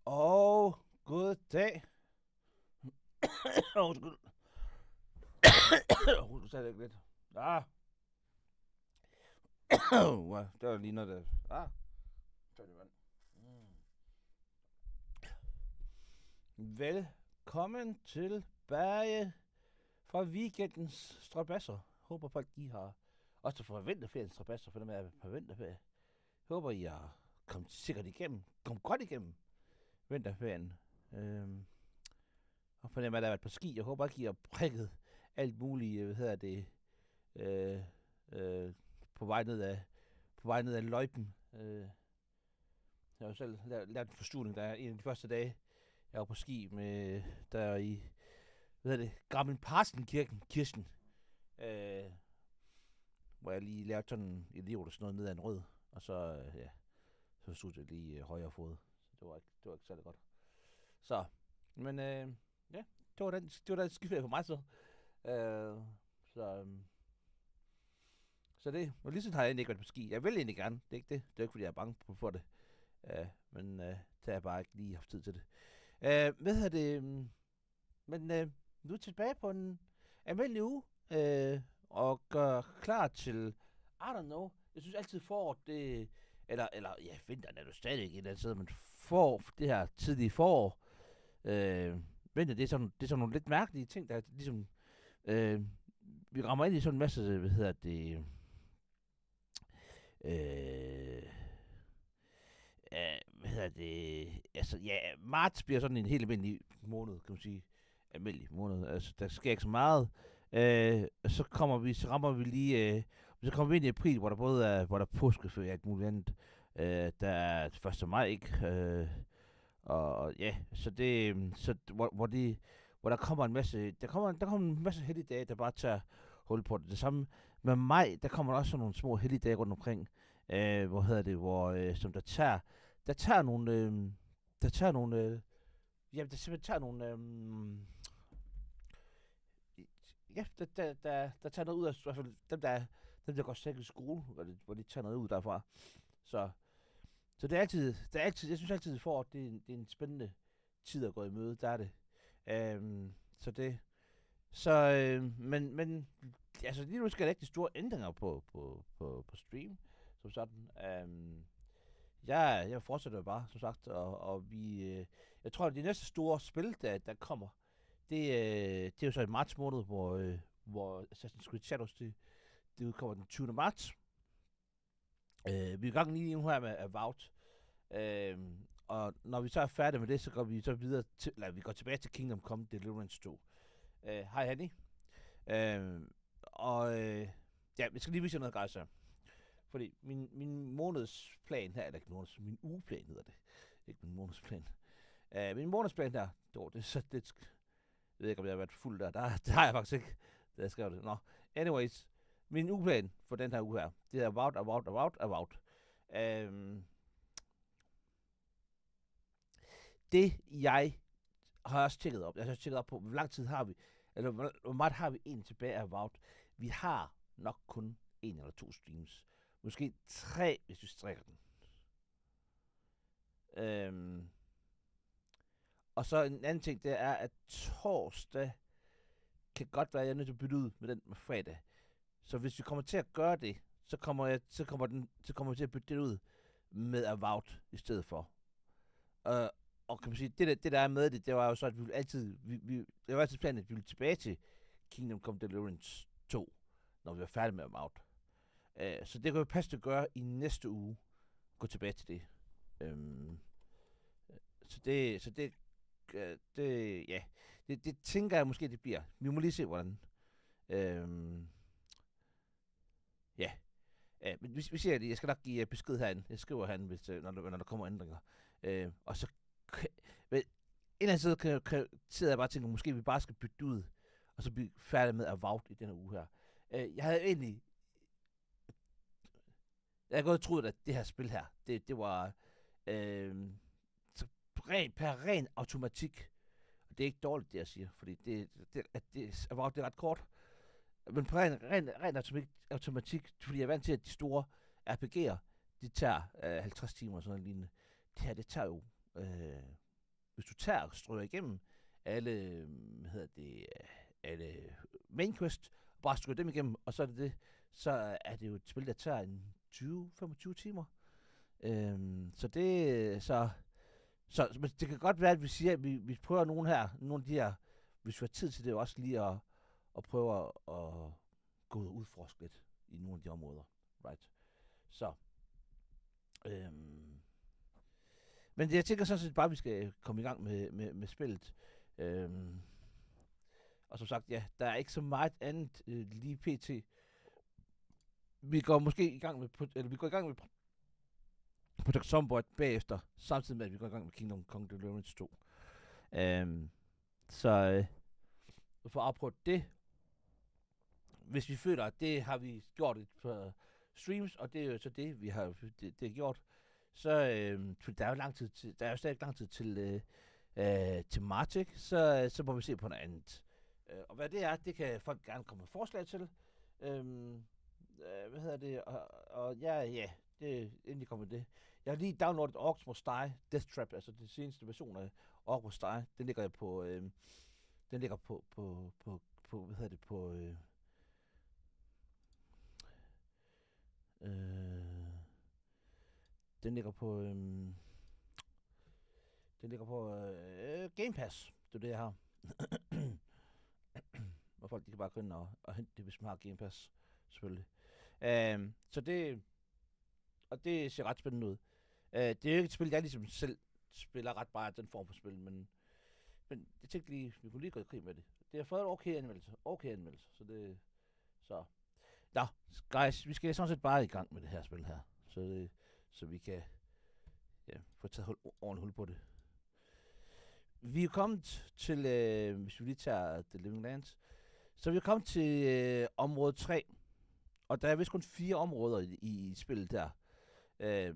Og god dag. Undskyld. Du sagde det ikke lidt. Det var lige noget, der... Så er det vand. Velkommen tilbage fra weekendens strabasser. Håber folk, I har... Også fra vinterferiens strabasser, for dem er på vinterferie. Håber, I har kommet sikkert igennem. Kom godt igennem vinterferien. Og for dem, at der har været på ski. Jeg håber ikke, I har prikket alt muligt, på vej ned af løjpen. Jeg har jo selv lært en forstudning, der er en af de første dage, jeg var på ski med, der i, Gammel Parsenkirken, hvor jeg lige lærte sådan en elev, der sådan noget ned ad en rød, og så stod jeg lige højre fod. Så det var ikke særlig godt. Så, men det var den skiferie for mig så. Så det, og lige sådan har jeg ikke været på ski. Jeg vil egentlig gerne, det er ikke det. Det er ikke, fordi jeg er bange for det. Men det har jeg bare ikke lige haft tid til det. Men nu er tilbage på en almindelig uge, og gør klar til, I don't know, jeg synes altid foråret, det, eller vinteren er jo stadig ikke et eller andet sted, men det her tidlige forår, vinter, det er sådan nogle lidt mærkelige ting, der ligesom, vi rammer ind i sådan en masse, marts bliver sådan en helt almindelig måned, kan man sige. Almindelig måned, altså der sker ikke så meget. Så kommer vi ind i april, hvor der både er påskeferie og alt muligt andet. Der er 1. maj, ikke? Hvor der kommer en masse, der kommer en masse helligdage, der bare tager hul på det. Det samme med maj, der kommer der også sådan nogle små helligdage rundt omkring, som der tager nogle, der tager nogle, der tager noget ud af, i hvert fald dem der går sikkert i skole, hvor de tager noget ud derfra. Så det er altid, jeg synes altid for, at det er en spændende tid at gå i møde, der er det. Men altså lige nu skal der ikke de store ændringer på stream, som sådan. Jeg fortsætter bare, som sagt, og jeg tror, at de næste store spil, der kommer, det er jo så i marts måned, hvor Assassin's Creed Shadows, det udkommer den 20. marts. Vi er i gang lige nu her med Avowed. Og når vi så er færdige med det, så går vi så videre til, vi går tilbage til Kingdom Come Deliverance 2. Hej Hanni. Vi skal lige vise jer noget, guys. Fordi min månedsplan her, eller ikke min ugeplan hedder det. Ikke min månedsplan. Min månedsplan her, det er så lidt... Jeg ved ikke, om jeg har været fuld der. Der har jeg faktisk ikke, da jeg skrev det. Nå, anyways. Min ugeplan for den her uge her, det er Avowed. Det jeg har også tjekket op. Jeg har også tjekket op på, hvor lang tid har vi, eller hvor meget har vi egentlig tilbage af Avowed. Vi har nok kun 1 eller 2 streams. Måske 3, hvis vi strækker den. Og så en anden ting, det er, at torsdag kan godt være, at jeg er nødt til at bytte ud med den med fredag. Så hvis vi kommer til at gøre det, så kommer vi til at bytte det ud med Avowed i stedet for. Og kan man sige, det der er med det var jo så, at vi ville altid, det var altid planen, at vi ville tilbage til Kingdom Come Deliverance 2, når vi var færdige med Avowed. Så det kan vi passe at gøre i næste uge, gå tilbage til det. Det tænker jeg måske, det bliver. Vi må lige se, hvordan. Men vi ser det. Jeg skal nok give besked herinde. Jeg skriver herinde, når der kommer ændringer. Og så... Men en eller anden side sidder jeg bare og tænker, måske vi bare skal bytte ud, og så blive færdige med Avowed i denne uge her. Jeg havde egentlig... Jeg havde godt troet, at det her spil her, det var... per ren automatik. Og det er ikke dårligt, det jeg siger, fordi Avowed det er ret kort. Men på ren automatik, fordi jeg er vant til, at de store RPG'er, de tager 50 timer og sådan noget lignende. det her, det tager jo, hvis du tager og strøger igennem alle, alle main quest, og bare strøger dem igennem, og så er det jo et spil, der tager en 20-25 timer. Men det kan godt være, at vi siger, at vi prøver nogle af de her, hvis vi har tid til det, også lige at prøve at gå ud og udforske lidt i nogle af de områder. Right? Så. Men jeg tænker sådan set bare, at vi skal komme i gang med spillet. Og som sagt, ja, der er ikke så meget andet lige pt. Vi går i gang med Project Zomboid bagefter, samtidig med, at vi går i gang med Kingdom Come Deliverance 2. Så for at afprøve det, hvis vi føler, at det har vi gjort et par streams, og det er jo så det, vi har det gjort, så der er jo stadig lang tid til marts, ikke? Så må vi se på noget andet. Og hvad det er, det kan folk gerne komme med forslag til. Og ja, det endelig kommer det. Jeg har lige downloadet Orcs Must Die Death Trap, altså den seneste version af Orcs Must Die. Den ligger på den ligger på Game Pass. Det er det, jeg har. Og folk de kan bare gå ind og hente det, hvis man har Game Pass, selvfølgelig. Så det ser ret spændende ud. Det er jo ikke et spil, jeg ligesom selv spiller ret bare den form for spil, men jeg tænkte lige, vi kunne lige gå i krig med det. Det har fået en okay anmeldelse, så nå, guys, vi skal sådan set bare i gang med det her spil her, så vi kan få taget ordentligt hul på det. Vi er kommet til, hvis vi lige tager The Living Lands, så vi er kommet til område 3, og der er vist kun 4 områder i spillet der. Ja,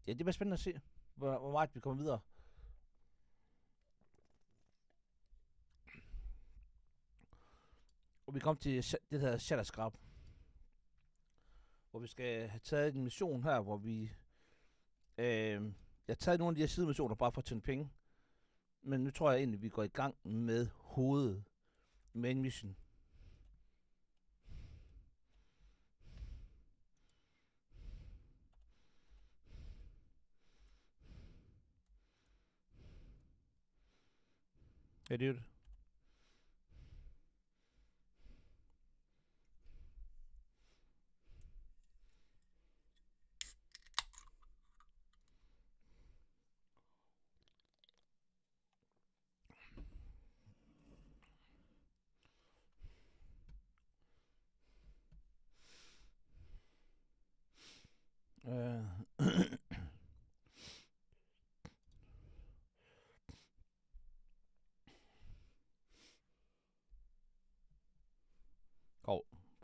det bliver spændende at se, hvor meget vi kommer videre. Og vi kom til det her Shatterscarp, hvor vi skal have taget en mission her, hvor vi jeg har taget nogle af de her sidemissioner bare for at tjene penge. Men nu tror jeg egentlig, vi går i gang med main mission. Ja, det er det.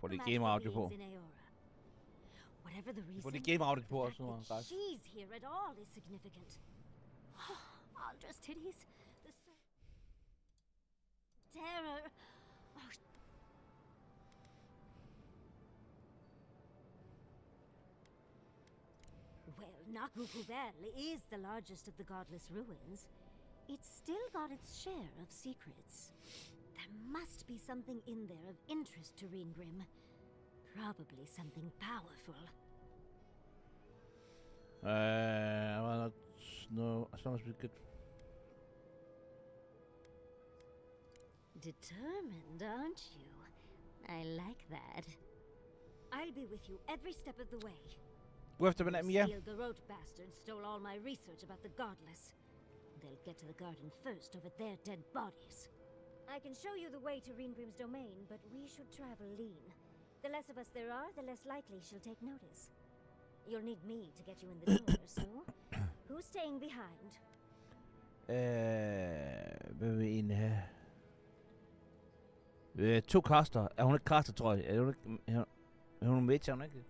Få det game audio på. Få det game audio på også, nu, guys. She's here at all is significant. Aldra's titties. The terror. Oh. Well, Nakukubel is the largest of the godless ruins. It's still got its share of secrets. There must be something in there of interest to Ringrim. Probably something powerful. No, as long as we could. Determined, aren't you? I like that. I'll be with you every step of the way. The Garrote bastards stole all my research about the godless. They'll get to the garden first over their dead bodies. I can show you the way to Ringrim's domain, but we should travel lean. The less of us there are, the less likely she'll take notice. You'll need me to get you in the door, so who's staying behind? Hvad vil en have? 2 caster. Er hun ikke caster, tror jeg? Er hun mage, hun ikke?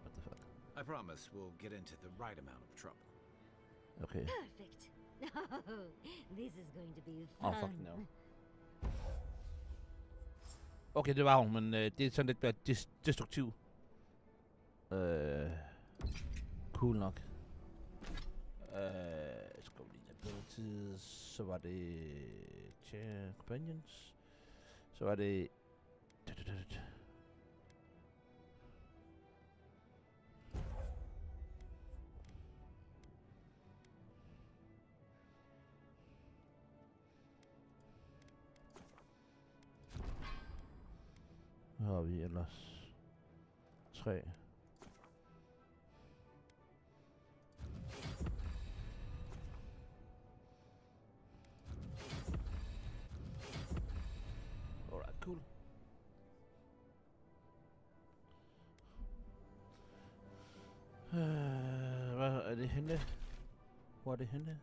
What the fuck? I promise we'll get into the right amount of trouble. Okay. Perfect. Oh, this is going to be fun. Oh, fuck no. Okay, det var hun, men det er sådan lidt destruktiv. Cool nok. Skal vi lige have bedre tid. Så var det... Companions. Så var det... Hvad har vi ellers? 3. Alright, cool. Hvad er det henne? Hvor er det henne?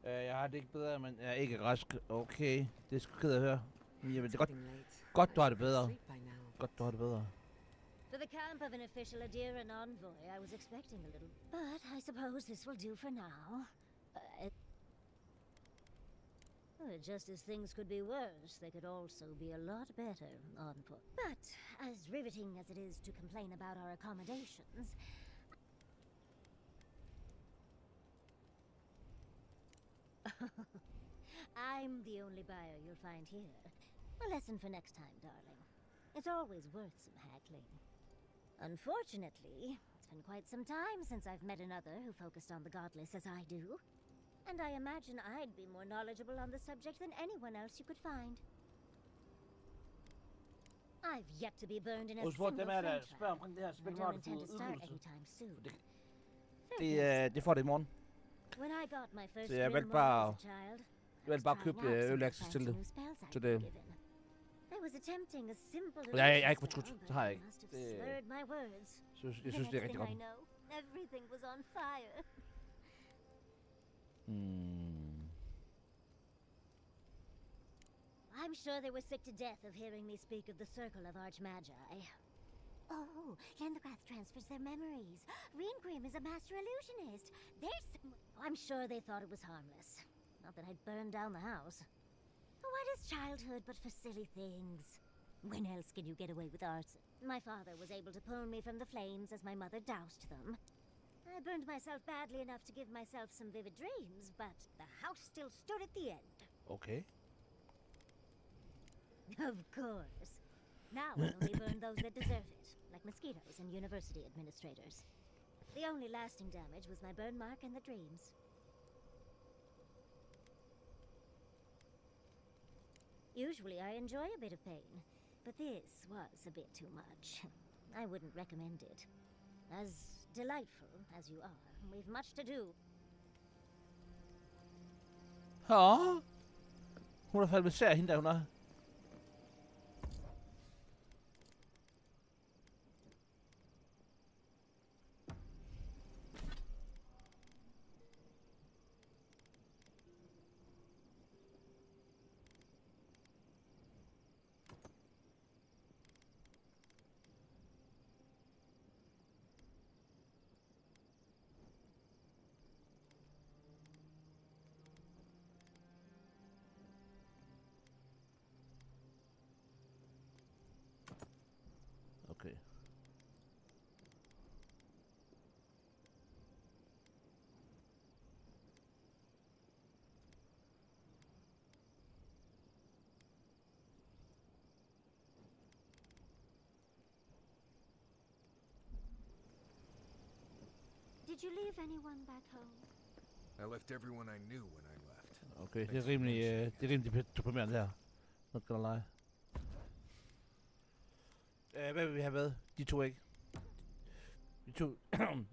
Jeg har det ikke bedre, men jeg er ikke rask. Okay, det er sgu ked af at høre. Jamen, det er godt du har det bedre. Godt du har det bedre. For the camp of an official Adir and envoy, I was expecting a little, but I suppose this will do for now. Just as things could be worse, they could also be a lot better on foot. But as riveting as it is to complain about our accommodations, I'm the only buyer you'll find here. A lesson for next time, darling. It's always worth some haggling. Unfortunately, it's been quite some time since I've met another who focused on the godless as I do. And I imagine I'd be more knowledgeable on the subject than anyone else you could find. I've yet to be burned in a single flame trial. I don't intend to start anytime soon. Det får det i morgen. When I got my first Så jeg valgte bare at købe early access til det. Til det. I was attempting a simple. Jeg er ikke fortrudt. Det har jeg ikke. Jeg synes det er rigtig godt. Everything was on fire. I'm sure they were sick to death of hearing me speak of the circle of Archmagi. Oh, Lendegrath transfers their memories. Reengrim is a master illusionist. I'm sure they thought it was harmless. Not that I'd burn down the house. What is childhood but for silly things? When else can you get away with arson? My father was able to pull me from the flames as my mother doused them. I burned myself badly enough to give myself some vivid dreams, but the house still stood at the end. Okay. Of course. Now I only burn those that deserve it, like mosquitoes and university administrators. The only lasting damage was my burn mark and the dreams. Usually I enjoy a bit of pain, but this was a bit too much. I wouldn't recommend it. As delightful as you are, we've much to do. Ja. Hun er fandme sær, hende der hun er. Okay. Did you leave anyone back home? I left everyone I knew when I left. Okay, det er rimelig deprimerende her. Not gonna lie. Hvad vil vi have med? De to ikke.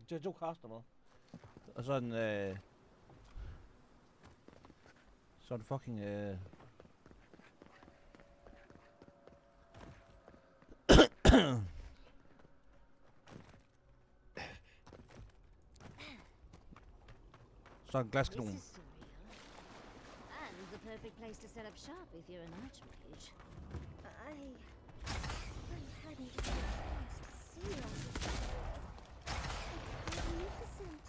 De to kaster med. Og sådan sådan fucking sådan en glaskanon. And the perfect place to set up shop if you're an archmage. I hadn't had a chance to see all this. It's magnificent.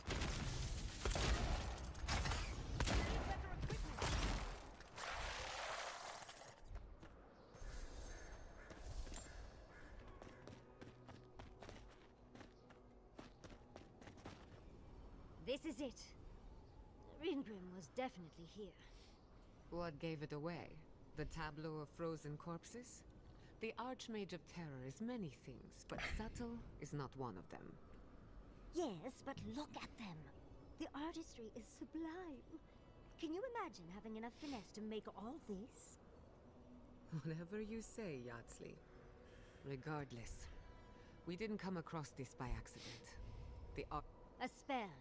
This is it. Ringrim was definitely here. What gave it away? The tableau of frozen corpses? The Archmage of Terror is many things, but subtle is not one of them. Yes, but look at them. The artistry is sublime. Can you imagine having enough finesse to make all this? Whatever you say, Yardsley. Regardless, we didn't come across this by accident. A spell.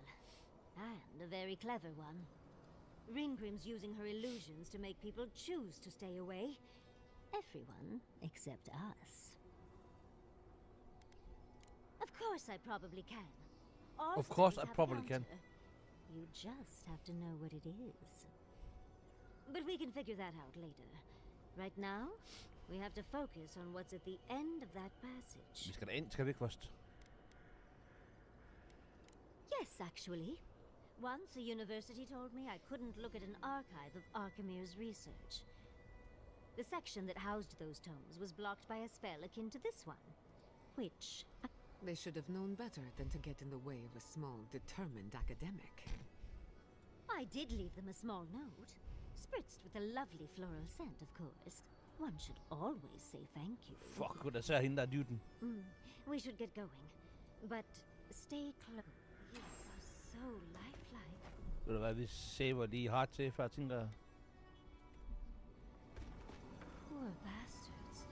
And a very clever one. Ringrim's using her illusions to make people choose to stay away. Everyone except us. Of course I probably can. All Of course spells I have a probably can. counter. You just have to know what it is. But we can figure that out later. Right now, we have to focus on what's at the end of that passage. Vi skal derind, skal vi ikke først? Yes, actually. Once a university told me I couldn't look at an archive of Archimir's research. The section that housed those tomes was blocked by a spell akin to this one. Which... They should have known better than to get in the way of a small, determined academic. I did leave them a small note. Spritzed with a lovely floral scent, of course. One should always say thank you. Fuck, hvor der ser hende, der er dyden. We should get going. But stay close. You are so lifelike. Ved du hvad, vi saver lige hard til, før jeg tænker... Poor bastards.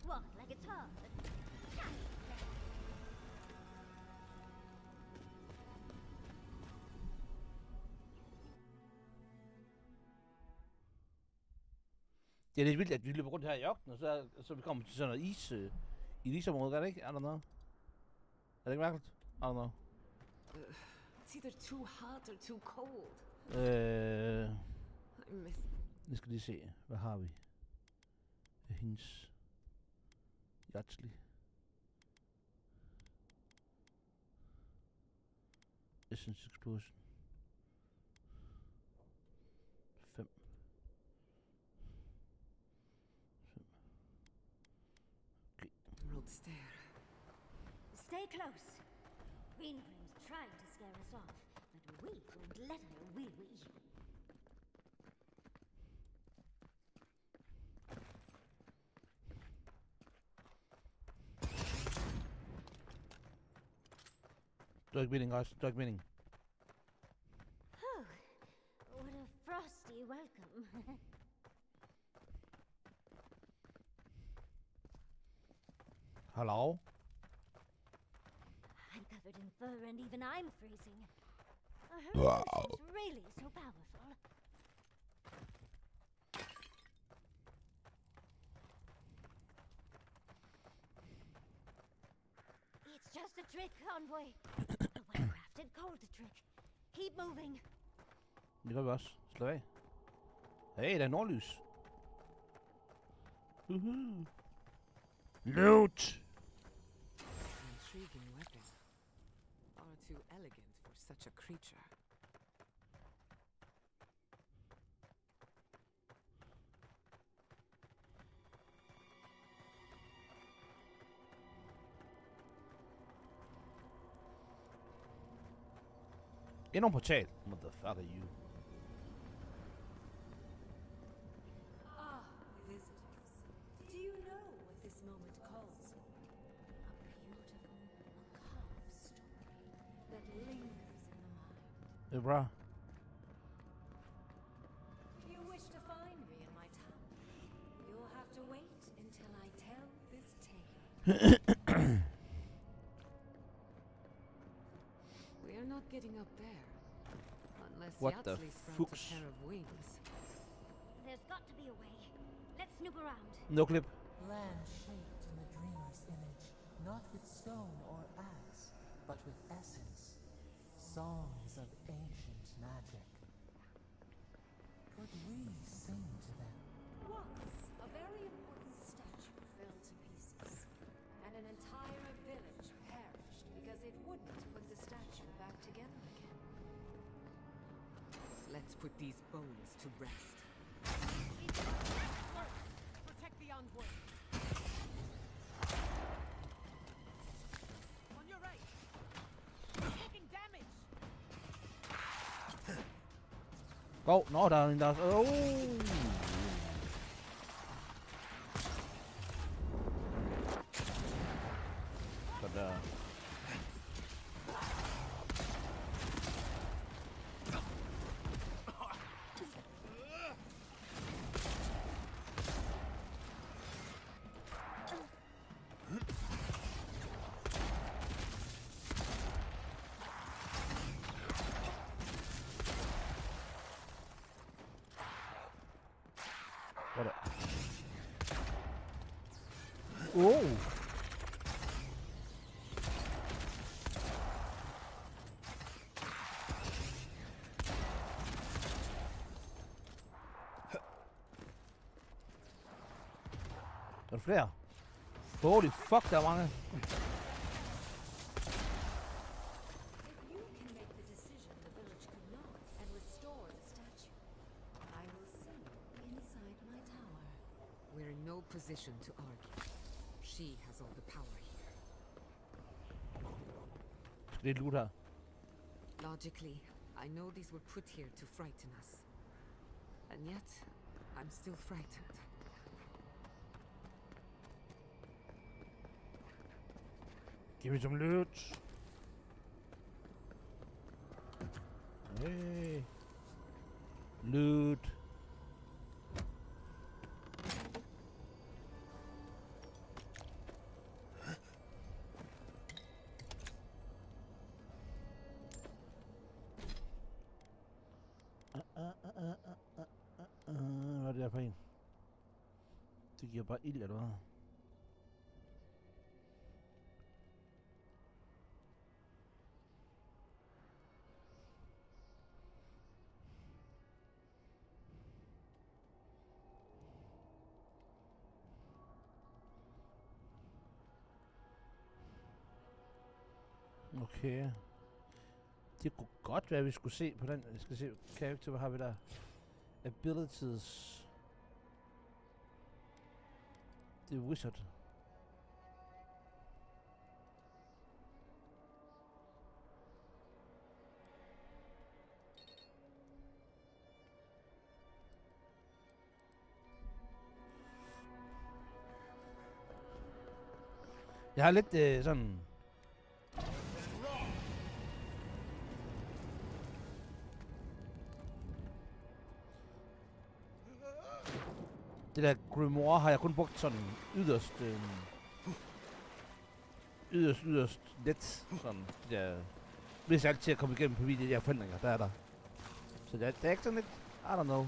What, like it's hard? Det er lidt vildt, at vi løber rundt her i ørkenen, og så vi kommer til sådan noget isområde, er det ikke? Er der noget? Er det ikke mærkeligt? Er der noget? It's either too hot or too cold. I miss... Jeg skal lige se, hvad har vi? Hendes... Yardsley. Essence Explosion. 5. Okay. Road stair. Stay close. Ringrim's trying to scare us off, but we won't let her, will we? Det er ikke meningen, også. Det er ikke meningen. Oh, what a frosty welcome. Hallo? I'm covered in fur and even I'm freezing. Are her illusions really so powerful? It's just a trick, Envoy. A well-crafted cold trick. Keep moving. Det gør vi også. Slå af. Hey, der er nordlys. Loot! Intriguing weapon. Far too elegant for such a creature. Endnu en portal. What the fuck are you? Ah, visitors. Do you know what this moment calls for? A beautiful, macabre story that lingers in the mind. Hey, bro. You wish to find me in my town? You'll have to wait until I tell this tale. We are not getting up there. Unless What the Yardsley sprouts fucks? a pair of wings. There's got to be a way. Let's snoop around. No clip. Land shaped in the dreamer's image, not with stone or axe, but with essence. Songs of ancient magic. Could we sing to them? Once, a very important statue fell to pieces, and an entire village perished because it wouldn't put the statue back together again. Let's put these bones to rest. Protect the envoy. On your right. Taking damage. Nå, der er en der også. Så der. Hvor er det? Er der flere? Holy fuck, der er mange. If you can make the decision the village could not and restore the statue, I will see you inside my tower. We're in no position to argue. She has all the power here. Det er loot her. Logically, I know these were put here to frighten us. And yet, I'm still frightened. Give me some loot. Hey. Loot. Hvad er det her for en? Det giver bare ild, eller hvad? Okay. Det kunne godt være, at vi skulle se på den. Jeg skal se, character, hvad har vi der? Abilities. Det er wizard. Jeg har lidt sådan... Det der grimoire har jeg kun brugt sådan yderst let. Sådan det der... Hvis jeg altid at komme igennem på de der forhindringer, der er der. Så det er ikke sådan lidt... I don't know.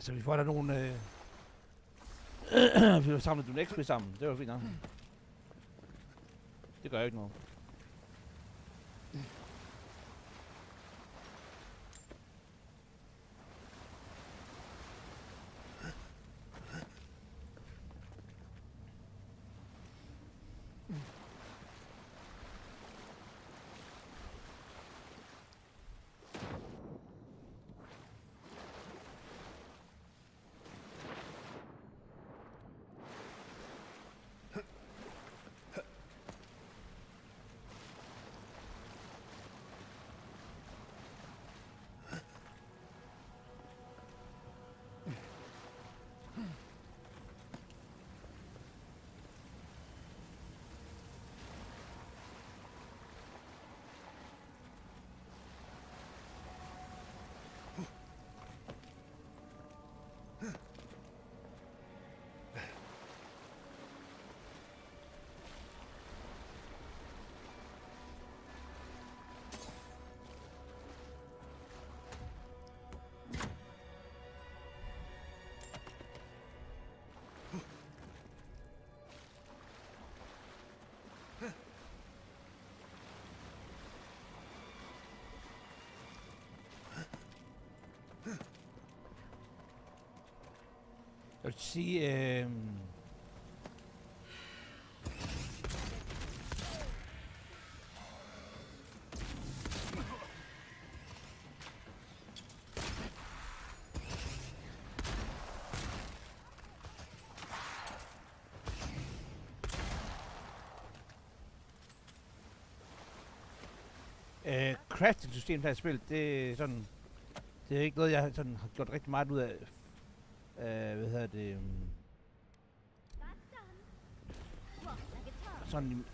Altså, vi får da nogle... vi har samlet nogle XP sammen. Det var fint nok. Det gør ikke noget. Jeg vil sige, crafting-system her i spillet, det er sådan, det er ikke noget, jeg sådan har gjort rigtig meget ud af. Hvad hedder det?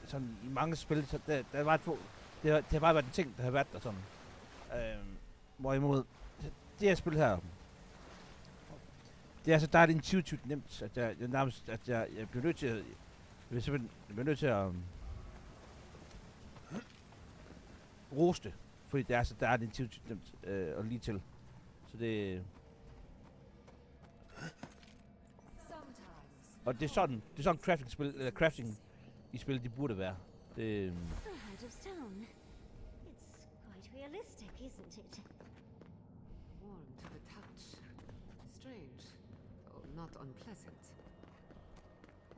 Sådan i mange spil, så der var et få. Det har bare været en ting, der har været der sådan. Hvorimod det her spil her, det er så der er det intuitivt nemt, at jeg nærmest, at jeg bliver nødt til at, jeg bliver nødt til at rose det, fordi det er så der er det intuitivt nemt og lige til. Så det. Og det er sådan crafting-spil, eller crafting i spil, det burde være. Det. The heart of stone. It's quite realistic, isn't it? Warm to the touch. Strange, though not unpleasant.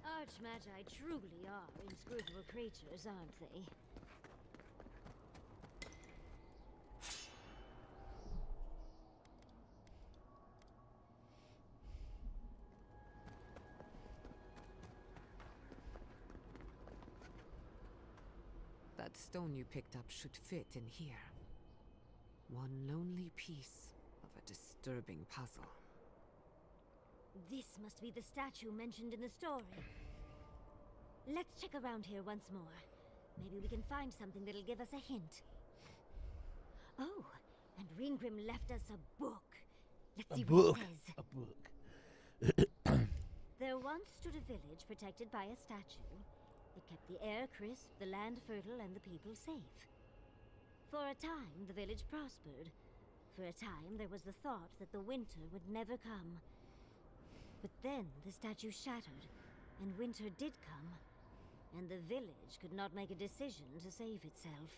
Archmagi truly are inscrutable creatures, aren't they? That stone you picked up should fit in here. One lonely piece of a disturbing puzzle. This must be the statue mentioned in the story. Let's check around here once more. Maybe we can find something that'll give us a hint. Oh, and Ringrim left us a book. Let's see what it says. A book. There once stood a village protected by a statue. It kept the air crisp, the land fertile, and the people safe. For a time, the village prospered. For a time, there was the thought that the winter would never come. But then the statue shattered, and winter did come, and the village could not make a decision to save itself.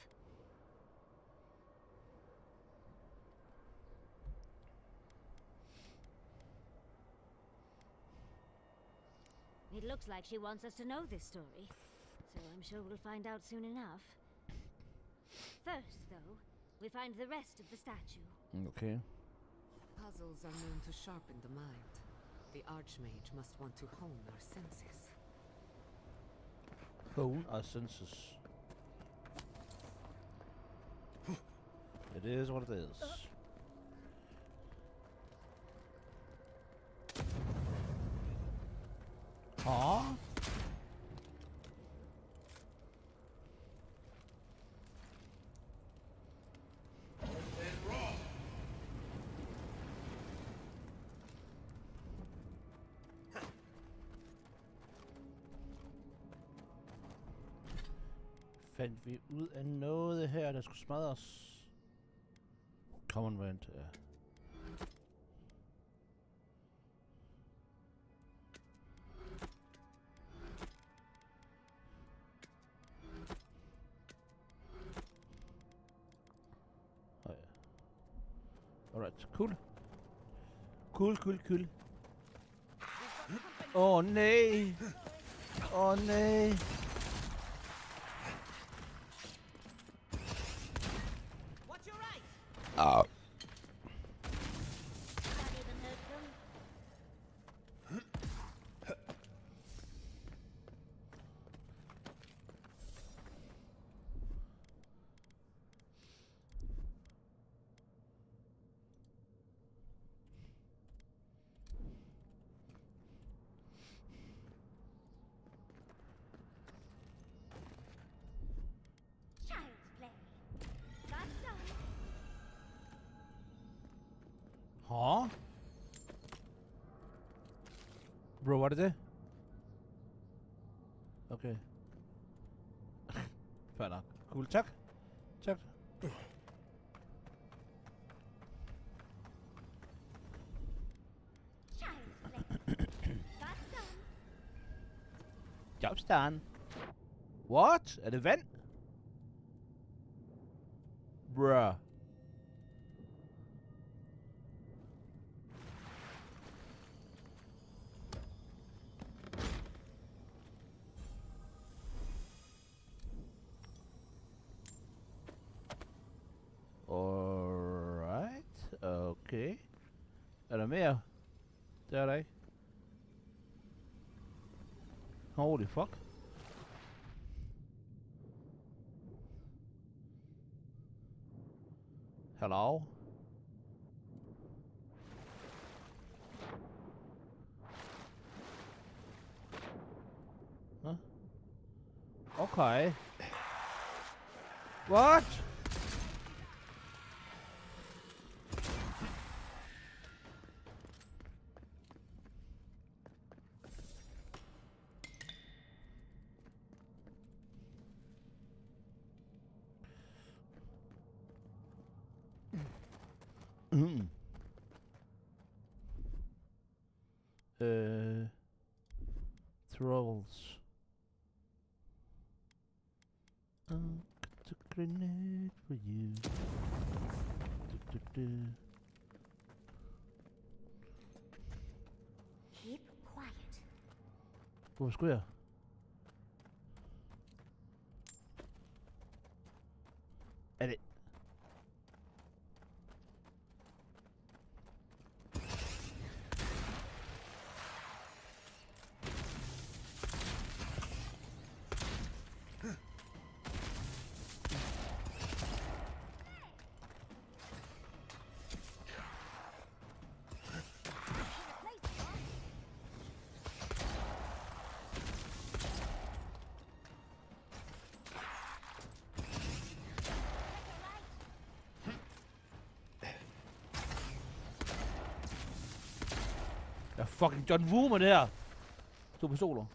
It looks like she wants us to know this story, so I'm sure we'll find out soon enough. First, though, we find the rest of the statue. Okay. Puzzles are known to sharpen the mind. The Archmage must want to hone our senses. Hone our senses. It is what it is. Huh? Fandt vi ud af noget her, der skulle smadres? Common rent, ja. Alright, cool. Cool. Åh, nej. Åh, nej. Watch your right. Ah. That even hurt them. Child's play. That's done. Huh? Bro, var det det? Okay. Fair nok. Cool, tak. Child's play. That's done. Job's done. What? Er det vand? Bruh. Alright. Okay. Er der mere? Det er der ikke. Holy fuck. Hello? Huh? Okay. What? Trolls. Got a grenade for you. Keep quiet. Hvor skulle jeg? Er det... Jeg er fucking John Woo med det her. 2 pistoler.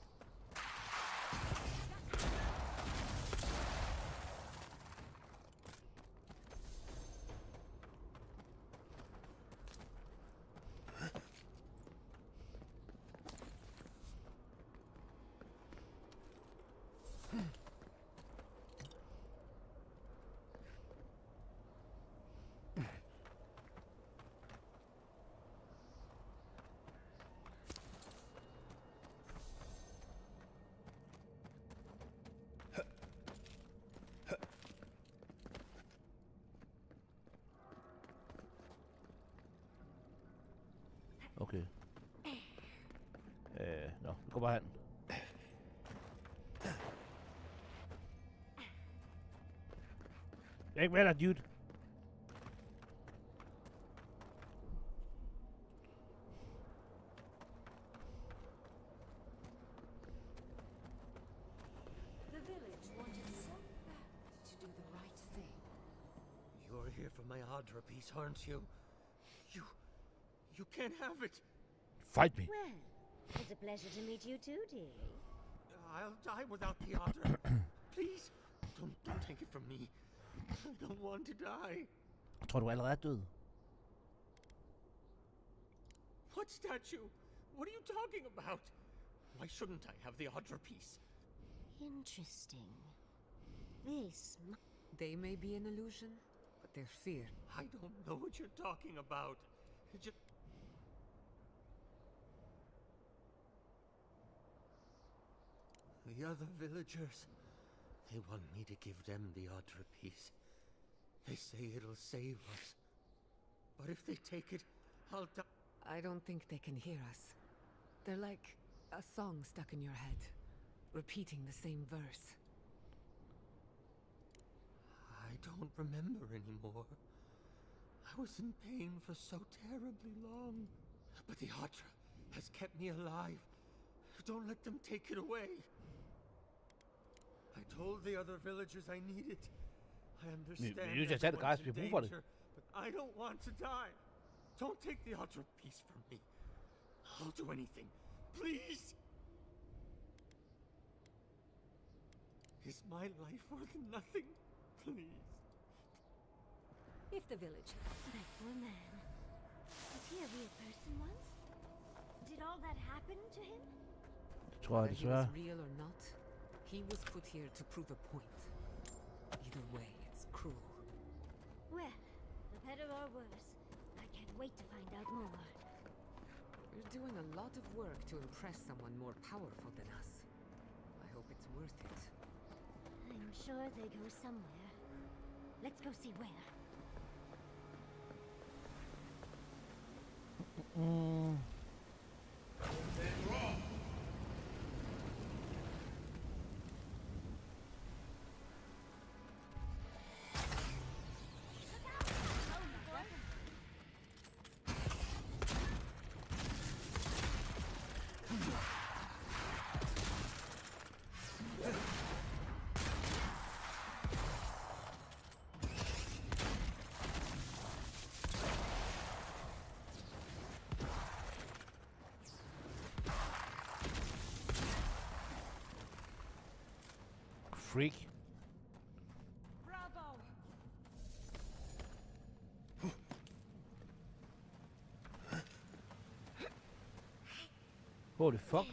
Okay. Nå, vi går bare hen. Jeg er ikke med dig, dude. The village wanted so bad to do the right thing. You're here for my Adra piece, aren't you? You can't have it. Fight me. Well, it's a pleasure to meet you too, dearie. I'll die without the Adra. Please, don't take it from me. I don't want to die. Jeg tror, du allerede er død. What statue? What are you talking about? Why shouldn't I have the Adra piece? Interesting. This They may be an illusion, but their fear. I don't know what you're talking about. The other villagers, they want me to give them the Audra piece. They say it'll save us. But if they take it, I'll die. I don't think they can hear us. They're like a song stuck in your head, repeating the same verse. I don't remember anymore. I was in pain for so terribly long. But the Audra has kept me alive. Don't let them take it away. I told the other villagers I need it. I understand you just said the guys everyone's in before it. danger, but I don't want to die. Don't take the Audra piece from me. I'll do anything. Please! Is my life worth nothing? Please. If the village... That poor man. Was he a real person once? Did all that happen to him? Jeg tror, Whether det he was er real or not, he was put here to prove a point. Either way, it's cruel. Well, for better or worse, I can't wait to find out more. You're doing a lot of work to impress someone more powerful than us. I hope it's worth it. I'm sure they go somewhere. Let's go see where. freak. Bravo! Holy fuck.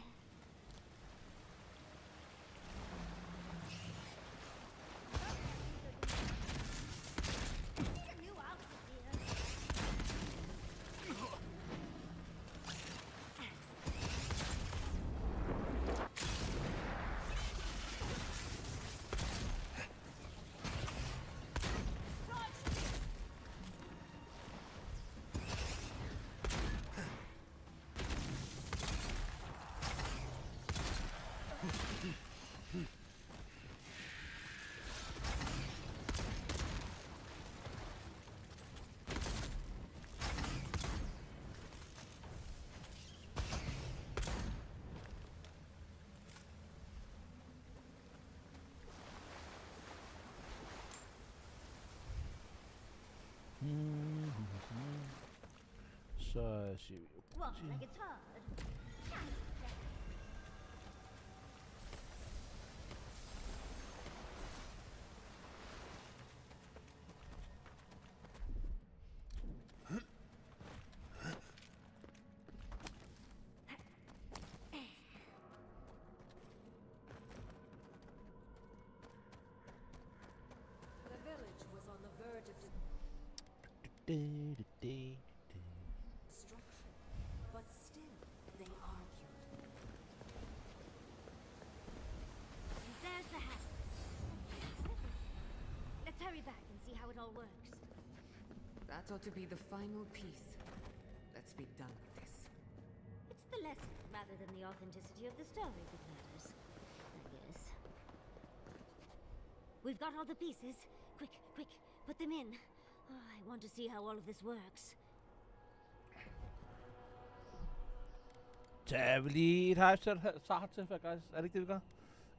Så siger vi Walk like it's hard. The village was on the verge of destruction, but still they argued. And there's the hat. Let's hurry back and see how it all works. That ought to be the final piece. Let's be done with this. It's the lesson rather than the authenticity of the story that matters, I guess. We've got all the pieces. Quick, quick, put them in. Oh, I want to see how all of this works. Tager vi lige et hive start til, guys. Er det ikke det, vi gør? Er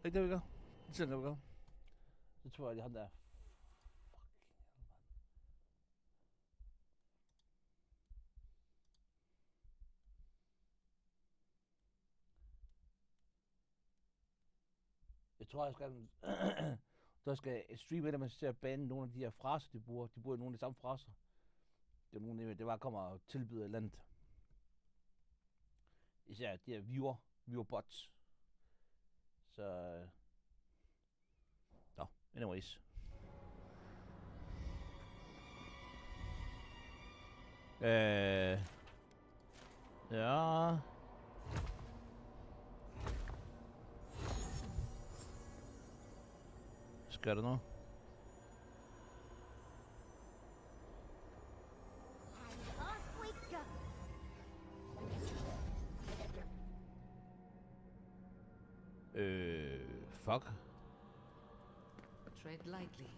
det ikke det, vi gør? Det er det, vi gør. Så tror jeg, det er ham der. Jeg tror, jeg skal streame et, man ser bane nogle af de her fraser, de bruger. De bruger nogle af de samme fraser. Det er nogle af det bare kommer og tilbyder et eller andet. Især de her viewer bots. Så... Nå, anyways. Ja. Sker der noget? And off we go. Fuck. Tread lightly.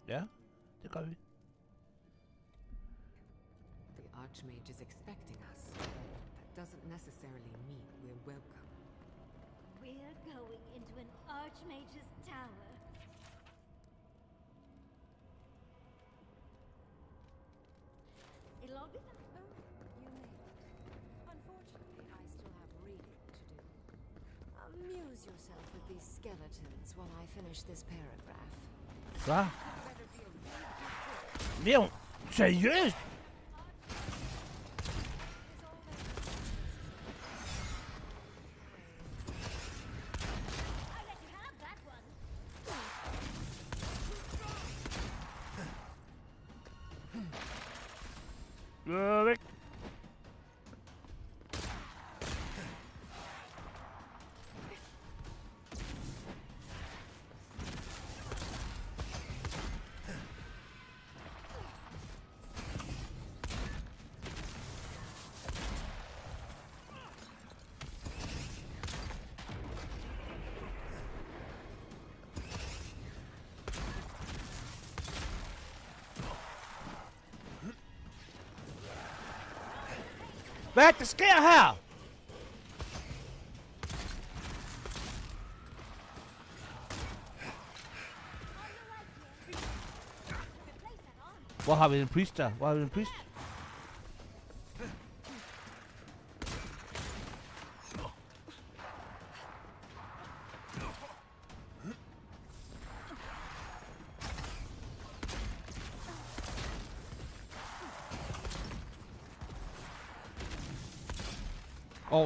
Ja, det gør vi. The Archmage is expecting us. That doesn't necessarily mean we're welcome. We're going into an Archmage's tower. It'll all be fine. Oh, you made it. Unfortunately, I still have reading to do. Amuse yourself with these skeletons while I finish this paragraph. Hvad? Leon, seriøst? I let you have that one. Væk. Hvad er det, der sker her? Hvor har vi en priest der? Hvor har vi en priest?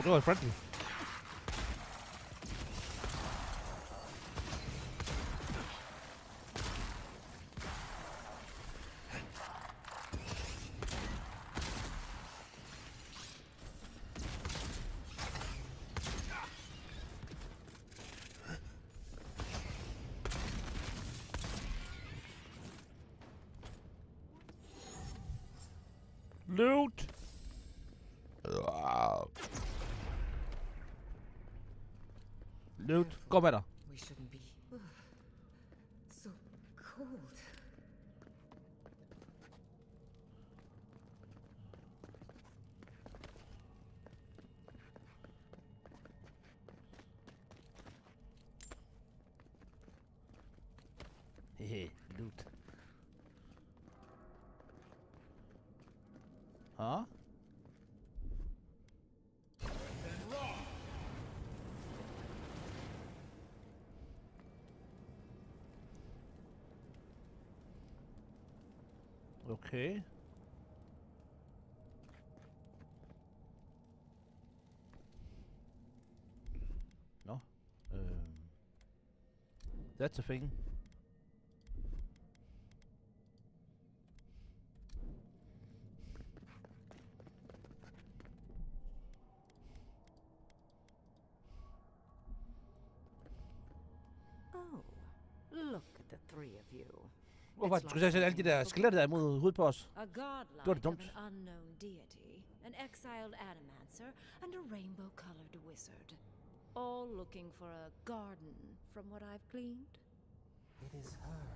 Det var friendly. Loot! Loot, gå med dig. We shouldn't be. So cold. Hehe, loot. Huh? Okay. No. That's a thing. Oh, look at the three of you. Hvorfor skulle jeg sætte alle de der skeletter der imod hovedet på os? A godlike Det dumt. of an unknown deity, an exiled adamancer, and a rainbow-colored wizard. All looking for a garden, from what I've gleaned. It is her.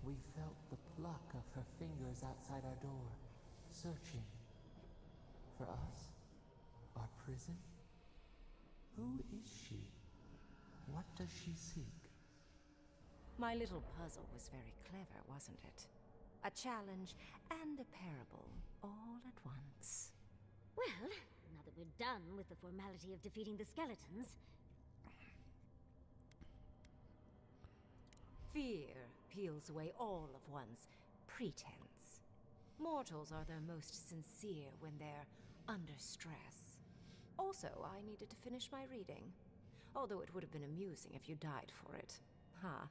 We felt the pluck of her fingers outside our door, searching. For us? Our prison? Who is she? What does she seek? My little puzzle was very clever, wasn't it? A challenge and a parable, all at once. Well, now that we're done with the formality of defeating the skeletons, Fear peels away all of one's pretense. Mortals are their most sincere when they're under stress. Also, I needed to finish my reading. Although it would have been amusing if you died for it. Huh.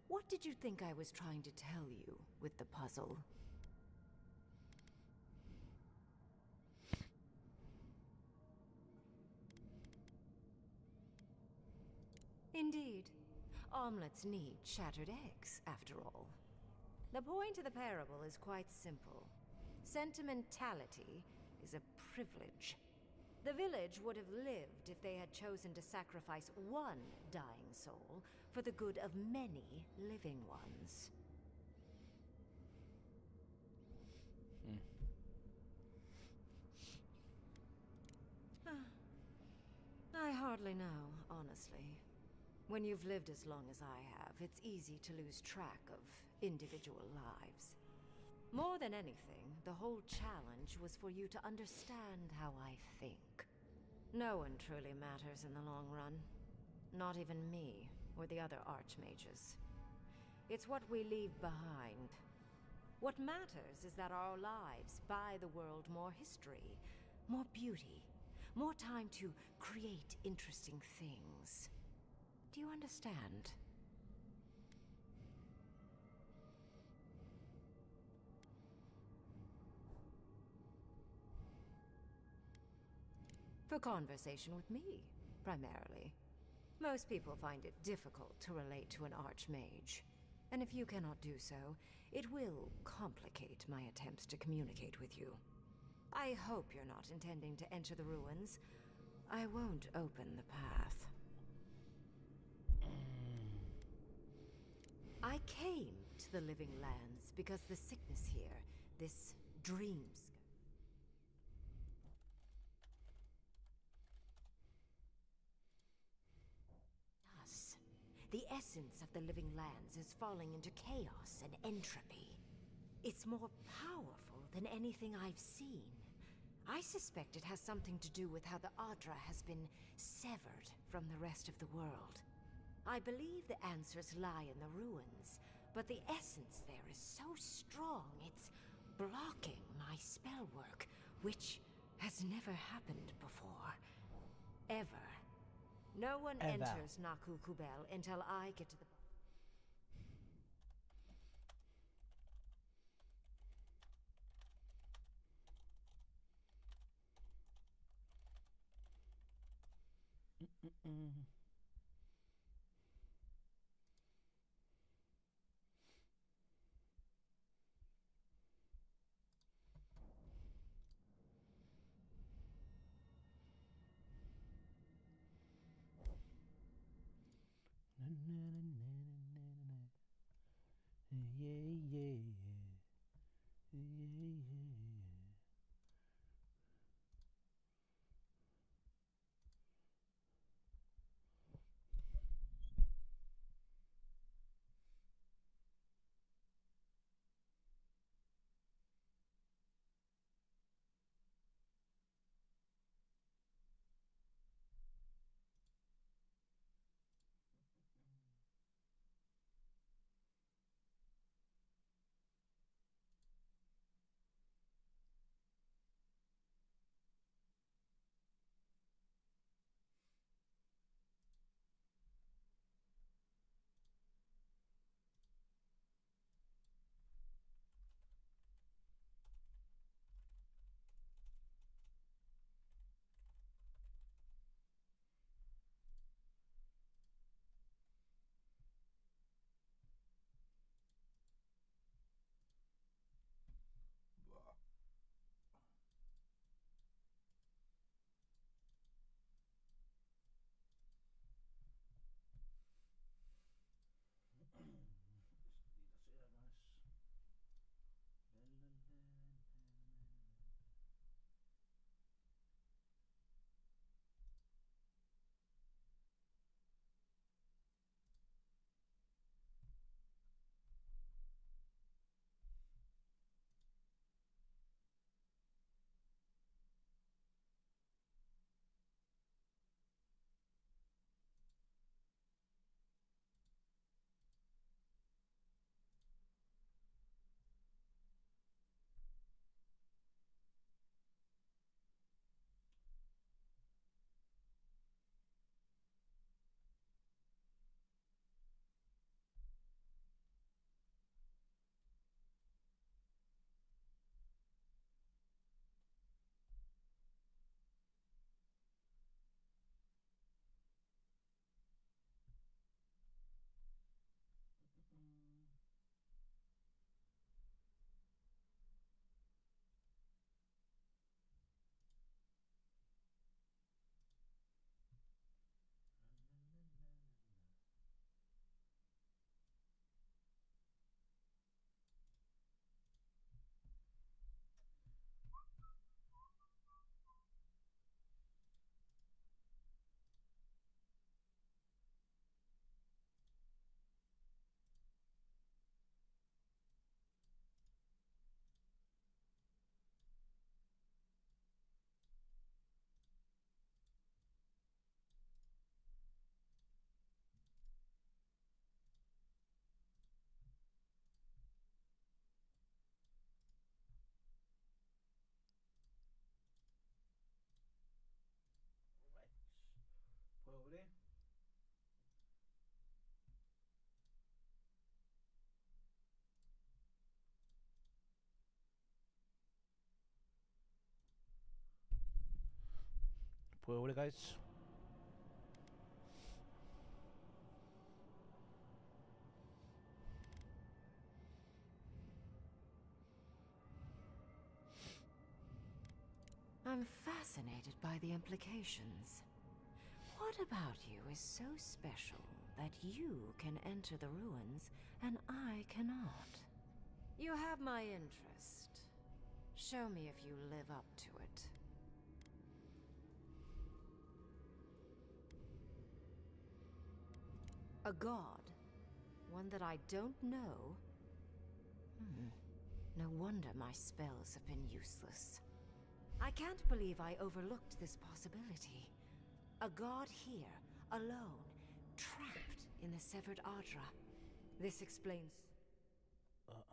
What did you think I was trying to tell you with the puzzle? Indeed. Omelets need shattered eggs, after all. The point of the parable is quite simple. Sentimentality is a privilege. The village would have lived if they had chosen to sacrifice one dying soul for the good of many living ones. I hardly know, honestly. When you've lived as long as I have, it's easy to lose track of individual lives. More than anything, the whole challenge was for you to understand how I think. No one truly matters in the long run. Not even me, or the other archmages. It's what we leave behind. What matters is that our lives buy the world more history, more beauty, more time to create interesting things. Do you understand? For conversation with me, primarily. Most people find it difficult to relate to an archmage. And if you cannot do so, it will complicate my attempts to communicate with you. I hope you're not intending to enter the ruins. I won't open the path. I came to the Living Lands because the sickness here, this dreams. Thus, the essence of the Living Lands is falling into chaos and entropy. It's more powerful than anything I've seen. I suspect it has something to do with how the Adra has been severed from the rest of the world. I believe the answers lie in the ruins, but the essence there is so strong it's blocking my spell work, which has never happened before. Ever. No one enters Naku Kubel until I get to the... prøve det, guys. I'm fascinated by the implications. What about you is so special that you can enter the ruins and I cannot? You have my interest. Show me if you live up to it. A god? One that I don't know? No wonder my spells have been useless. I can't believe I overlooked this possibility. A god here, alone, trapped in the severed Ardra. This explains... Oh.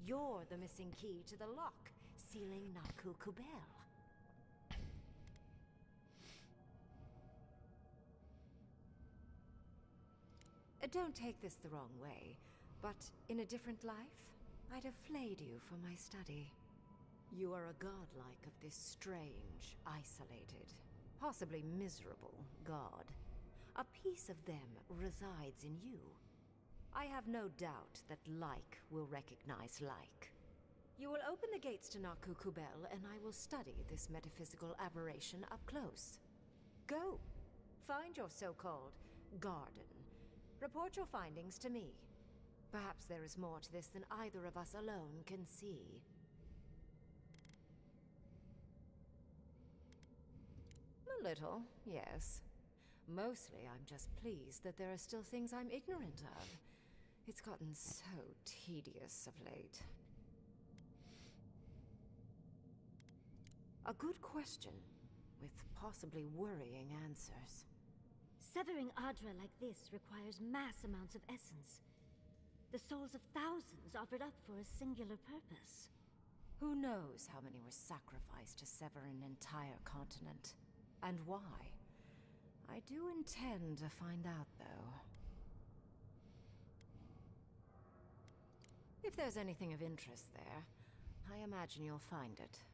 You're the missing key to the lock, sealing Naku Kubel. Don't take this the wrong way, but in a different life, I'd have flayed you for my study. You are a godlike of this strange, isolated, possibly miserable god. A piece of them resides in you. I have no doubt that like will recognize like. You will open the gates to Naku Kubel, and I will study this metaphysical aberration up close. Go! Find your so-called garden. Report your findings to me. Perhaps there is more to this than either of us alone can see. A little, yes. Mostly I'm just pleased that there are still things I'm ignorant of. It's gotten so tedious of late. A good question, with possibly worrying answers. Severing Ardra like this requires mass amounts of essence. The souls of thousands offered up for a singular purpose. Who knows how many were sacrificed to sever an entire continent? And why? I do intend to find out, though. If there's anything of interest there, I imagine you'll find it.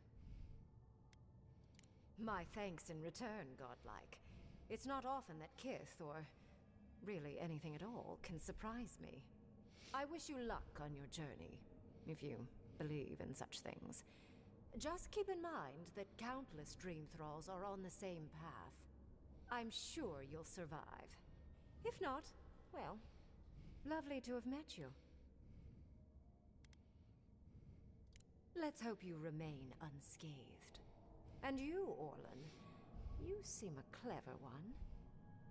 My thanks in return, godlike. It's not often that Kith, or really anything at all, can surprise me. I wish you luck on your journey, if you believe in such things. Just keep in mind that countless dream thralls are on the same path. I'm sure you'll survive. If not, well, lovely to have met you. Let's hope you remain unscathed. And you, Orlan, you seem a clever one.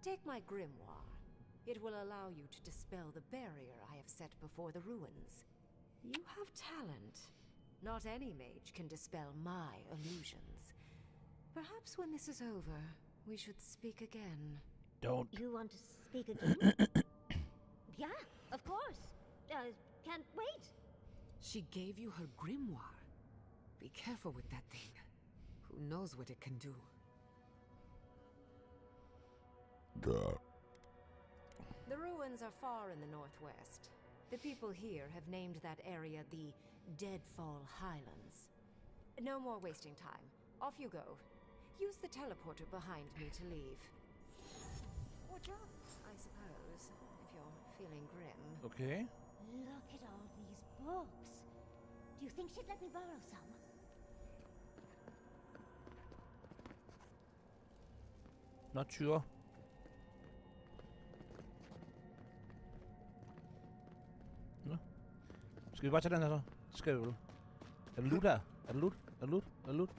Take my grimoire. It will allow you to dispel the barrier I have set before the ruins. You have talent. Not any mage can dispel my illusions. Perhaps when this is over, we should speak again. Don't. You want to speak again? Yeah, of course. Can't wait. She gave you her grimoire. Be careful with that thing. Who knows what it can do? Duh. The ruins are far in the northwest. The people here have named that area the Deadfall Highlands. No more wasting time. Off you go. Use the teleporter behind me to leave. Or jump, I suppose, if you're feeling grim. Okay. Look at all these books. Do you think she'd let me borrow some? Not sure. Nå. Skal vi bare tage den her så? Skal vi vel? Er der loot her? Er der loot? Er der loot? Er der loot?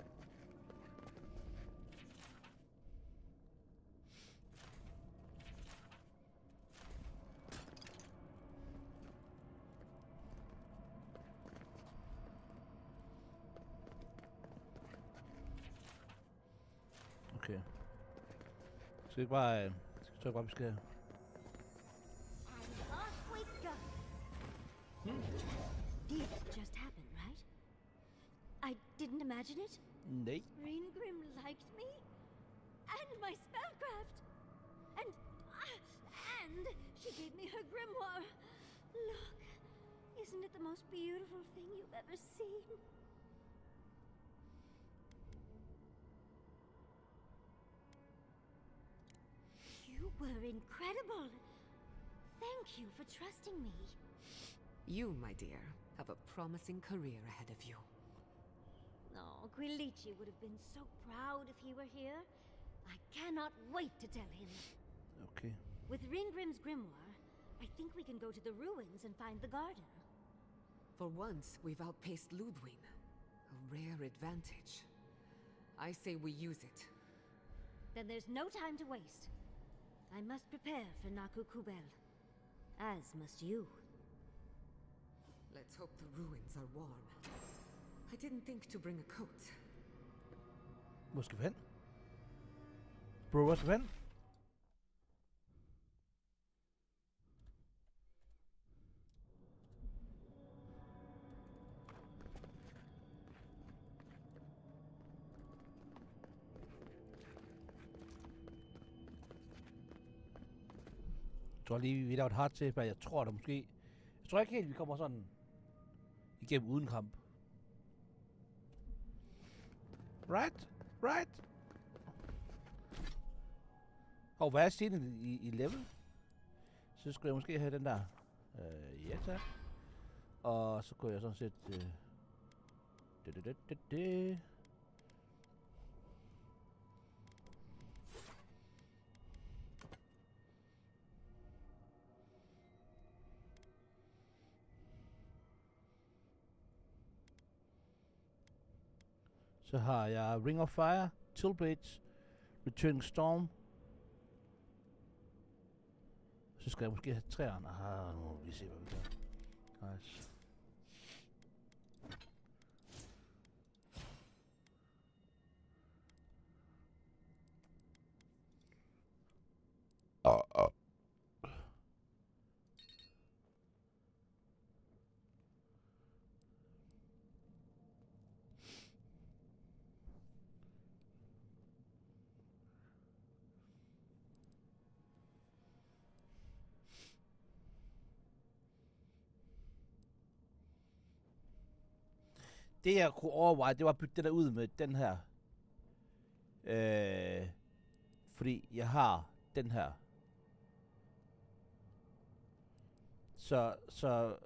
Okay. Skal vi ikke bare... Skal vi bare beskære? And off we go. This just happened, right? I didn't imagine it. Nej. Reingrim liked me, and my spellcraft, and she gave me her grimoire. Look! Isn't it the most beautiful thing you've ever seen? You were incredible! Thank you for trusting me. You, my dear, have a promising career ahead of you. Oh, Quilici would have been so proud if he were here. I cannot wait to tell him. Okay. With Ringrim's grimoire, I think we can go to the ruins and find the garden. For once, we've outpaced Ludwig. A rare advantage. I say we use it. Then there's no time to waste. I must prepare for Naku Kubel. As must you. Let's hope the ruins are warm. I didn't think to bring a coat. Hvor skal vi hen? Bro, hvor skal vi hen? Jeg tror lige, vi laver et hard til, men jeg tror der måske... Jeg tror ikke helt, vi kommer sådan igennem uden kamp. Right? Right? Og hvad er stigningen i level? Så skulle jeg måske have den der. Ja tak. Og så kunne jeg sådan set... Så har jeg Ring of Fire, Tilblades, Returning Storm. Så skal jeg måske have træerne. Nu må vi se, hvad vi gør. Nice. Det jeg kunne overveje, det var at bytte det der ud med den her. Fordi jeg har den her. Så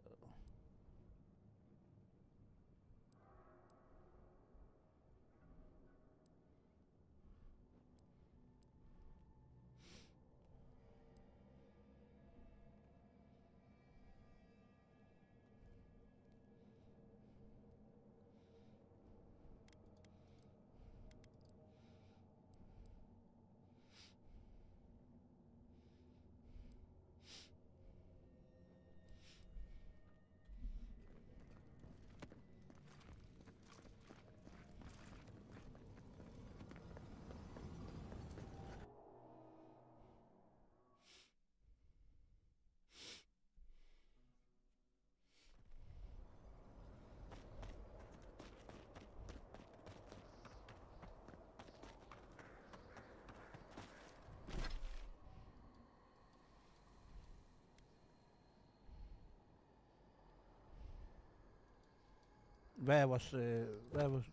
hvad er vores...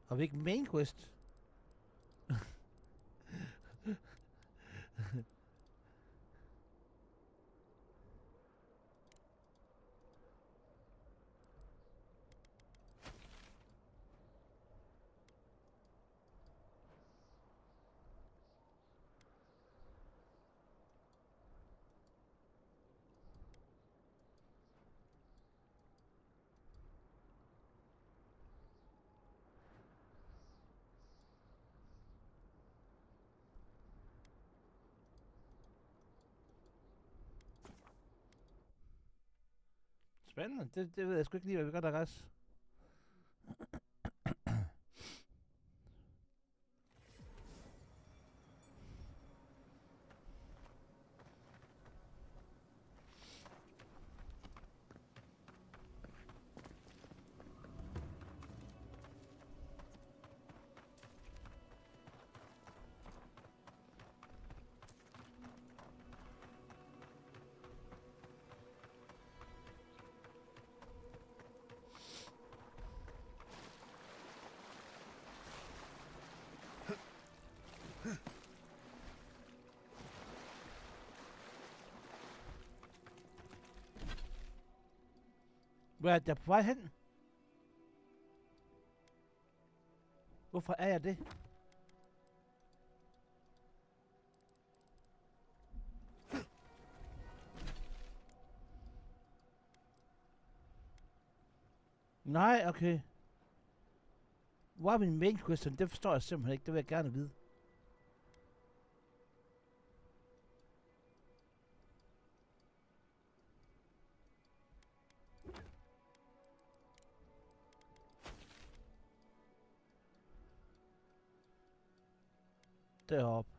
Har vi ikke main quest? Spændende. Det ved jeg sgu ikke lige, hvad vi gør der, guys. Hvor er jeg på vej hen? Hvorfor er jeg det? Nej, okay. Hvor er min main question? Det forstår jeg simpelthen ikke. Det vil jeg gerne vide. Deroppe.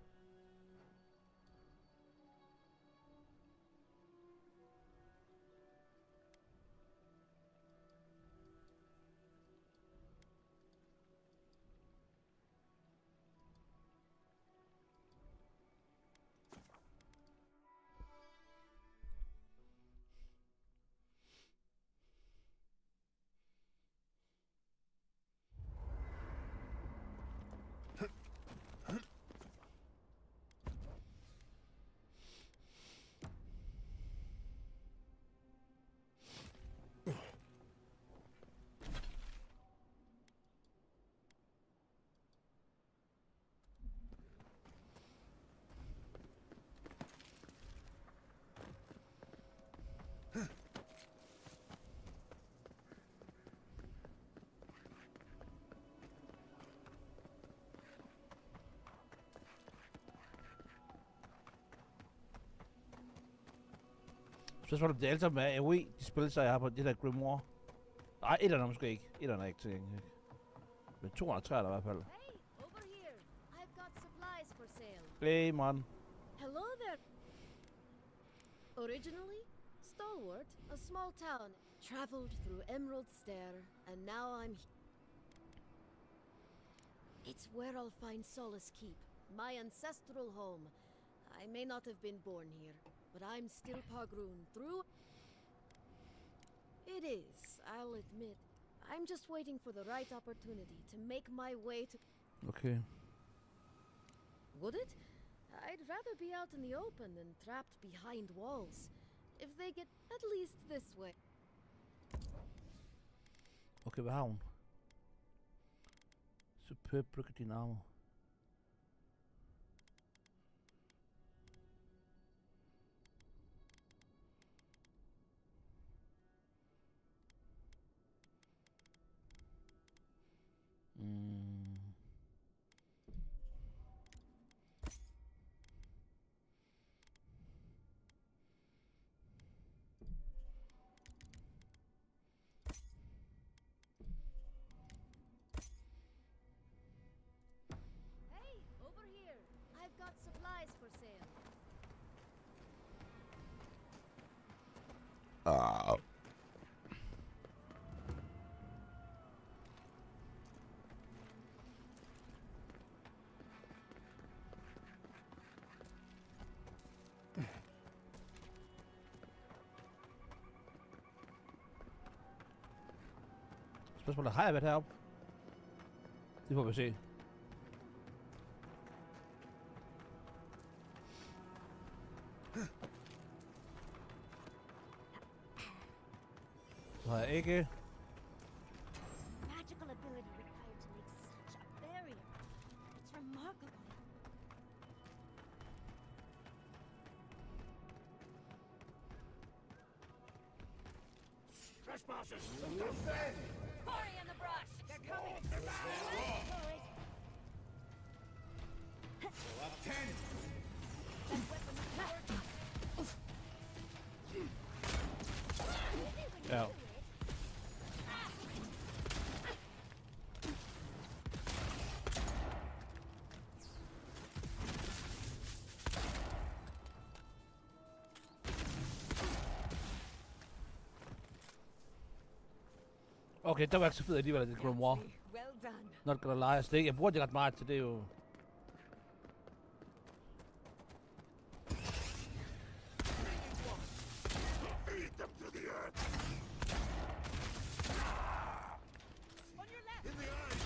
Spørgsmålet om det alle sammen er AOE, de spil, så jeg har på det der Grimoire. Nej, et er måske ikke. Et er ikke tilgængelig. Men 203 er der i hvert fald. Hey, over here. I've got supplies for sale. Hey, man. Hello there. Originally, Stalwart, a small town, traveled through Emerald Stair, and now I'm It's where I'll find Solace Keep, my ancestral home. I may not have been born here, but I'm still Pagroon through. It is, I'll admit. I'm just waiting for the right opportunity to make my way to... Okay. Would it? I'd rather be out in the open than trapped behind walls. If they get at least this way. Okay, hvad har hun? Superb Brigadier Armor. Hey, over here. I've got supplies for sale. Spørgsmålet, har jeg været heroppe? Det får vi se. Det har jeg ikke. Magical ability required to make such a barrier. It's remarkable. Trespassers! Hurry in the brush! They're coming! Up 10! Ja. Okay, der var ikke så fedt alligevel, at det er Grimoire. Well done. Not gonna lie, altså, jeg bruger det ret meget til det jo. Eat them to the earth! On your left! In the eye!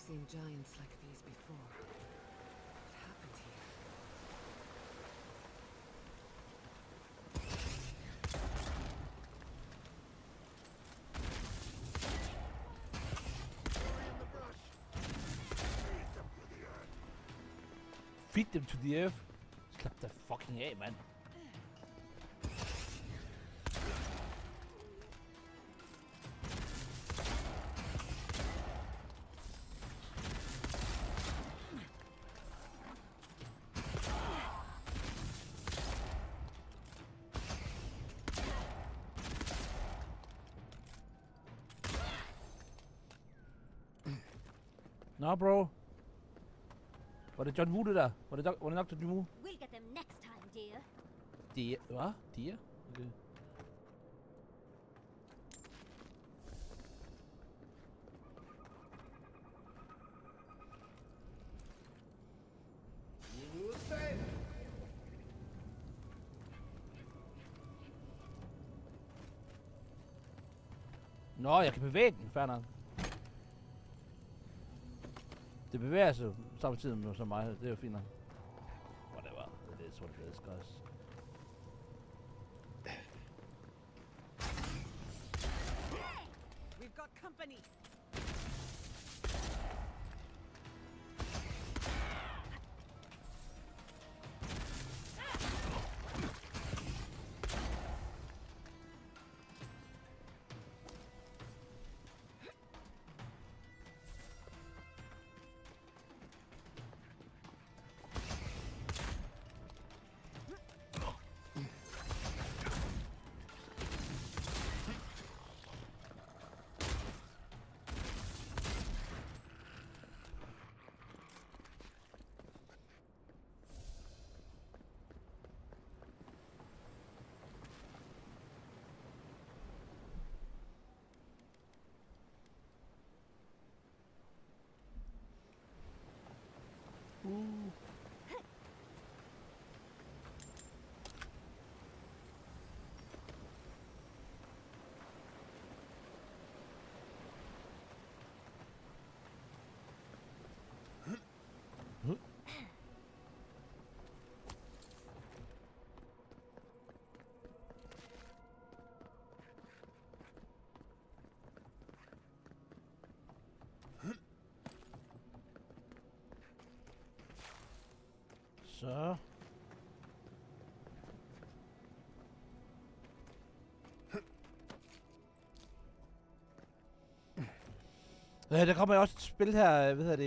seen giants like these before. What happened here? Feed them to the earth. Slap the fucking af, mand. Nå, bro. Var det John Woo, det der? Var det nok John Woo? We'll get them next time, dear. Deer? Hvad? Deer? Okay. Nå, jeg kan bevæge den, fair nok. Det bevæger sig samtidig som mig, det er jo fint nok. Whatever, det er what it is, guys. We've got company. Så. Der kommer jo også et spil her, hvad hedder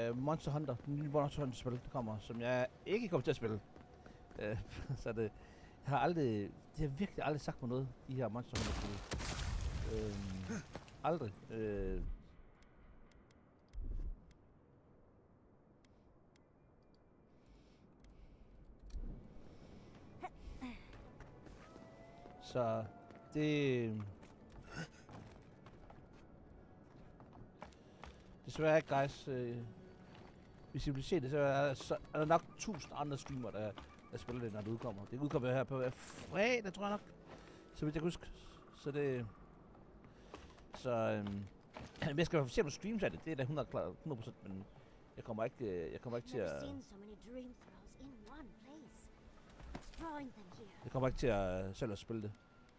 det, Monster Hunter, den nye Monster Hunter spil, der kommer, som jeg ikke kommer til at spille. Så det, jeg har aldrig, det har virkelig aldrig sagt mig noget, de her Monster Hunter spil. Aldrig. Så det... Desværre ikke, guys. Hvis I vil se det, så er der nok 1000 andre streamere, der spiller det, når det udkommer. Det udkommer her på fredag, tror jeg nok. Så vidt jeg kan huske. Så det... Så... hvis jeg skal se på streams af det, det er da 100%, men jeg kommer ikke til at... Jeg kommer ikke til at selv at spille det.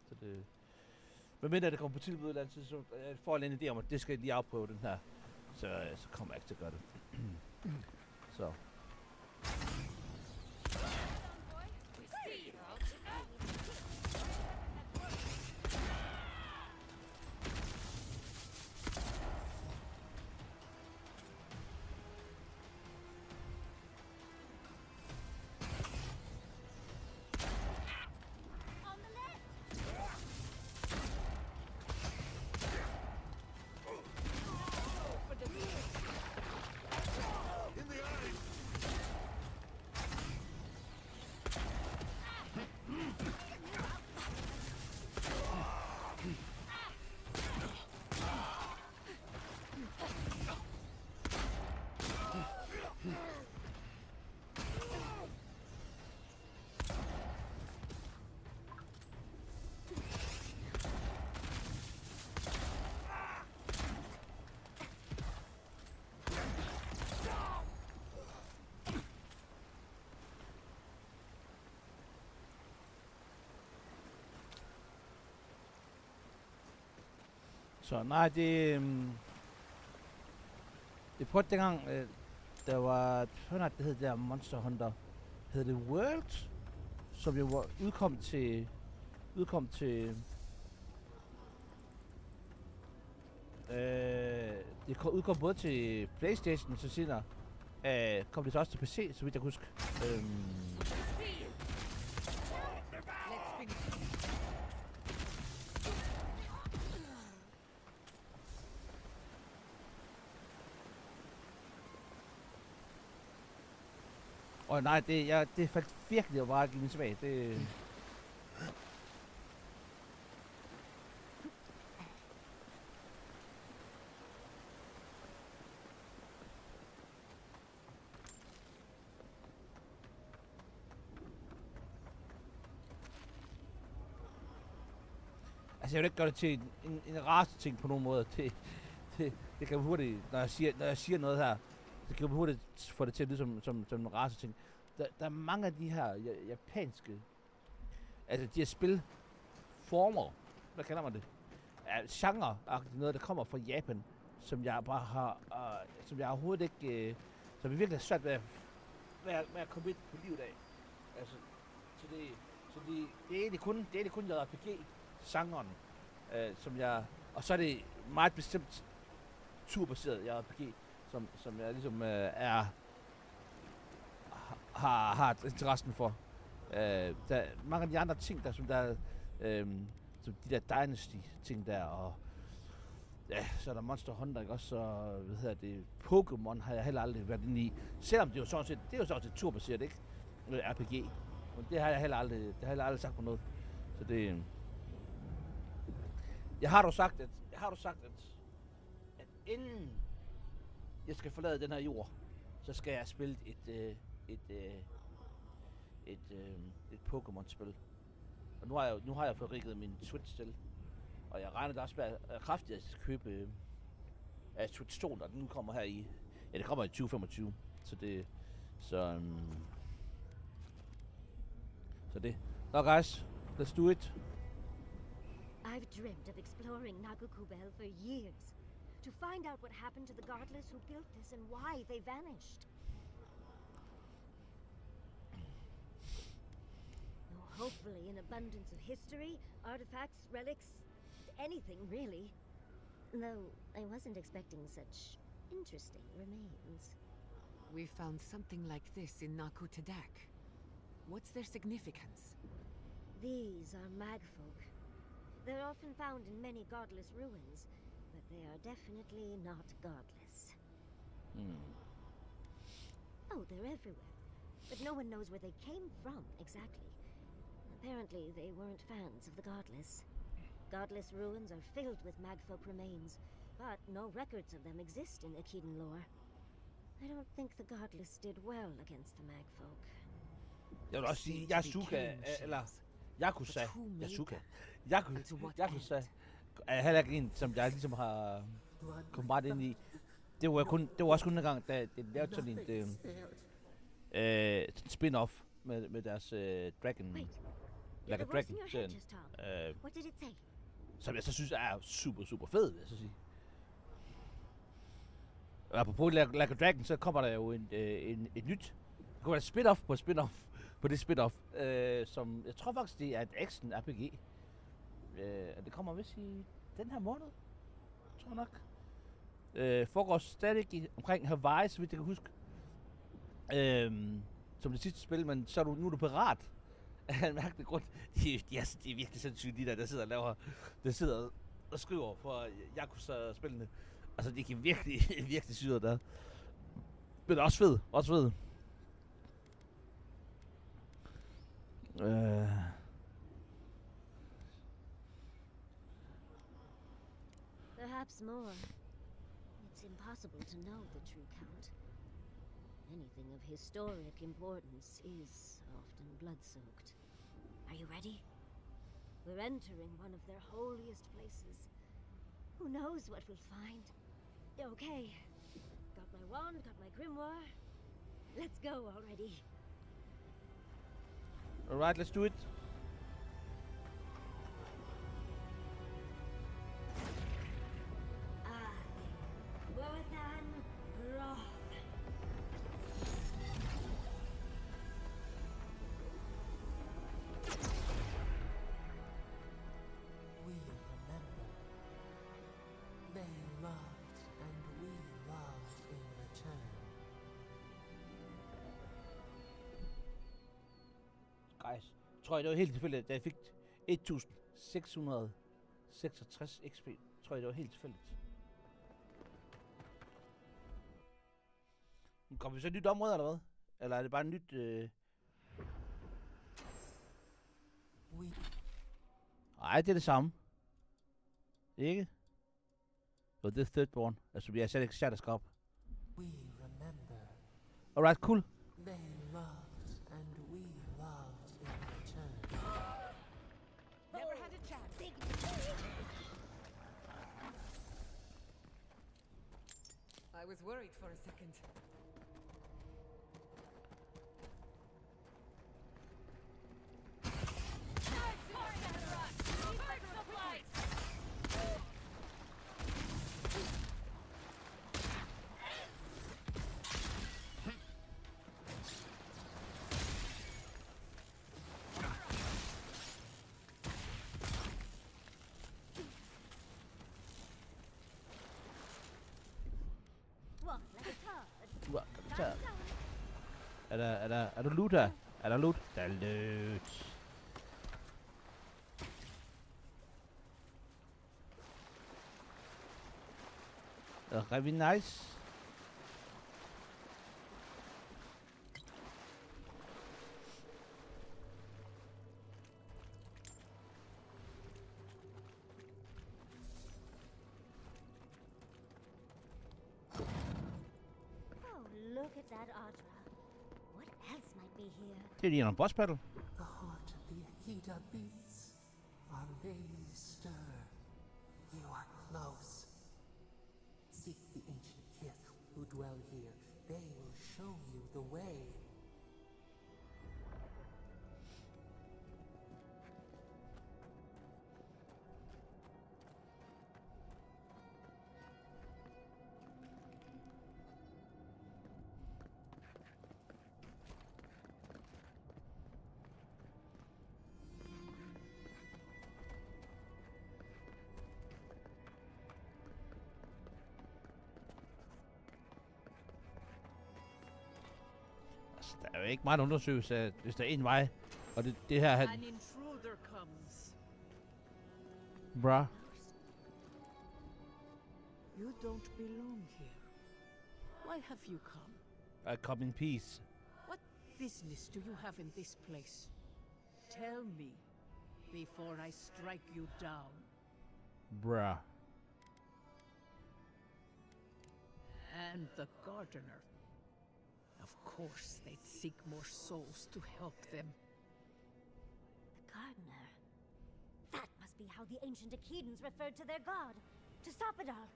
Så det... Men mindre det kommer på tilbud eller andet, så jeg får en idé om, at det skal jeg lige afprøve den her. Så kommer jeg ikke til at gøre det. Så. Så nej, det prøvede dengang, der var, det hed der Monster Hunter, hed det World, som jo var udkom til, det udkom både til PlayStation, så senere kom det så også til PC, så vidt jeg husker. Og nej, det faldt virkelig bare at give min smag. Det... Altså, jeg vil ikke gøre det til en race ting på nogen måde. Det kan hurtigt, når jeg siger noget her, det kan hurtigt få det til at lyde som en race ting. Der er mange af de her japanske, altså de her spilformer, hvad kalder man det? Genre, noget der kommer fra Japan, som jeg bare har, som jeg overhovedet ikke, som jeg virkelig har svært ved at komme ind på livet af. Altså, så det er egentlig kun JRPG-genren, som jeg, og så er det meget bestemt turbaseret JRPG, som jeg ligesom har interessen for. Der er mange af de andre ting, som som de der Dynasty-ting der, og ja, så er der Monster Hunter, ikke også, så, Pokémon har jeg heller aldrig været inde i, selvom det er jo sådan set turbaseret, ikke? RPG. Men det har jeg heller aldrig sagt på noget. Så det... Jeg har dog sagt, at inden jeg skal forlade den her jord, så skal jeg spille et Pokémon-spil. Og nu har jeg fået rigget min Switch til. Og jeg regner da også med at kraftigt at købe Switch 2, og den kommer her i... Ja, det kommer i 2025. Så det... Så det... Nå guys, let's do it. I've dreamt of exploring Nagukubel for years. To find out what happened to the godless who built this and why they vanished. Hopefully an abundance of history, artifacts, relics, anything really. Though I wasn't expecting such interesting remains. We found something like this in Nakutadak. What's their significance? These are magfolk. They're often found in many godless ruins, but they are definitely not godless. Oh, they're everywhere, but no one knows where they came from exactly. Apparently, they weren't fans of the godless. Godless ruins are filled with magfolk remains, but no records of them exist in Akiden lore. I don't think the godless did well against the magfolk. Jeg vil også sige, Yakuza er heller ikke en, som jeg ligesom har kommet meget ind i. Det var også kun en gang, da det lavede sådan en spin-off med deres Dragon. Like a Dragon serien. Som jeg så synes er super, super fed, vil jeg så sige. Og apropos Like a Dragon, så kommer der jo et nyt. Der kommer et spin-off på spin-off på det spin-off, som jeg tror faktisk det er et action RPG. Og det kommer vist i den her måned, tror jeg nok. Foregår stadig omkring Hawaii, så vidt jeg kan huske. Som det sidste spil, men så nu er du pirat. Af en mærkelig grund. De er virkelig sindssygt, der sidder og skriver for Yakuza-spillene. Altså, de kan virkelig syre der. Men også fed. Perhaps more. It's impossible to know the true count. Anything of historic importance is often blood-soaked. Are you ready? We're entering one of their holiest places. Who knows what we'll find? Okay. Got my wand, got my grimoire. Let's go already. Alright, let's do it. Ej, tror jeg, det var helt tilfældigt, at jeg fik 1666 XP. Tror jeg, det var helt tilfældigt. Kommer vi så et nyt område, eller hvad? Eller er det bare et nyt... Nej, det er det samme. Ikke? Jo, det er Thirdborn. Altså, vi er slet ikke Shatterscarp. Alright, cool. They loved and we loved in return. Never had a chance. I was worried for a second. Er du loot her? Er der loot? Der er loot. Rigtig nice. Look at that Audra. What else might be here? Det er lige en boss battle. The heart of the Akita beats. Our veins stir. You are close. Seek the ancient kith who dwell here. They will show you the way. Der er jo ikke meget undersøgelse af, hvis der er en vej. Og det her... An intruder comes. Bruh. You don't belong here. Why have you come? I come in peace. What business do you have in this place? Tell me before I strike you down. Bruh. And the gardener. Of course, they'd seek more souls to help them. The gardener. That must be how the ancient Akidans referred to their god. To stop it all.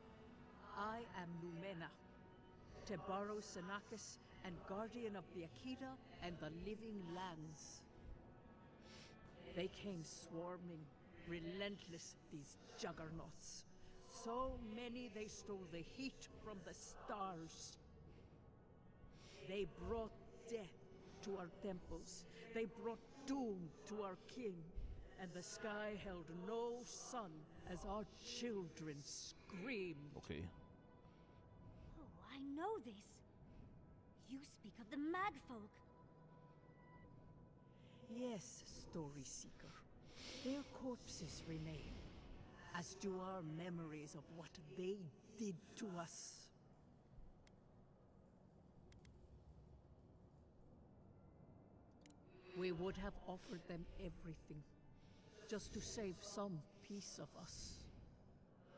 I am Lumena, Tebaro Sanakis, and guardian of the Akita and the living lands. They came swarming, relentless, these juggernauts. So many they stole the heat from the stars. They brought death to our temples. They brought doom to our king. And the sky held no sun as our children screamed. Okay. Oh, I know this. You speak of the Magfolk. Yes, Story Seeker. Their corpses remain, as do our memories of what they did to us. We would have offered them everything, just to save some piece of us.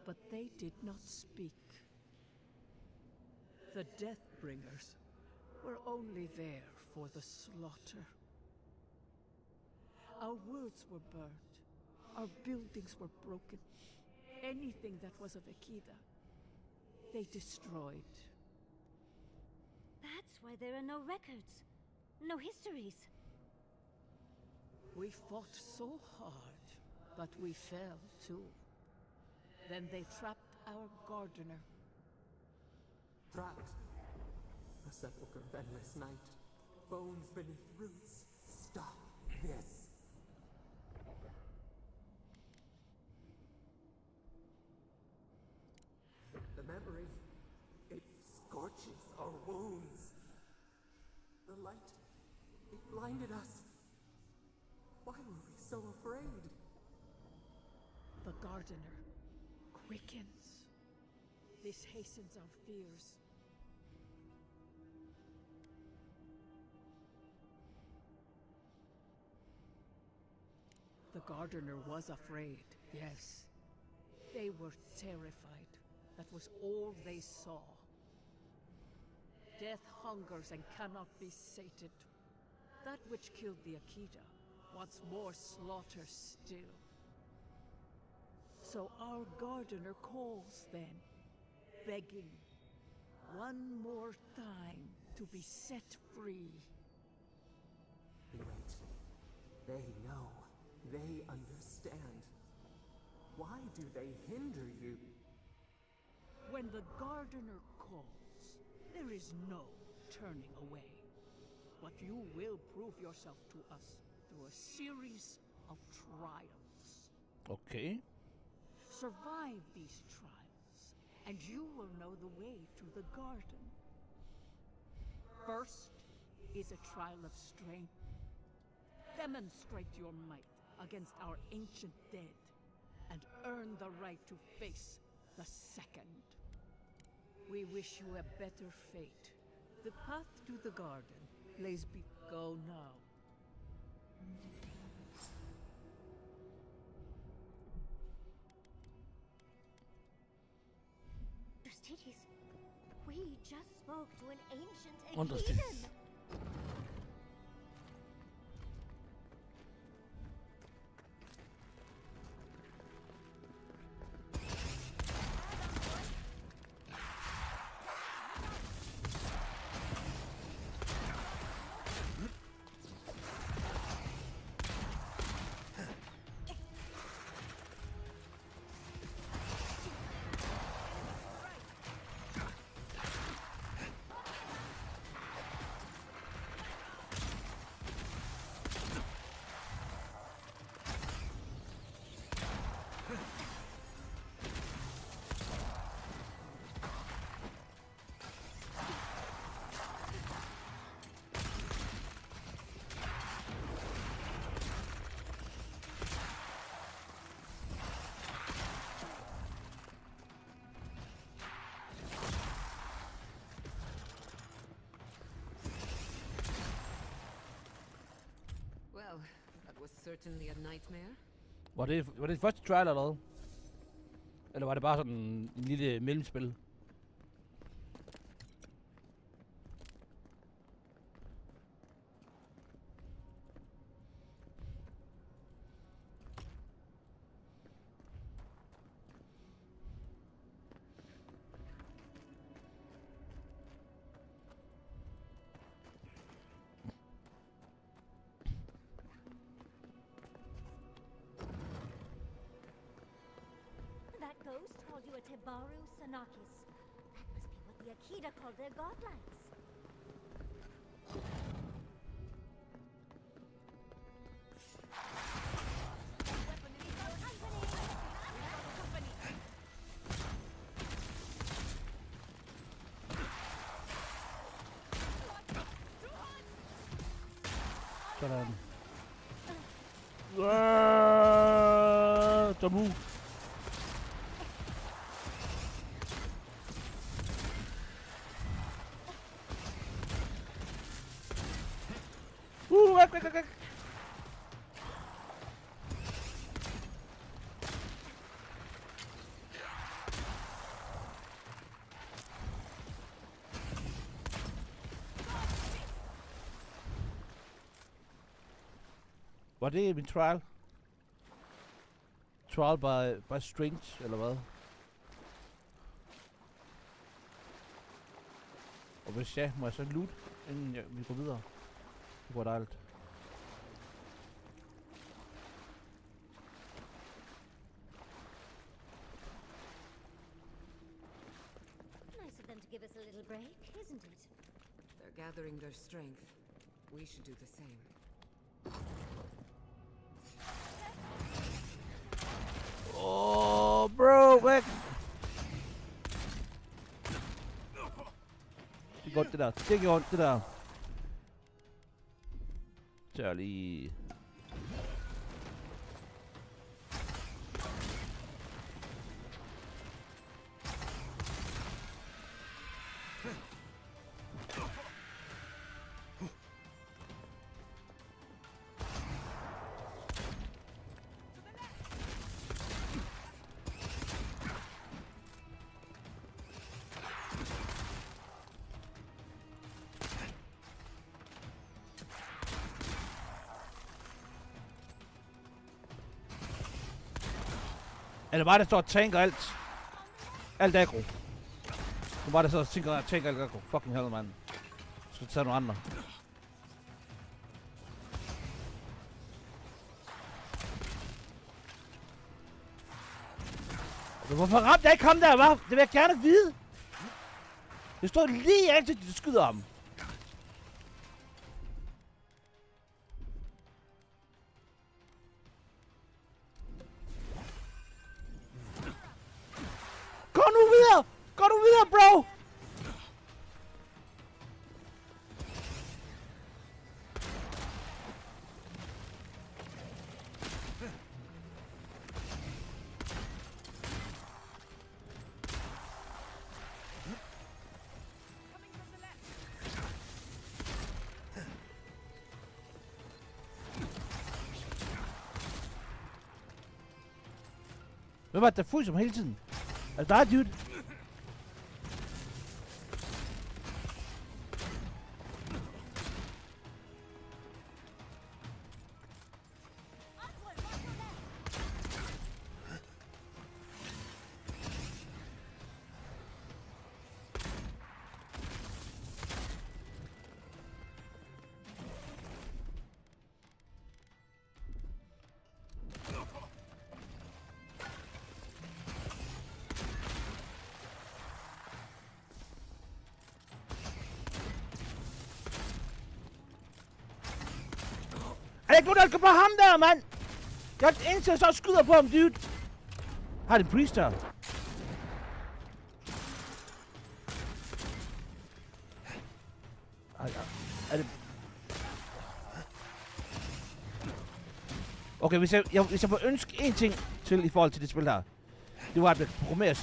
But they did not speak. The Deathbringers were only there for the slaughter. Our worlds were burned. Our buildings were broken. Anything that was of Akida, they destroyed. That's why there are no records. No histories. We fought so hard, but we fell too. Then they trapped our gardener. Trapped. A sepulchre of endless night. Bones beneath roots. Stop this. The memory, it scorches our wounds. The light, it blinded us. so afraid. The gardener quickens. This hastens our fears. The gardener was afraid, yes. They were terrified. That was all they saw. Death hungers and cannot be sated. That which killed the Akita wants more slaughter still. So our gardener calls then, begging one more time to be set free. Wait. They know. They understand. Why do they hinder you? When the gardener calls, there is no turning away. But you will prove yourself to us through a series of trials. Okay. Survive these trials, and you will know the way to the garden. First is a trial of strength. Demonstrate your might against our ancient dead, and earn the right to face the second. We wish you a better fate. The path to the garden lays go now. Aristides, we just spoke to an ancient Understood. Achaean. Well, that was certainly a nightmare. Var det første trial eller hvad? Eller var det bare sådan en lille mellemspil? That ghost called you a Tebaru Sanakis. That must be what the Akita called their godlights. Sådan. Tabu. Væk. Var det min trial? Trial by strange, eller hvad? Og hvis ja, må jeg så loot, inden vi går videre? Det var dejligt. Nice of them to give us a little break, isn't it? They're gathering their strength. We should do the same. Oh, bro, væk! Det går det der. Det går det der. Så lige. Er det bare, der står og tænker alt? Alt aggro. Nu bare, der står og tænker alt aggro. Fucking hell, man. Skal tage nogle andre. Hvorfor ramte jeg ikke ham der, hva'? Det vil jeg gerne vide. Det står lige i ansigtet, du skyder ham. Gå nu videre! Gå nu videre, bro! Hvem var det, der fryser mig hele tiden? Er det dig, dude? Er det ikke nogen, der skal på ham der, mand? Jeg er eneste, jeg så skyder på ham, dude. Har det en priest her? Er det... Okay, hvis jeg må ønske én ting til i forhold til det spil her. Det var, at man programmerer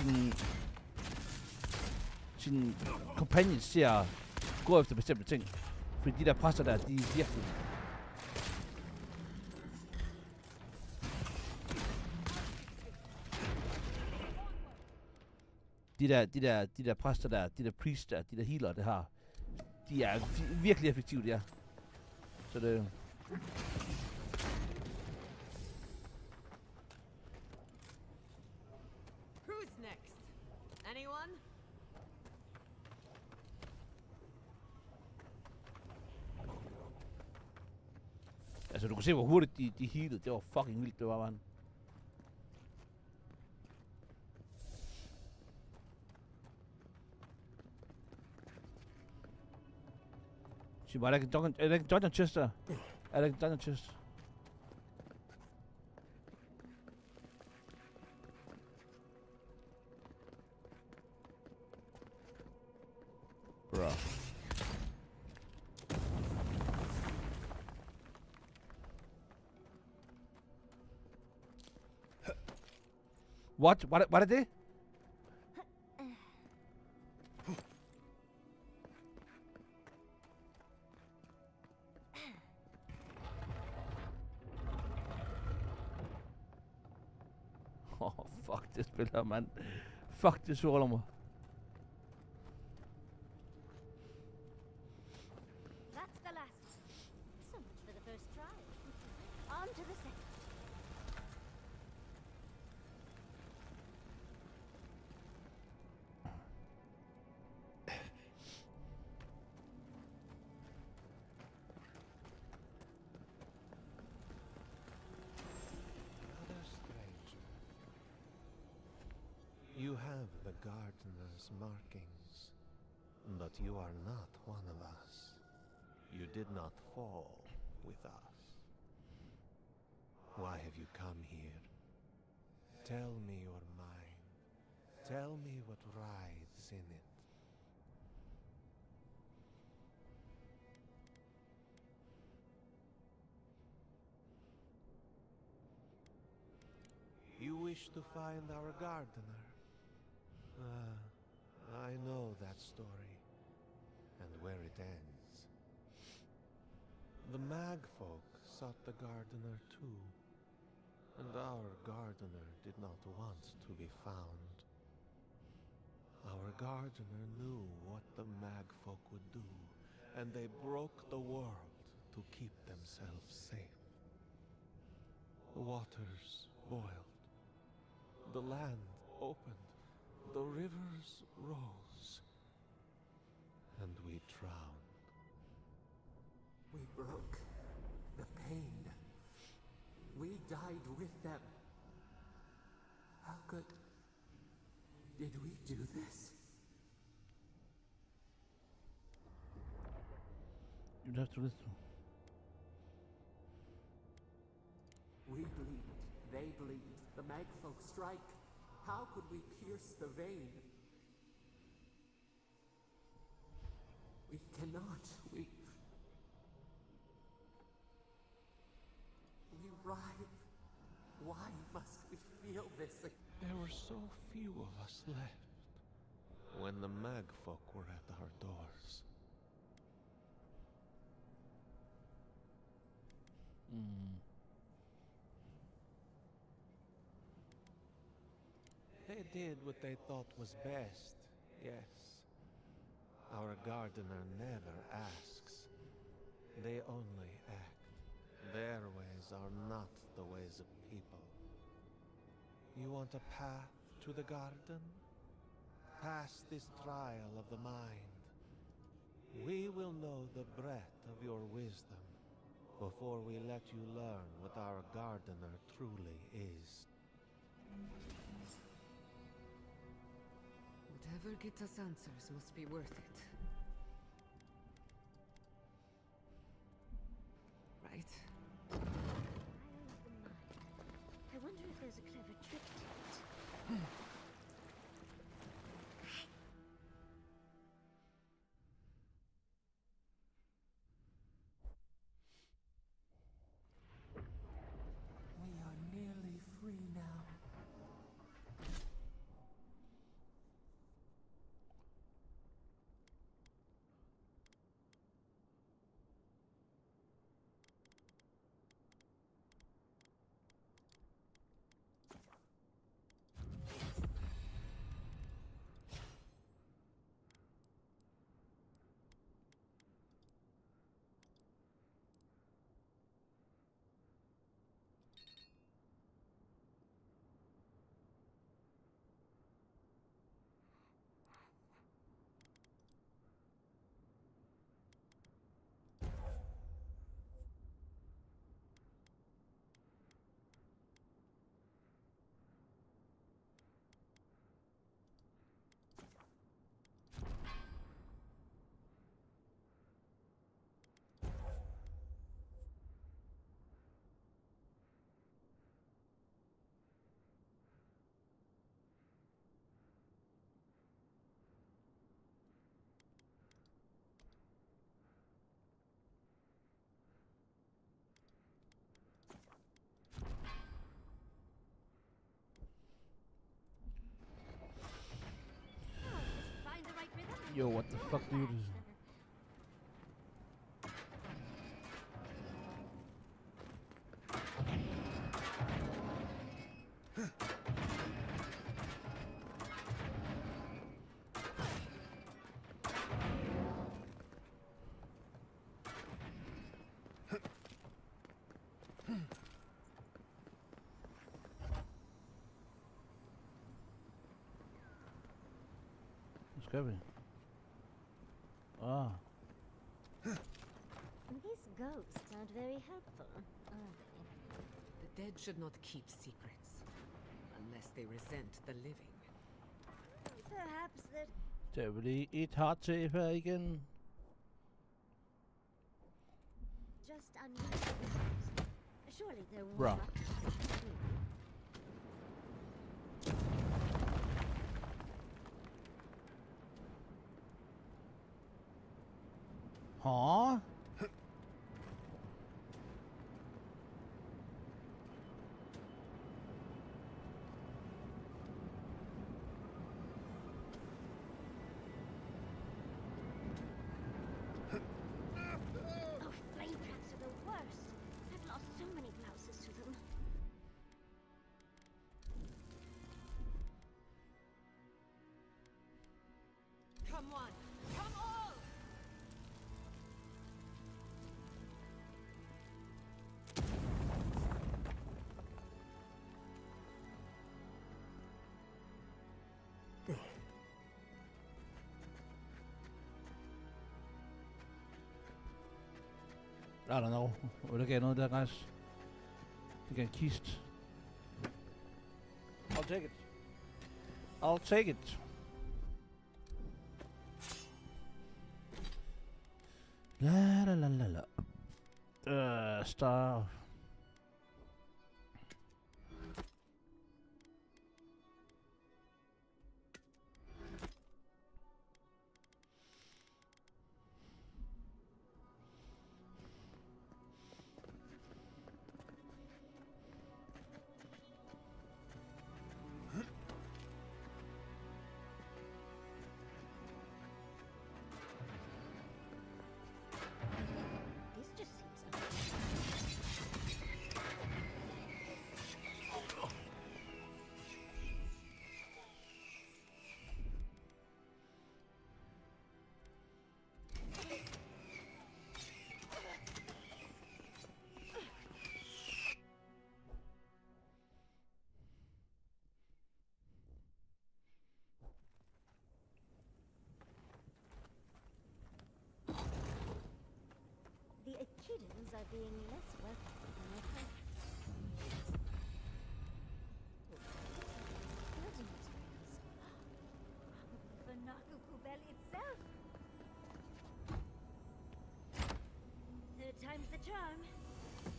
sin companions til at gå efter bestemte ting. Fordi de der præster der, de er virkelig... De der præster der, de der priests der, de der healer, det har, de er virkelig effektive, ja. Så det... Who's next? Anyone? Altså, du kan se, hvor hurtigt de healede. Det var fucking vildt, det var, man. Er der ikke en dungeon chest der? Er der ikke en dungeon chest? Bro. What? Var det det? Fuck det spil her, mand. Fuck det såler mig. That's the last. So much for the first try. On to the second. You have the gardener's markings, but you are not one of us. You did not fall with us. Why have you come here? Tell me your mind. Tell me what rides in it. You wish to find our gardener? I know that story, and where it ends. The mag folk sought the gardener too, and our gardener did not want to be found. Our gardener knew what the mag folk would do, and they broke the world to keep themselves safe. The waters boiled. The land opened, the rivers rose, and we drowned. We broke the pain. We died with them. How could... did we do this? You'd have to listen. We bleed, they bleed, the magfolk strike. How could we pierce the vein? We cannot, we writhe. Why must we feel this? There were so few of us left when the magfolk were at our doors. They did what they thought was best, yes. Our gardener never asks. They only act. Their ways are not the ways of people. You want a path to the garden? Pass this trial of the mind. We will know the breadth of your wisdom before we let you learn what our gardener truly is. Whatever gets us answers must be worth it. Right? I wonder if there's a clever trick to it. We are nearly free now. Find the right rhythm and Yo, what the fuck do you do? What's going? Ah. These ghosts aren't very helpful, are they? The dead should not keep secrets, unless they resent the living. Perhaps that Det vil lige et hard til her igen. just unusual things. Surely there were Bruh. Huh? Oh, flame traps are the worst. I've lost so many blouses to them. Come on! Come all! I don't know. Der gav noget der, guys. Det gav en kist. I'll take it. I'll take it. La la la la la. Star. This just seems The Echidans are being less welcome than I thought. Building materials. The Nakukubel itself. Third time's the charm.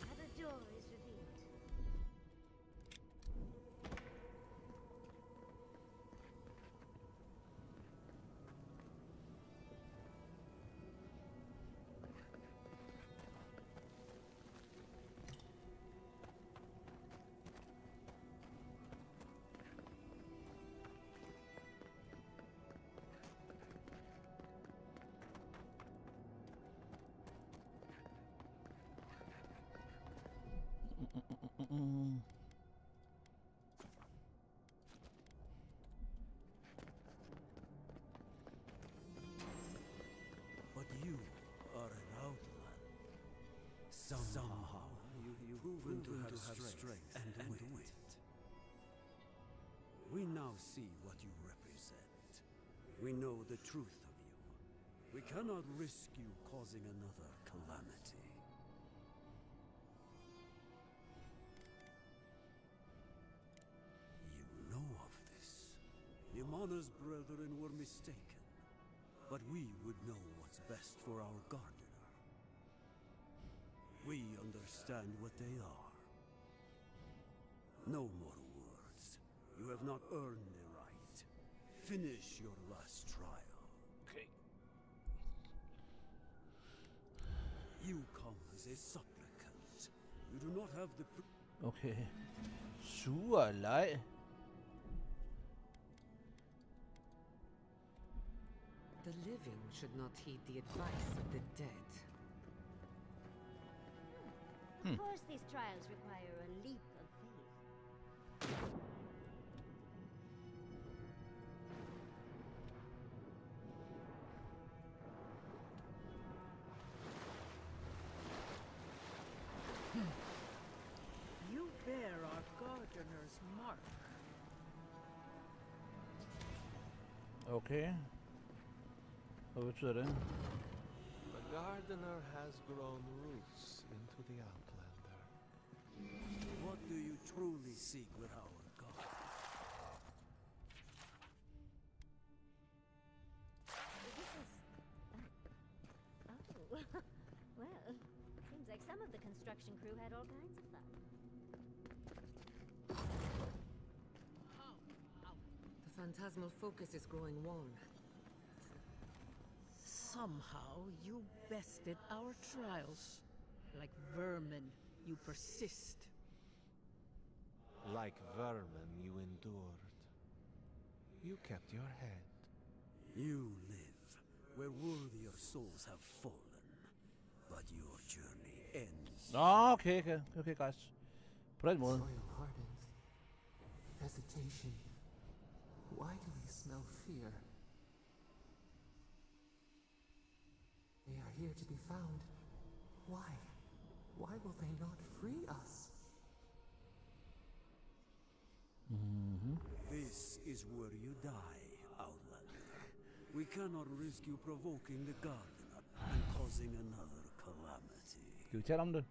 Another door is revealed. But you are an outland. Somehow you've proven to have strength and wit. We now see what you represent. We know the truth of you. We cannot risk you causing another calamity. You know of this. Yamana's brethren were mistaken, but we would know what's best for our gardener. We understand what they are. No more words. You have not earned the right. Finish your last trial. Okay. You come as a supplicant. You do not have the... Okay. Sure leg. The living should not heed the advice of the dead. Of course, these trials require a leap of faith. You bear our gardener's mark. Okay. Hvad betyder det? The gardener has grown roots into the Outlander. What do you truly seek with our God? This is... oh. Well, seems like some of the construction crew had all kinds of fun. The phantasmal focus is growing worn. Somehow you bested our trials. Like vermin, you persist. Like vermin, you endured. You kept your head. You live where worthier souls have fallen, but your journey ends. Nå, okay, guys. På den måde. Soil hardens. Hesitation. Why do we smell fear? They are here to be found. Why? Why will they not free us? This is where you die, Outlander. We cannot risk you provoking the gardener and causing another calamity. Skal vi tale om det?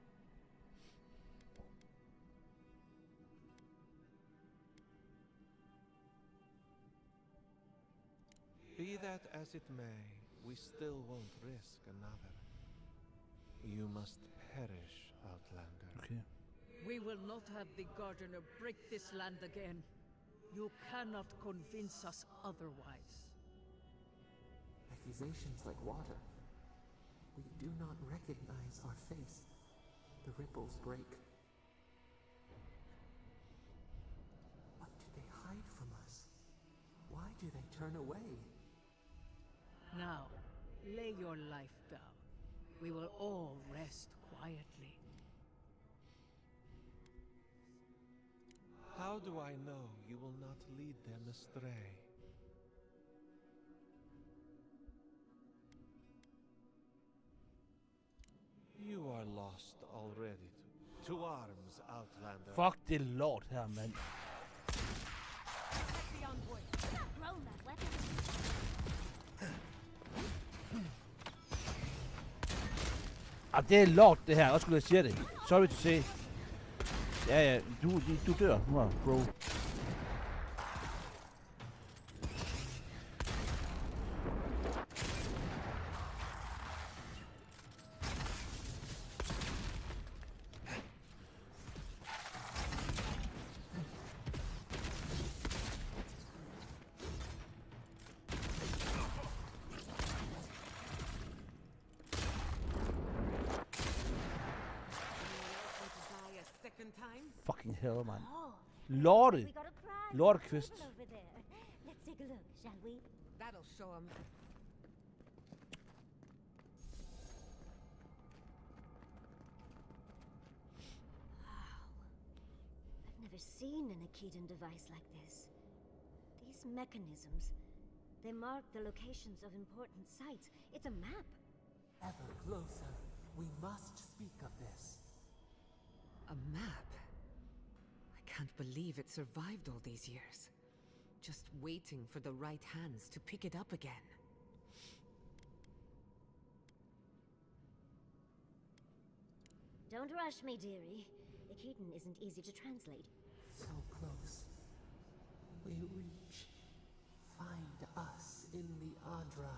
Be that as it may, we still won't risk another. You must perish, Outlander. Okay. We will not have the Gardener break this land again. You cannot convince us otherwise. Accusations like water. We do not recognize our face. The ripples break. What do they hide from us? Why do they turn away? Now, lay your life down. We will all rest quietly. How do I know you will not lead them astray? You are lost already. To arms, Outlander. Fuck det lort her, mand. Roll that weapon. Det er lort det her. Også skulle jeg sige det. Sorry to say. Ja, du dør nu, bro. Fucking hell, man. Lorte. We got a prize. Lord Quest. Over there. Let's take a look, shall we? That'll show him. Wow. I've never seen an Akedan device like this. These mechanisms, they mark the locations of important sites. It's a map. Ever closer. We must speak of this. A map? I can't believe it survived all these years. Just waiting for the right hands to pick it up again. Don't rush me, dearie. Akedan isn't easy to translate. So close. We reach. Find us in the Adra.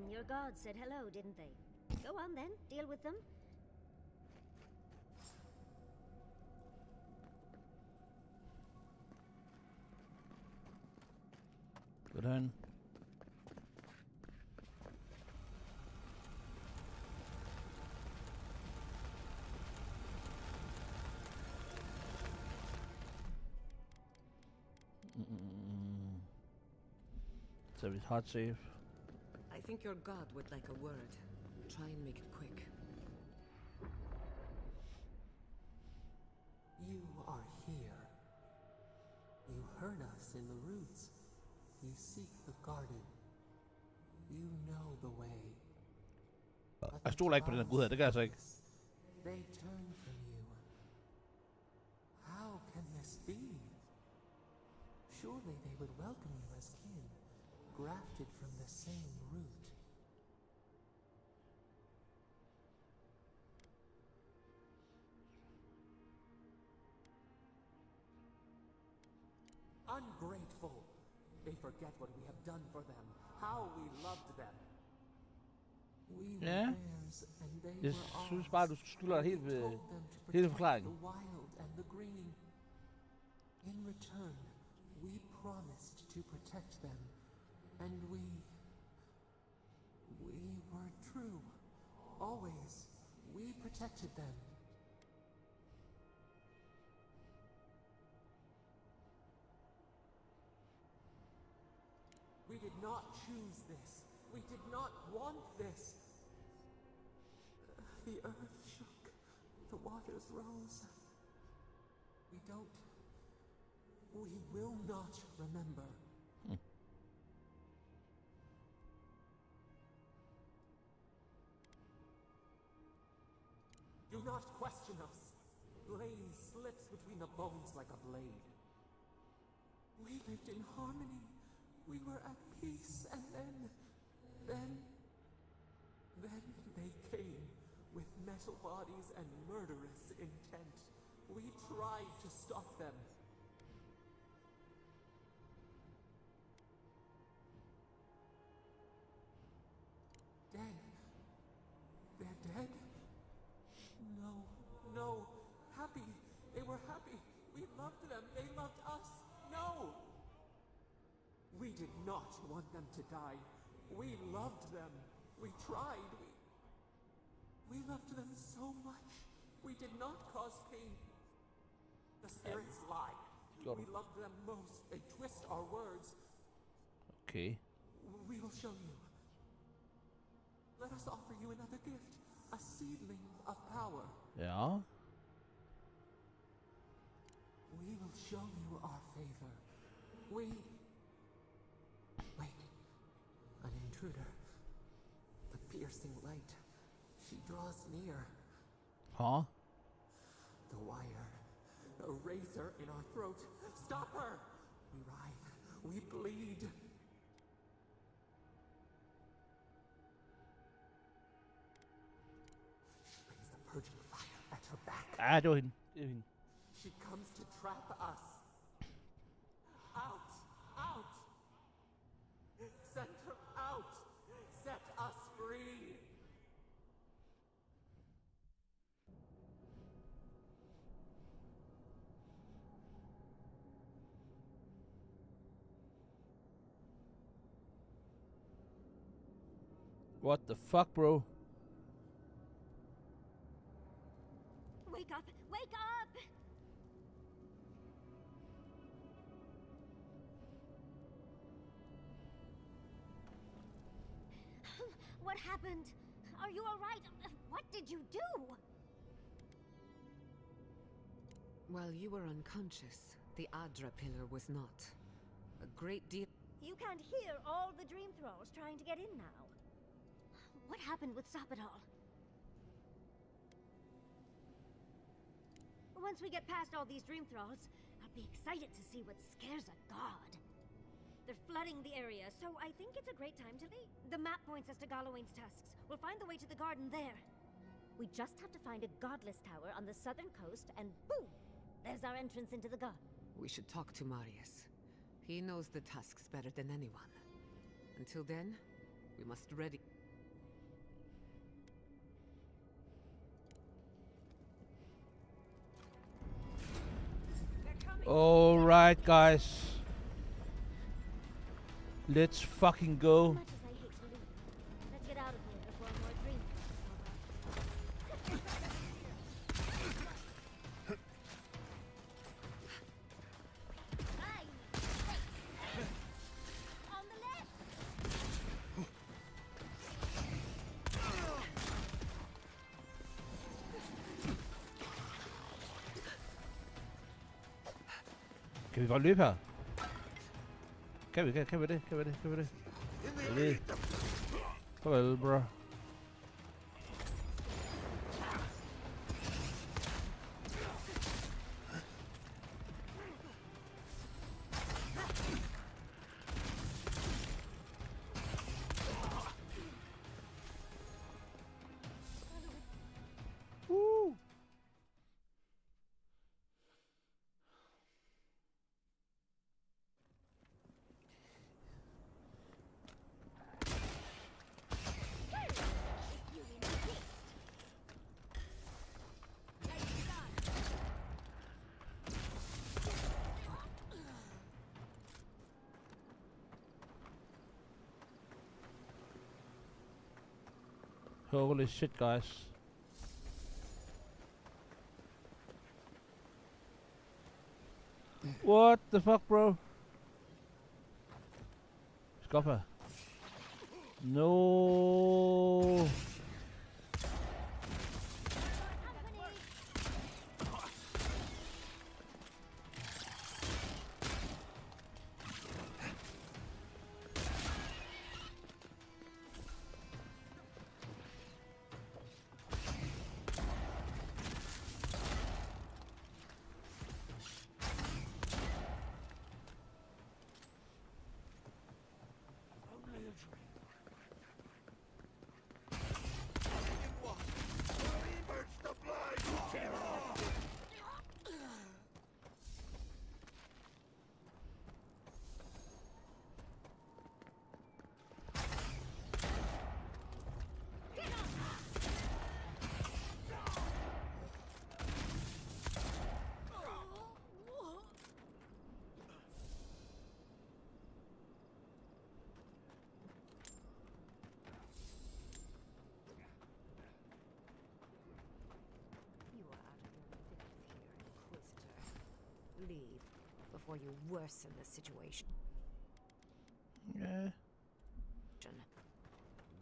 Your gods said hello, didn't they? Go on then, deal with them. Good hen. So it's hard save. I think your god would like a word. Try and make it quick. You are here. You heard us in the roots. You seek the garden. You know the way. Jeg stoler ikke på den her gud her, det gør jeg så ikke. They turn from you. How can this be? Surely they would welcome you as kin, grafted from the same root. Ungrateful! They forget what we have done for them, how we loved them. We were theirs, and they Jeg were ours. synes bare, du skylder We helt, told them to hele protect forklaringen. the wild and the green. In return, we promised to protect them, and we were true. Always, we protected them. We did not choose this. We did not want this. The earth shook. The waters rose. We will not remember. Do not question us. Blame slips between the bones like a blade. We lived in harmony. We were at peace, and then potential bodies and murderous intent. We tried to stop them. Dead. They're dead? No, no. Happy. They were happy. We loved them. They loved us. No! We did not want them to die. We loved them. We tried. We loved them so much. We did not cause pain. The spirits lie. We loved them most. They twist our words. Okay. We will show you. Let us offer you another gift. A seedling of power. Ja. We will show you our favor. Wait. An intruder. The piercing light. She draws near. Huh? The wire. A razor in our throat. Stop her! We writhe. We bleed. She brings the purging fire at her back. Ah, det var hende. Det var hende. She comes to trap us. Out! Out! Send her out! Set us free! What the fuck, bro? Wake up! Wake up! What happened? Are you all right? What did you do? While you were unconscious, the Adra pillar was not. A great deal. You can't hear all the dream thralls trying to get in now. What happened with Sapidal? Once we get past all these dream thralls, I'll be excited to see what scares a god. They're flooding the area, so I think it's a great time to leave. The map points us to Galawain's tusks. We'll find the way to the garden there. We just have to find a godless tower on the southern coast, and boom! There's our entrance into the garden. We should talk to Marius. He knows the tusks better than anyone. Until then, we must ready. All right, guys. Let's fucking go. As much as I hate to leave, let's get out of here before more dreams on the left! Kan vi godt løbe her? Kan vi det? Kan vi det? Farvel, bro. Woo! Holy shit, guys. What the fuck, bro? Skop her. No. before you worsen the situation. Ja.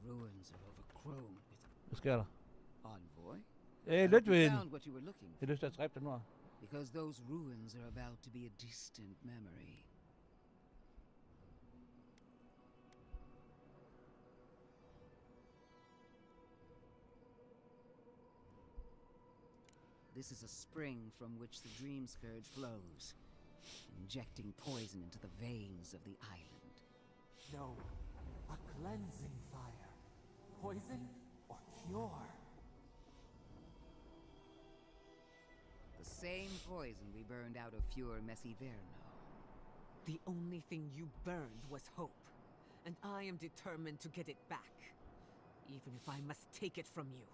Ruins are overgrown with Hvad sker der? envoy. Hey, I hope you Ludvig! found what you were looking Jeg har lyst til at dræbe den nu. because those ruins are about to be a distant memory. This is a spring from which the dream scourge flows, injecting poison into the veins of the island. No, a cleansing fire. Poison or cure? The same poison we burned out of Fior Messiverno. The only thing you burned was hope, and I am determined to get it back, even if I must take it from you.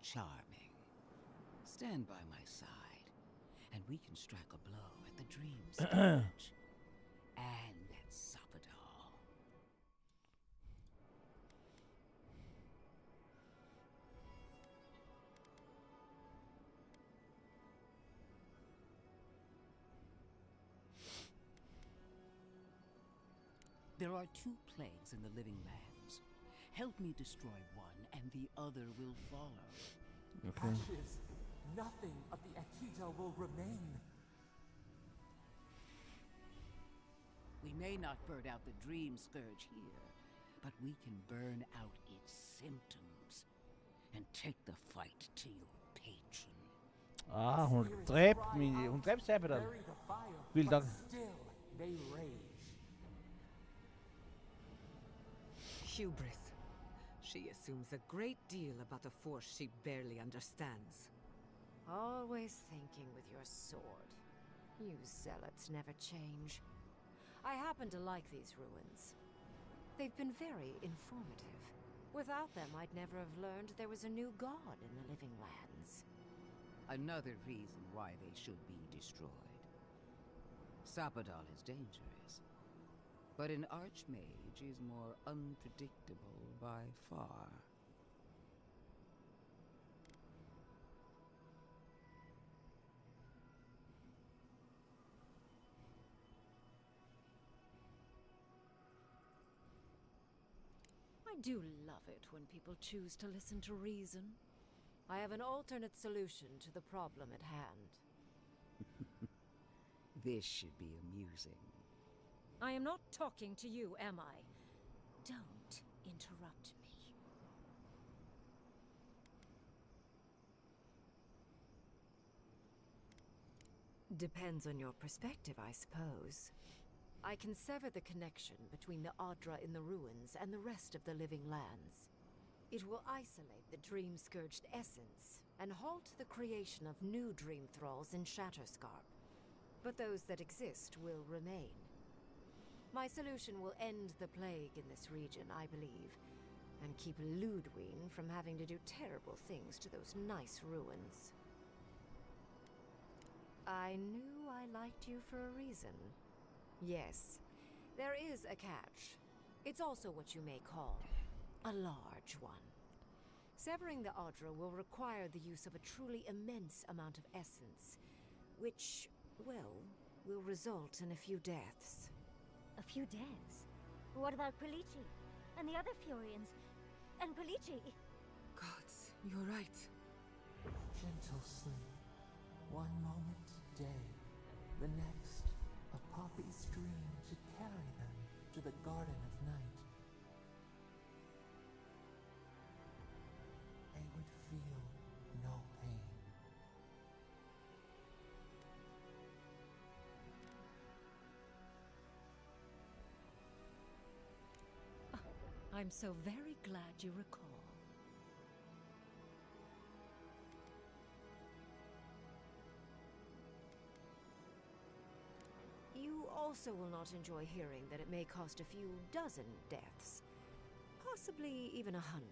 Charming. Stand by my side, and we can strike a blow at the dream scourge. And at Soppadal. There are two plagues in the living lands. Help me destroy one, and the other will follow. Okay. Ashes. Nothing of the Akita will remain. We may not burn out the dream scourge here, but we can burn out its symptoms and take the fight to your patron. Ah, hun dræbte Shatterscarp. Bury the fire, Vildt but nok. still they rage. Hubris. She assumes a great deal about a force she barely understands. Always thinking with your sword. You zealots never change. I happen to like these ruins. They've been very informative. Without them, I'd never have learned there was a new god in the living lands. Another reason why they should be destroyed. Soppadal is dangerous, but an archmage is more unpredictable by far. I do love it when people choose to listen to reason. I have an alternate solution to the problem at hand. This should be amusing. I am not talking to you, am I? Don't interrupt me. Depends on your perspective, I suppose. I can sever the connection between the Audra in the ruins and the rest of the living lands. It will isolate the dream-scourged essence and halt the creation of new dream thralls in Shatterscarp. But those that exist will remain. My solution will end the plague in this region, I believe, and keep Ludwig from having to do terrible things to those nice ruins. I knew I liked you for a reason. Yes, there is a catch. It's also what you may call a large one. Severing the Audra will require the use of a truly immense amount of essence, which, well, will result in a few deaths. A few deaths? What about Polici? And the other Furians? And Polici? Gods, you're right. Gentle sleep. One moment day, the next a poppy's dream to carry them to the Garden of Night. They would feel no pain. I'm so very glad you recall. You also will not enjoy hearing that it may cost a few dozen deaths. Possibly even 100.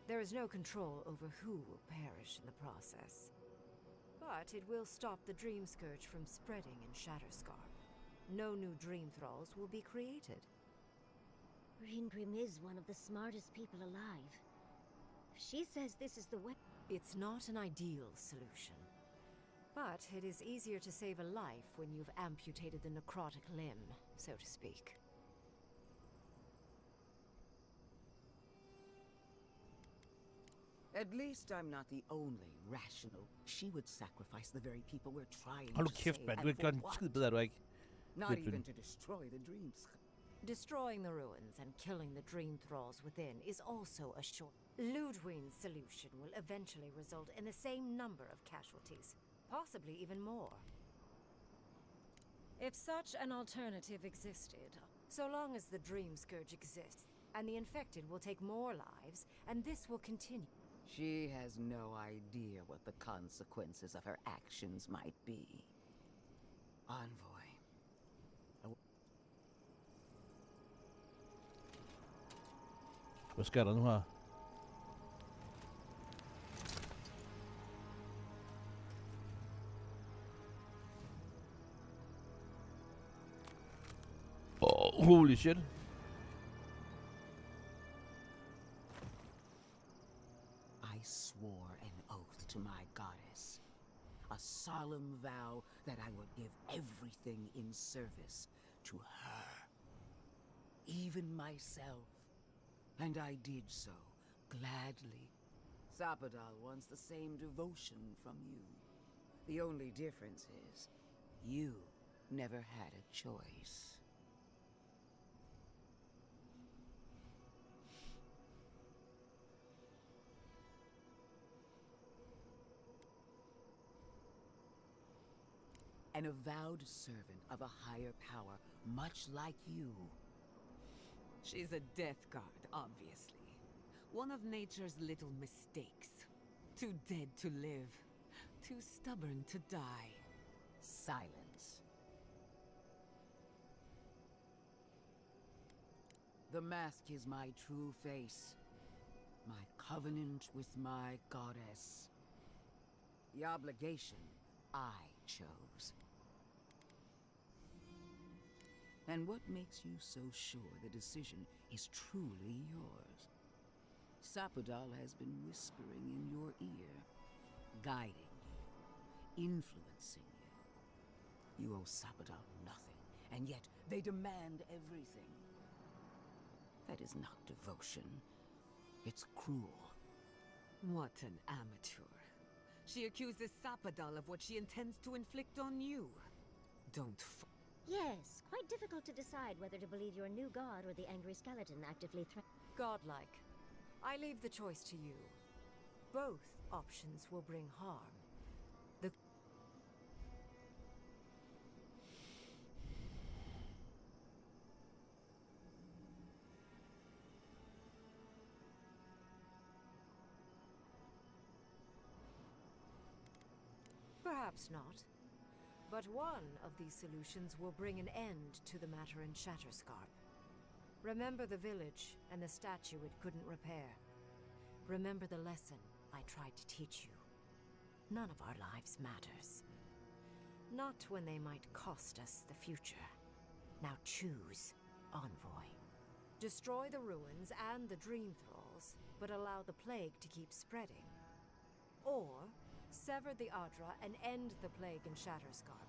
There is no control over who will perish in the process. But it will stop the Dream Scourge from spreading in Shatterscarp. No new Dream Thralls will be created. Ringrim is one of the smartest people alive. If she says this is the way... It's not an ideal solution. But it is easier to save a life when you've amputated the necrotic limb, so to speak. At least I'm not the only rational. She would sacrifice the very people we're trying Hold nu to kæft, save. mand. Du And kan for gøre en what? skid bedre, du ikke. Not Lidt even ven. to destroy the dreams. Destroying the ruins and killing the dream thralls within is also a short. Ludwig's solution will eventually result in the same number of casualties, possibly even more. If such an alternative existed, so long as the dream scourge exists, and the infected will take more lives, and this will continue. She has no idea what the consequences of her actions might be. Envoy. Hvad sker der nu her? Oh, holy shit. I swore an oath to my goddess. A solemn vow that I would give everything in service to her. Even myself. And I did so, gladly. Sapadal wants the same devotion from you. The only difference is, you never had a choice. An avowed servant of a higher power, much like you. She's a death guard, obviously. One of nature's little mistakes. Too dead to live. Too stubborn to die. Silence. The mask is my true face. My covenant with my goddess. The obligation I chose. And what makes you so sure the decision is truly yours? Sapadal has been whispering in your ear, guiding you, influencing you. You owe Sapadal nothing, and yet they demand everything. That is not devotion. It's cruel. What an amateur. She accuses Sapadal of what she intends to inflict on you. Don't Yes, quite difficult to decide whether to believe your new god or the angry skeleton actively Godlike. I leave the choice to you. Both options will bring harm. Perhaps not. But one of these solutions will bring an end to the matter in Shatterscarp. Remember the village and the statue it couldn't repair. Remember the lesson I tried to teach you. None of our lives matters. Not when they might cost us the future. Now choose, Envoy. Destroy the ruins and the Dream Thralls, but allow the plague to keep spreading. Or sever the Adra and end the plague in Shatterscarp,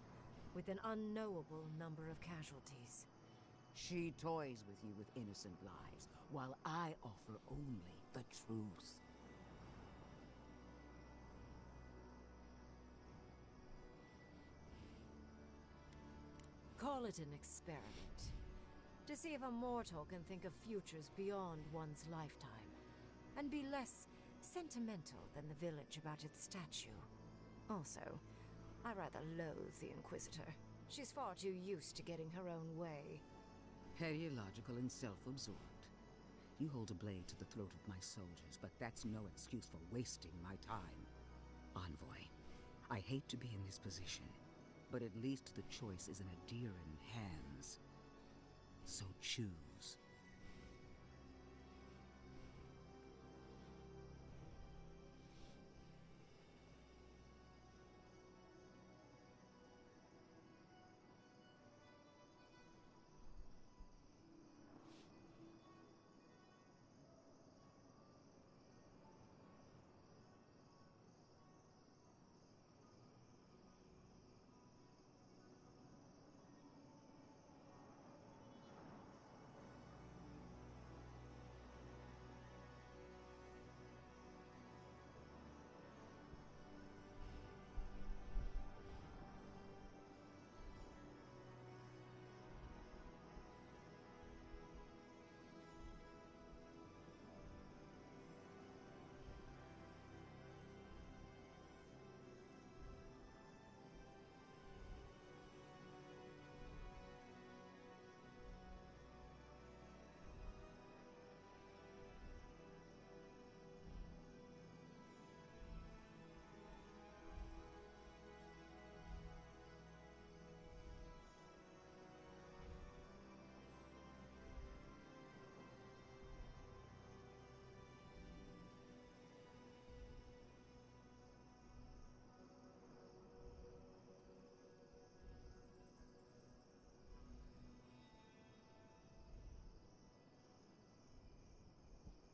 with an unknowable number of casualties. She toys with you with innocent lives, while I offer only the truth. Call it an experiment. To see if a mortal can think of futures beyond one's lifetime, and be less sentimental than the village about its statue. Also, I rather loathe the Inquisitor. She's far too used to getting her own way. Ideological and self-absorbed. You hold a blade to the throat of my soldiers, but that's no excuse for wasting my time. Envoy, I hate to be in this position, but at least the choice is in Adiran hands. So choose.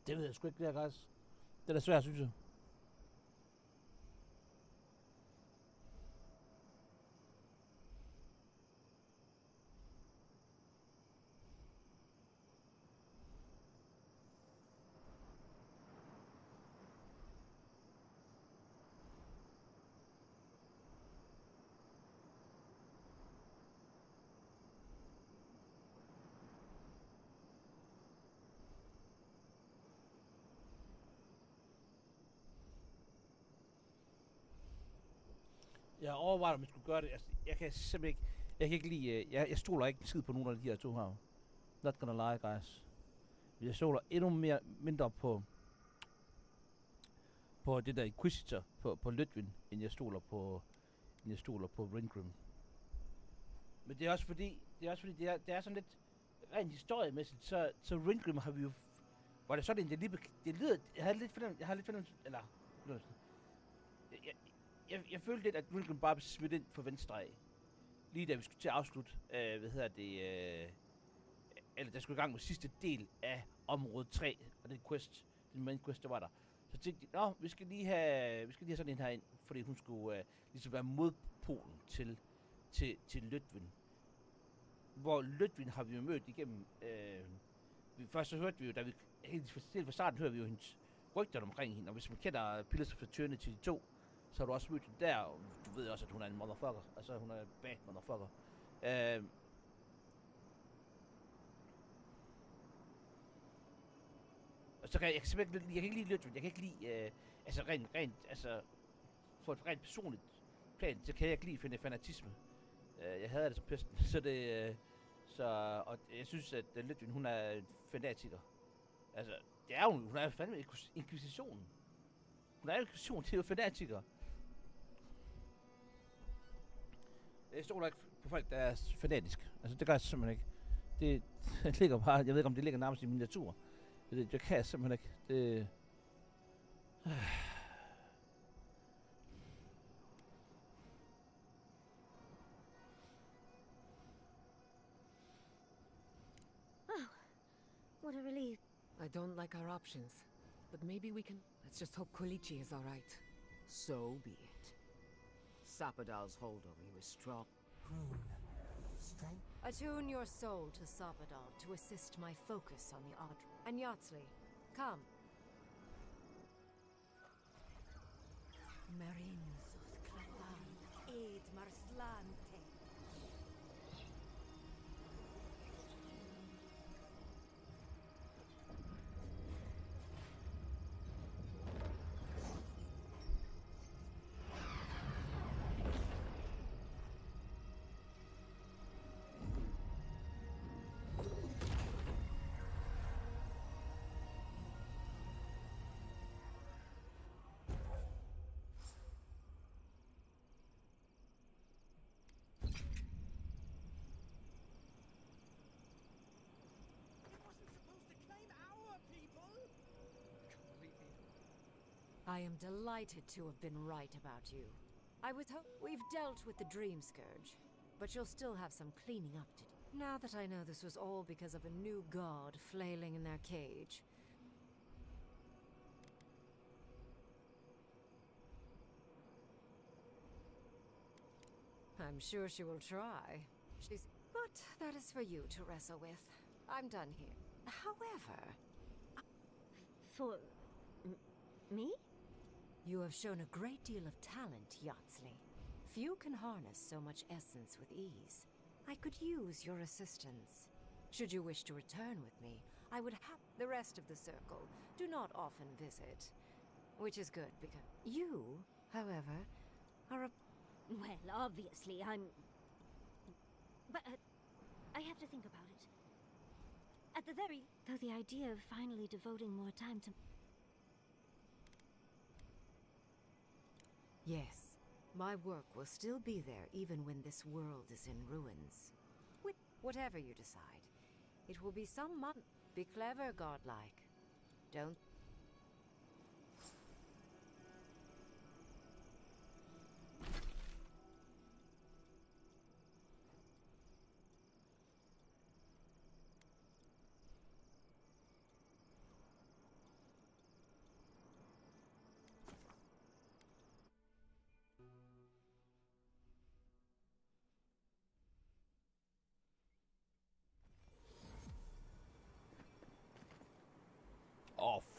Det ved jeg sgu ikke, det her, guys. Det er da svært, synes jeg. Jeg overvejer, om jeg skulle gøre det. Altså, jeg kan simpelthen ikke... Jeg kan ikke lide... Jeg stoler ikke skid på nogen af de her to her. Not gonna lie, guys. Jeg stoler endnu mindre på det der Inquisitor, på Ludwig, end jeg stoler på Ringrim. Men det er også fordi det er sådan lidt rent historiemæssigt, så Ringrim har vi jo... Var det sådan, det lyder... Jeg har lidt fornemt... Eller... Jeg følte lidt, at Ringrim bare blev smidt ind for venstre af. Lige da vi skulle til at afslutte, eller der skulle i gang med sidste del af område 3, og den main quest, der var der. Så tænkte de, vi skal lige have sådan en her ind, fordi hun skulle ligesom være modpolen til Ludwig. Hvor Ludwig har vi jo mødt igennem, først så hørte vi jo, helt fra starten hørte vi jo hendes rygter omkring hende, og hvis man kender Pillars of Eternity 2, så har du også mødt hende der, og du ved også, at hun er en motherfucker. Altså, hun er en bad motherfucker. Og så kan jeg simpelthen jeg kan ikke lide Ludwig. Jeg kan ikke lide, for et rent personligt plan, så kan jeg ikke lide fanatisme. Jeg hader det som pesten, så det, og jeg synes, at Ludwig, hun er en fanatiker. Altså, det er hun er fandme inkvisitionen. Hun er jo inkvisitionen, det er jo fanatiker. Jeg stoler ikke på folk, der er fanatisk. Altså, det gør jeg simpelthen ikke. Det ligger bare... Jeg ved ikke, om det ligger nærmest i min natur. Det kan jeg simpelthen ikke. Det... Oh, what a relief. I don't like our options, but maybe we can... Let's just hope Kolichi is alright. So be it. Sapadal's hold over you is strong. Rune. Strength. Attune your soul to Sapadal to assist my focus on the odd. And Yatsley, come. Marin Soth Clavan, Aid Marslante. I am delighted to have been right about you. We've dealt with the Dream Scourge, but you'll still have some cleaning up to do. Now that I know this was all because of a new god flailing in their cage. I'm sure she will try. But that is for you to wrestle with. I'm done here. However... For... me? You have shown a great deal of talent, Yatsley. Few can harness so much essence with ease. I could use your assistance. Should you wish to return with me, I would have the rest of the circle. Do not often visit. Which is good, because you, however, are a... Well, obviously, I'm... But, I have to think about it. At the very... Though the idea of finally devoting more time to... Yes, my work will still be there even when this world is in ruins. Whatever you decide, it will be some month. Be clever, godlike. Don't...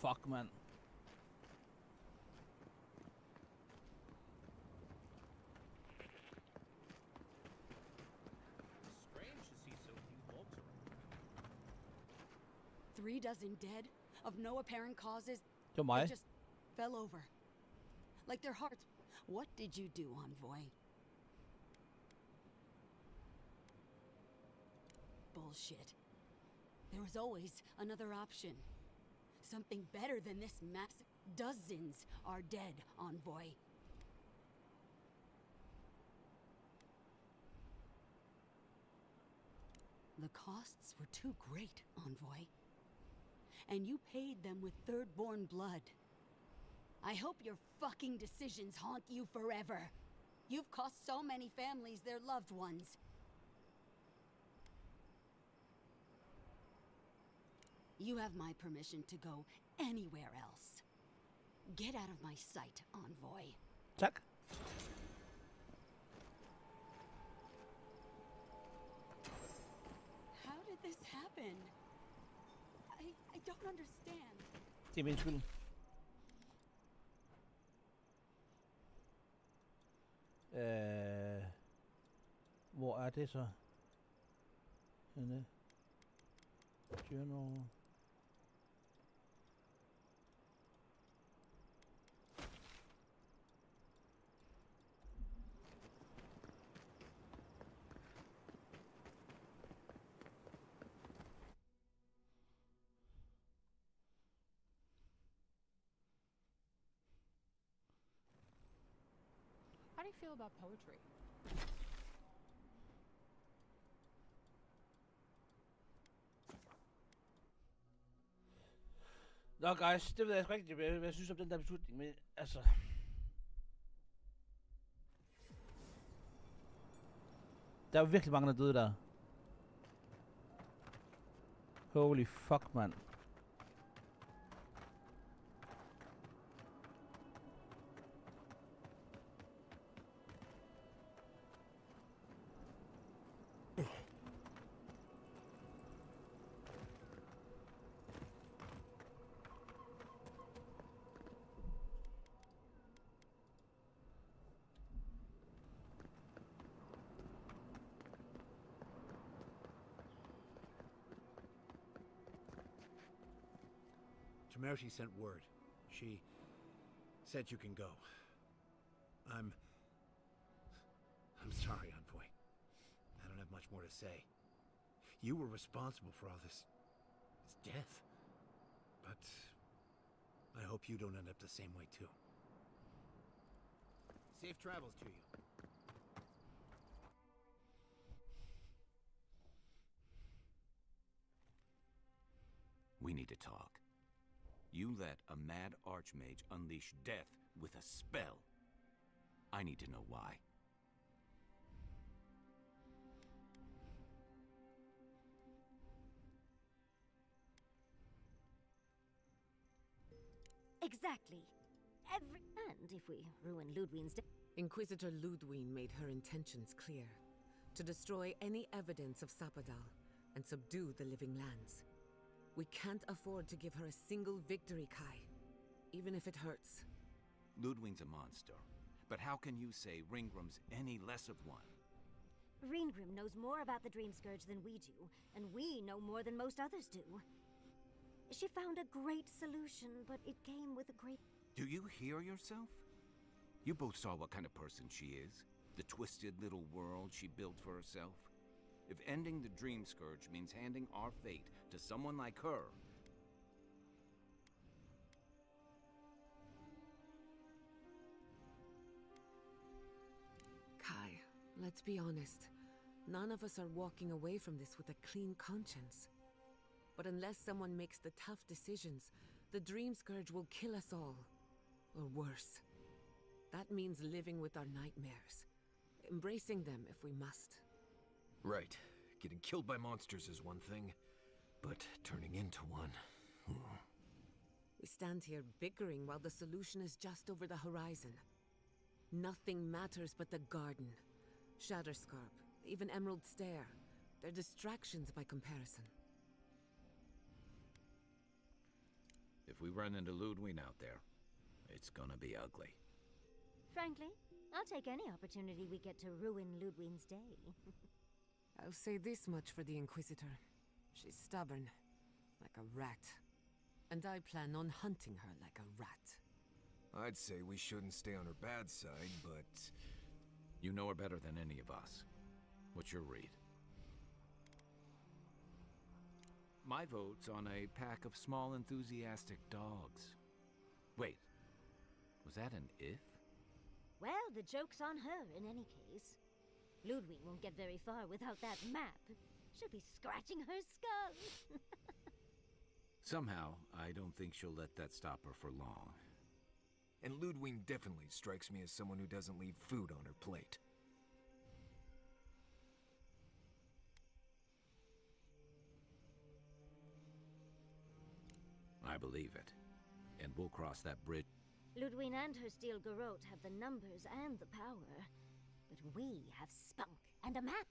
fuck, mand. Strange to see so few folks around. 3 dozen dead of no apparent causes. Det var mig. They just fell over. Like their hearts. What did you do, Envoy? Bullshit. There was always another option. Something better than this massive. Dozens are dead, Envoy. The costs were too great, Envoy. And you paid them with third-born blood. I hope your fucking decisions haunt you forever. You've cost so many families their loved ones. You have my permission to go anywhere else. Get out of my sight, Envoy. Tak. How did this happen? I don't understand. Det er min skyld. Hvor er det så? Henne? Journal. How do you feel about poetry? Nå guys, det ved jeg sgu ikke, hvad jeg synes om den der beslutning, men altså... Der er jo virkelig mange, der døde der. Holy fuck, mand. Mercy sent word. She said you can go. I'm sorry, Envoy. I don't have much more to say. You were responsible for all this death. But I hope you don't end up the same way too. Safe travels to you. We need to talk. You let a mad archmage unleash death with a spell. I need to know why. Exactly. And if we ruin Ludwig's Inquisitor Ludwig made her intentions clear. To destroy any evidence of Sapadal and subdue the living lands. We can't afford to give her a single victory, Kai. Even if it hurts. Ludwig's a monster. But how can you say Ringram's any less of one? Ringgrim knows more about the Dream Scourge than we do, and we know more than most others do. She found a great solution, but it came with a great... Do you hear yourself? You both saw what kind of person she is. The twisted little world she built for herself. If ending the Dream Scourge means handing our fate to someone like her... Kai, let's be honest. None of us are walking away from this with a clean conscience. But unless someone makes the tough decisions, the Dream Scourge will kill us all. Or worse. That means living with our nightmares. Embracing them if we must. Right. Getting killed by monsters is one thing, but turning into one... We stand here bickering while the solution is just over the horizon. Nothing matters but the garden. Shatterscarp, even Emerald Stair. They're distractions by comparison. If we run into Ludwig out there, it's gonna be ugly. Frankly, I'll take any opportunity we get to ruin Ludwig's day. I'll say this much for the Inquisitor. She's stubborn, like a rat. And I plan on hunting her like a rat. I'd say we shouldn't stay on her bad side, but... You know her better than any of us. What's your read? My vote's on a pack of small, enthusiastic dogs. Wait, was that an if? Well, the joke's on her in any case. Ludwig won't get very far without that map. She'll be scratching her skull. Somehow, I don't think she'll let that stop her for long. And Ludwig definitely strikes me as someone who doesn't leave food on her plate. I believe it. And we'll cross that bridge. Ludwig and her steel garrote have the numbers and the power. But we have spunk and a map.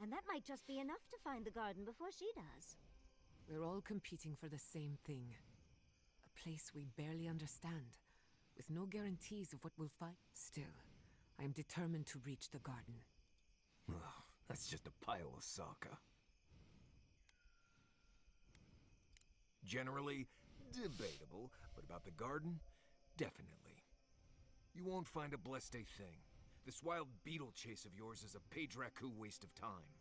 And that might just be enough to find the garden before she does. We're all competing for the same thing. A place we barely understand, with no guarantees of what we'll find. Still, I am determined to reach the garden. Ugh, that's just a pile of Sokka. Generally, debatable, but about the garden, definitely. You won't find a blessed thing. This wild beetle chase of yours is a Padraku waste of time.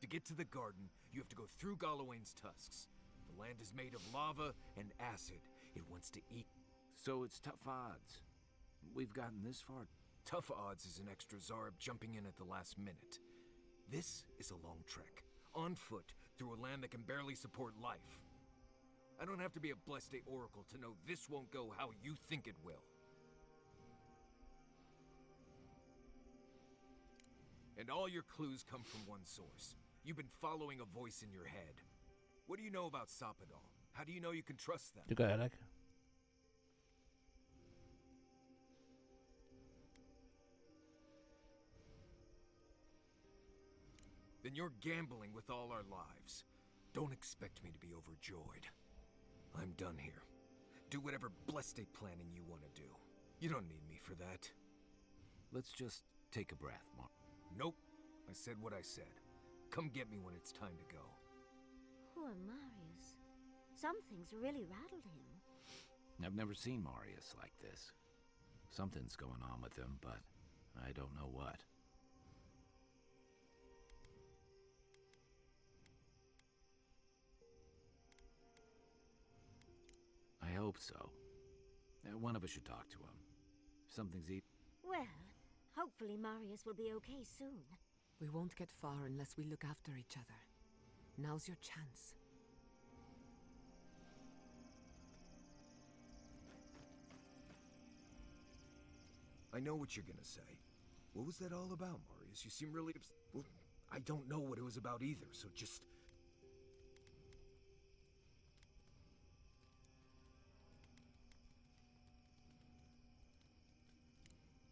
To get to the garden, you have to go through Galawain's tusks. The land is made of lava and acid. It wants to eat. So it's tough odds. We've gotten this far. Tough odds is an extra Zarb jumping in at the last minute. This is a long trek, on foot, through a land that can barely support life. I don't have to be a Blessed Oracle to know this won't go how you think it will. And all your clues come from one source. You've been following a voice in your head. What do you know about Sapadal? How do you know you can trust them? Det gør jeg da ikke. Then you're gambling with all our lives. Don't expect me to be overjoyed. I'm done here. Do whatever blessed planning you want to do. You don't need me for that. Let's just take a breath, Mark. Nope. I said what I said. Come get me when it's time to go. Poor Marius. Something's really rattled him. I've never seen Marius like this. Something's going on with him, but I don't know what. I hope so. One of us should talk to him. Something's Well, hopefully Marius will be okay soon. We won't get far unless we look after each other. Now's your chance. I know what you're gonna say. What was that all about, Marius? You seem really well, I don't know what it was about either, so just...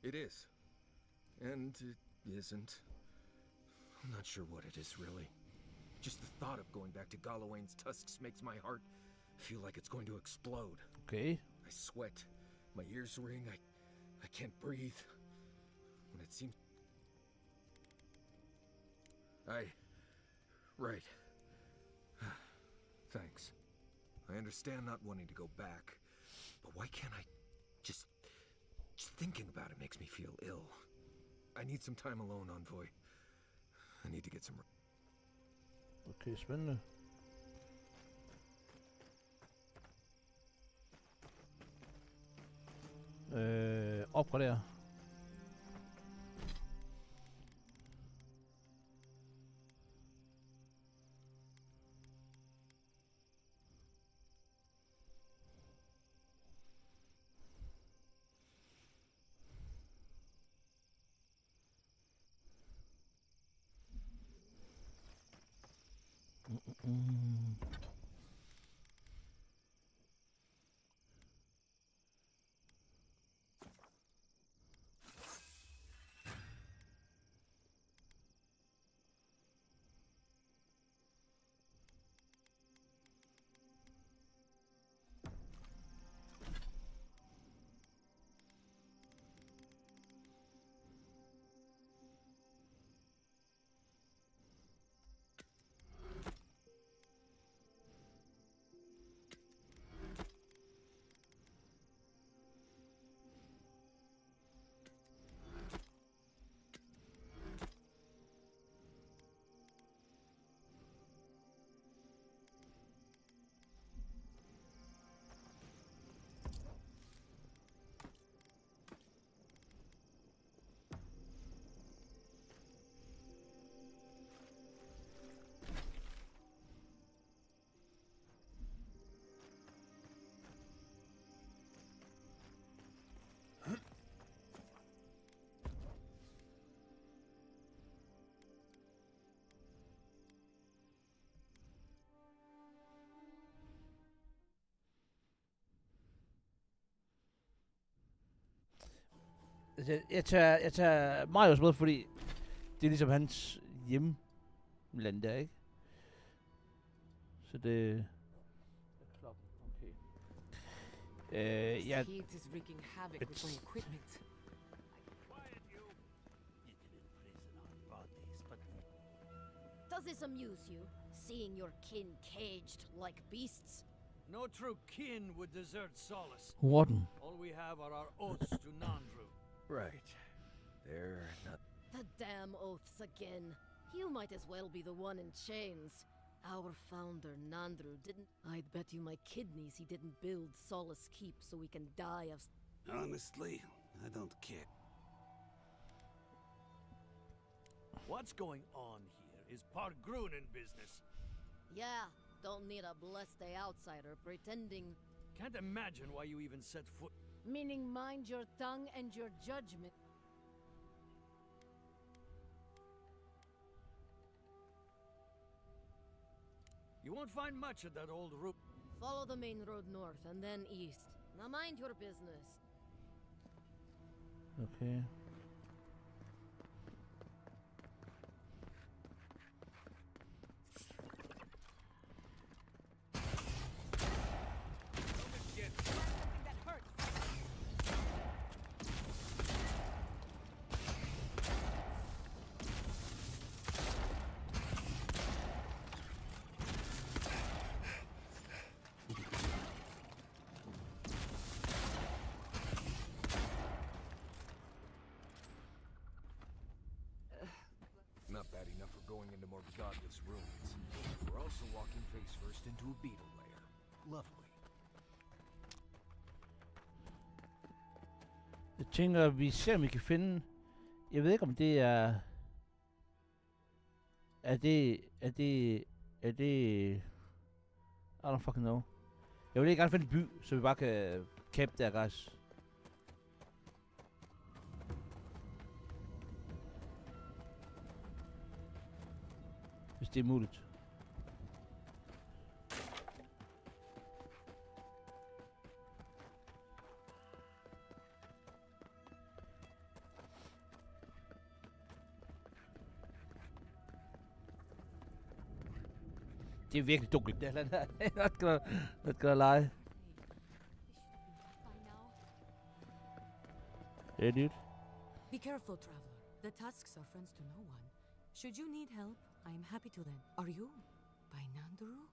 It is. And it isn't. I'm not sure what it is, really. Just the thought of going back to Galawain's tusks makes my heart feel like it's going to explode. Okay. I sweat. My ears ring. I can't breathe. When it seems... Right. Thanks. I understand not wanting to go back. But why can't I... Just thinking about it makes me feel ill. I need some time alone, Envoy. I need to get some... Okay, spændende. Opgradere. Altså, jeg tager Marius med, fordi det er ligesom hans hjemland der, ikke? Så det... Okay. Ja... Heat is wreaking havoc with my equipment. Does this amuse you, seeing your kin caged like beasts? No true kin would desert Solace. Warden. All we have are our oaths to Nandru. Right. They're not... The damn oaths again. You might as well be the one in chains. Our founder, Nandru, didn't... I'd bet you my kidneys he didn't build Solace Keep so we can die of... Honestly, I don't care. What's going on here is Pargrunen business. Yeah, don't need a blessed outsider pretending... Can't imagine why you even set foot... Meaning mind your tongue and your judgment. You won't find much at that old route. Follow the main road north and then east. Now mind your business. Okay. Not bad enough for going into more godless ruins. We're also walking face first into a beetle lair. Lovely. Jeg tænker, vi ser, om vi kan finde... Jeg ved ikke, om det er... Er det... I don't fucking know. Jeg vil ikke gerne finde en by, så vi bare kan camp der, guys. Hvis det er muligt. Det er virkelig dunkelt, det her. Not gonna lie. Hey, dude. Be careful, traveler. The tusks are friends to no one. Should you need help, I am happy to lend. Are you by Nanduru?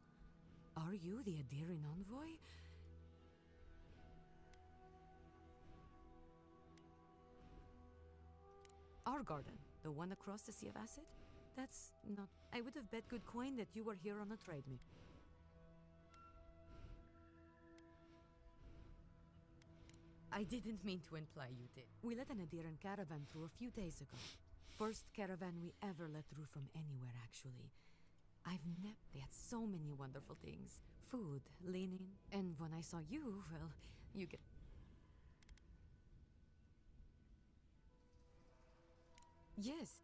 Are you the Adirin envoy? Our garden, the one across the Sea of Acid? That's not... I would have bet good coin that you were here on a trade me. I didn't mean to imply you did. We let an Adiran caravan through a few days ago. First caravan we ever let through from anywhere, actually. They had so many wonderful things. Food, linen, and when I saw you, well, you get... Yes,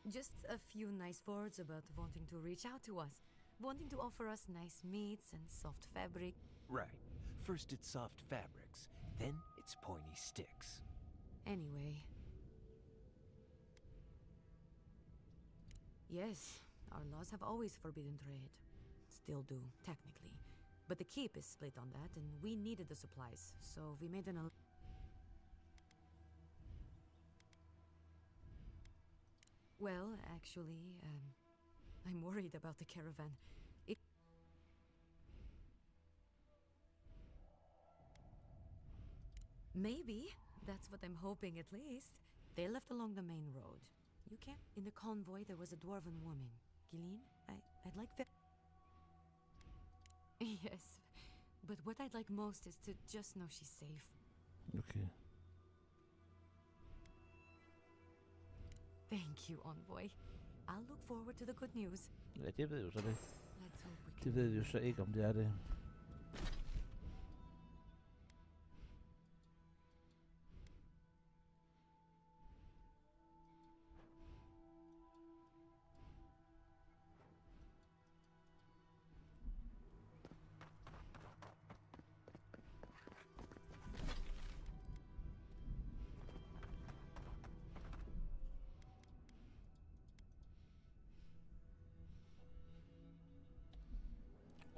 just a few nice words about wanting to reach out to us. Wanting to offer us nice meats and soft fabric. Right. First it's soft fabrics, then it's pointy sticks. Anyway. Yes, our laws have always forbidden trade. Still do, technically. But the keep is split on that, and we needed the supplies, so we made an... Well, actually, I'm worried about the caravan. Maybe. That's what I'm hoping, at least. They left along the main road. You can't... In the convoy, there was a dwarven woman. Gilleen? I'd like that... Yes. But what I'd like most is to just know she's safe. Okay. Thank you, envoy. I'll look forward to the good news. Ja, det ved jeg jo så det. Let's hope we can... Det ved vi jo så ikke, om det er det.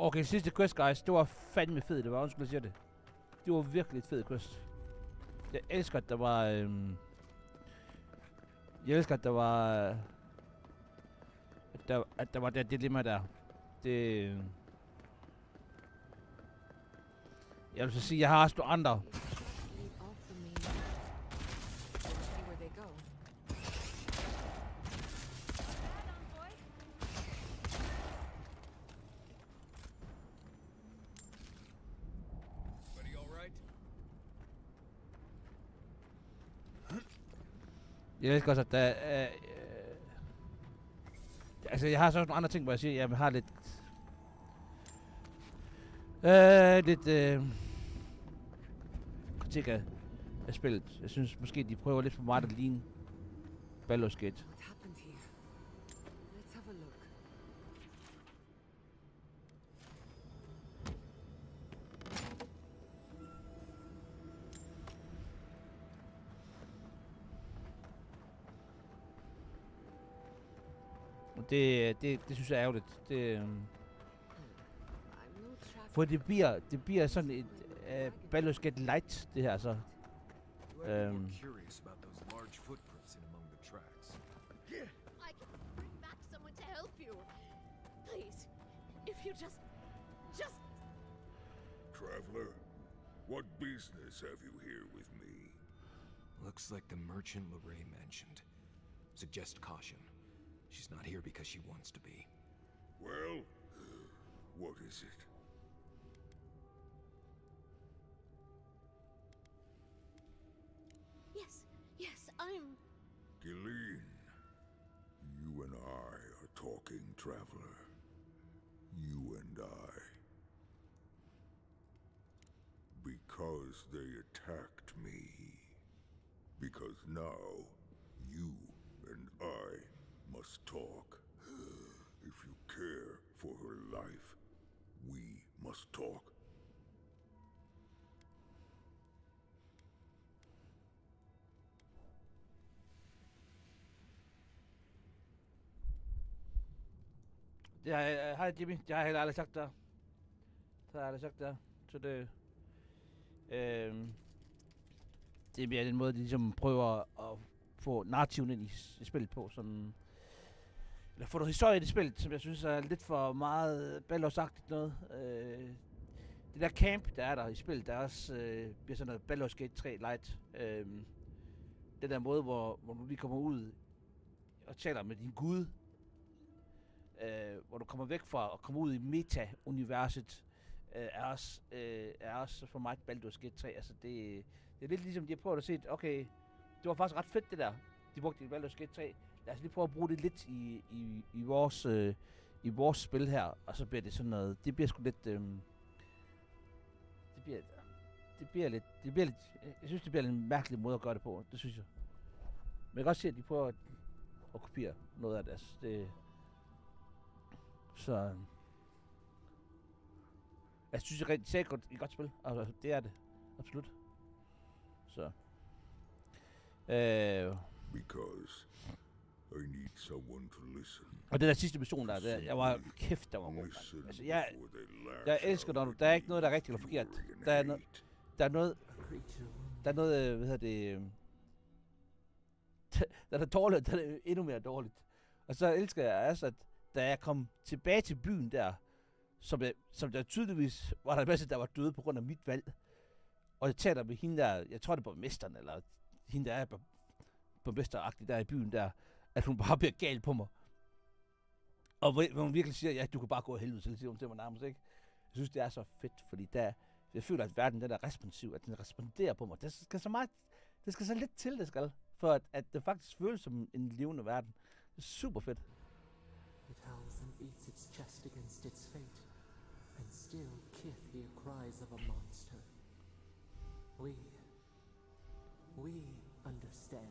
Okay, sidste quest, guys. Det var fandme fedt. Det var, undskyld, jeg siger det. Det var virkelig et fedt quest. Jeg elsker, at der var... Jeg elsker, at der var... At der var det dilemma der. Det... Jeg vil så sige, jeg har også nogle andre. Jeg elsker også, at der altså, jeg har så også nogle andre ting, hvor jeg siger, at jeg har lidt... kritik af spillet. Jeg synes måske, de prøver lidt for meget at ligne Baldur's Gate. Det synes jeg er ærgerligt. For det bliver sådan et Baldur's Gate Light, det her så. Curious about those large footprints in among the tracks. I can bring back someone to help you. Please, if you just... Traveler, what business have you here with me? Looks like the merchant Lorraine mentioned. Suggest caution. She's not here because she wants to be. Well, what is it? Yes, I'm... Gilleen, you and I are talking, traveler. You and I. Because they attacked me. Because now, you and I must talk. If you care for her life, we must talk. Hej Jimmy, det har jeg heller aldrig sagt der. Så det... det bliver den måde, de ligesom prøver at få narrativen ind i spillet på, sådan... Eller få noget historie i det spil, som jeg synes er lidt for meget Baldur's-agtigt noget. Det der camp, der er der i spillet, der også bliver sådan noget Baldur's Gate 3 Light. Den der måde, hvor du lige kommer ud og taler med din gud, hvor du kommer væk fra og kommer ud i meta-universet, er også for mig Baldur's Gate 3. Altså det er lidt ligesom, de har prøvet at se, okay, det var faktisk ret fedt det der, de brugte i Baldur's Gate 3. Lad os lige prøve at bruge det lidt i vores spil her, og så bliver det sådan noget, det bliver sgu lidt, det bliver lidt, jeg synes det bliver en mærkelig måde at gøre det på, det synes jeg. Men jeg kan også se, at de prøver at kopiere noget af deres, det, så, jeg synes det er rigtig et godt spil, altså det er det, absolut. Så, Because I need someone to listen. Og det der sidste mission der, jeg var kæft, der var god. Altså, jeg elsker, når der er ikke noget, der er rigtigt eller forkert. Der er noget, hvad hedder det, der er dårligt, der er endnu mere dårligt. Og så elsker jeg altså, at da jeg kom tilbage til byen der, som der tydeligvis var der en masse, der var døde på grund af mit valg. Og jeg taler med hende der, jeg tror det er borgmesteren, eller hende der er borgmesteragtig der i byen der, at hun bare bliver gal på mig. Og hvor hun virkelig siger, ja, du kan bare gå i helvede, så siger hun til mig nærmest, ikke? Jeg synes, det er så fedt, fordi jeg føler, at verden den er responsiv, at den responderer på mig. Det skal så lidt til, det skal, for at det faktisk føles som en levende verden. Det er super fedt. It howls and beats its chest against its fate, and still kith hear cries of a monster. We understand.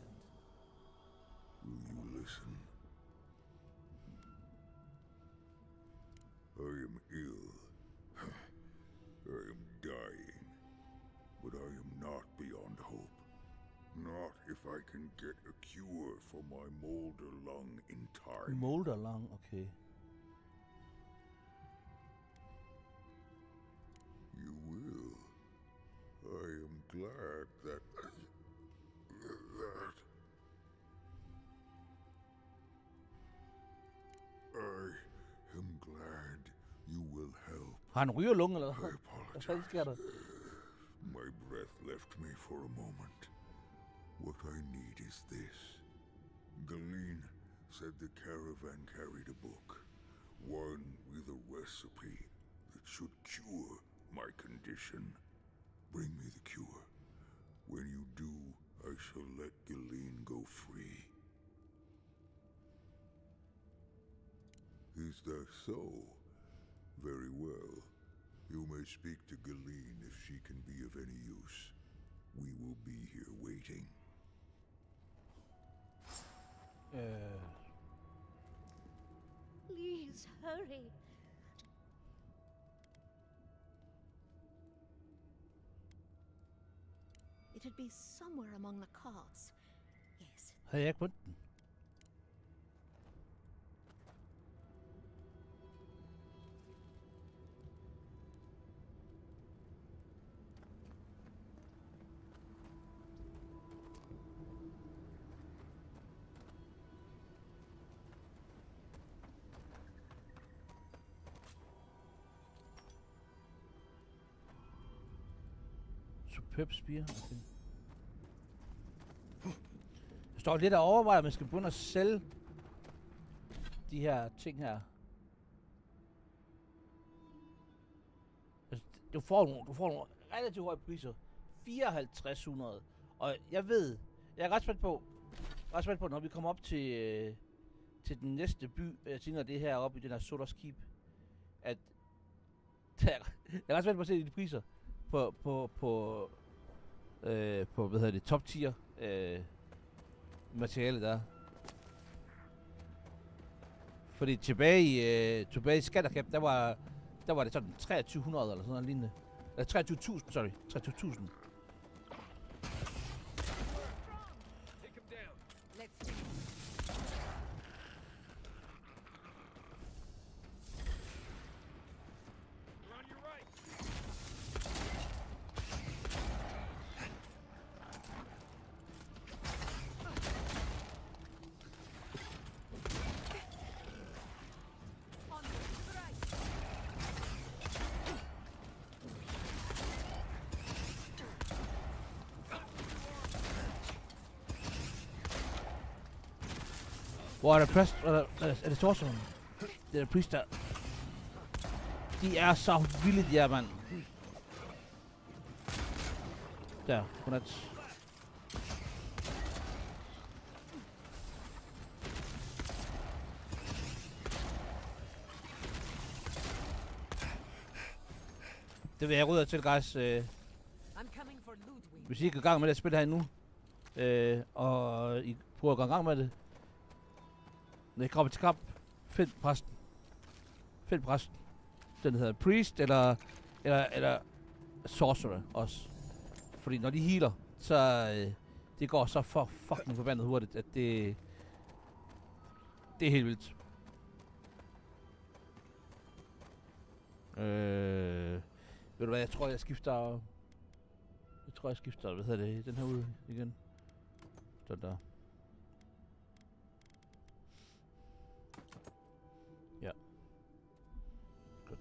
Will you listen? I am ill. I am dying. But I am not beyond hope. Not if I can get a cure for my molder lung in time. Molder lung, okay. Har han rygerlunge, eller hvad? Hvad fanden sker der? My breath left me for a moment. What I need is this. Galeen said the caravan carried a book. One with a recipe that should cure my condition. Bring me the cure. When you do, I shall let Galeen go free. Is that so? Very well. You may speak to Galeen if she can be of any use. We will be here waiting. Please hurry. It'd be somewhere among the carts. Yes. Havde jeg ikke fundet den? Superb spire. Okay. Jeg står lidt og overvejer, at man skal begynde at sælge de her ting her. Altså, du får nogle relativt høje priser. 5400. Og jeg er ret spændt på, når vi kommer op til den næste by, jeg tænker det her oppe i den her Shatterscarp, at jeg er ret spændt på at se de priser på hvad hedder det, top tier materiale der. Fordi tilbage i Shatterscarp, der var det sådan 2300 eller sådan noget lignende. Eller 23.000, sorry. 23.000. Hvor er der præst? Er det sorcereren? Det er priest der. De er så vilde, de er, mand. Der, godnat. Det vil jeg rydde til, guys. Hvis I ikke er i gang med det spil her endnu, og I prøver at gå i gang med det, når I kommer til kamp, find præsten. Den hedder priest eller sorcerer også. Fordi når de healer, så det går så fucking forbandet hurtigt, at det er helt vildt. Ved du hvad, jeg tror jeg skifter, hvad hedder det, den her ud igen. Sådan der. Ja. Godt.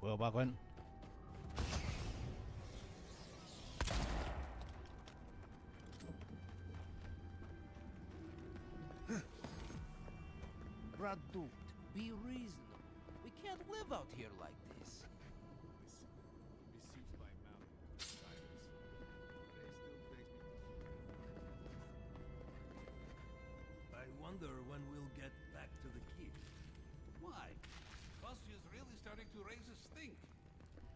prøver bare at gå ind. Radut, be reasonable. We can't live out here like this. Besieged by mountain tigers. They still face me. I wonder when we'll get back to the keep. Why? Kosty's really starting to raise a stink.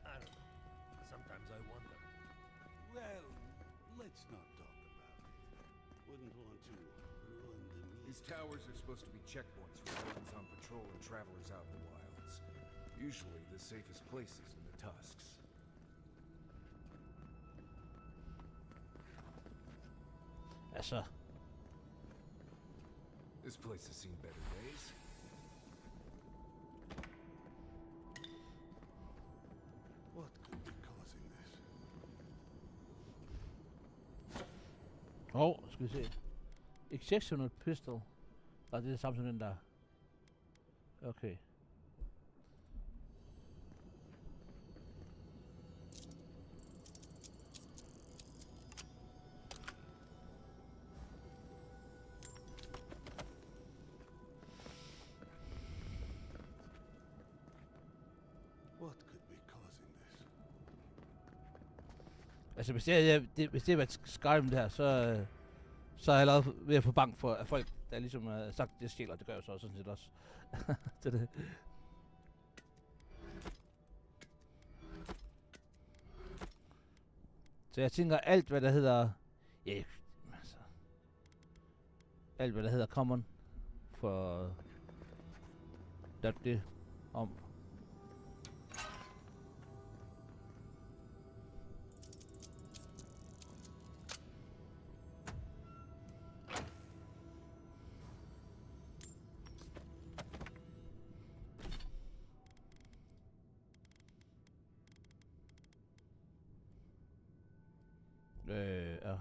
I don't know. Sometimes I wonder. Well, let's not talk about it. Wouldn't want to ruin the meal. These towers are supposed to be checkpoints for those on patrol and travelers out in the wilds. Usually the safest places in the tusks. Altså. This place has seen better days. What could be causing this? Skal vi se. Exceptional pistol. Nej, det er det samme som den der. Okay. What could be causing this? Altså, hvis det var et Skyrim der, så er jeg allerede ved at få bank for, at folk, der ligesom har sagt, det stjæler, det gør jeg så sådan set også. Det er det. Så jeg tænker, alt hvad der hedder... Ja, altså... Alt hvad der hedder common for... det om... Ja.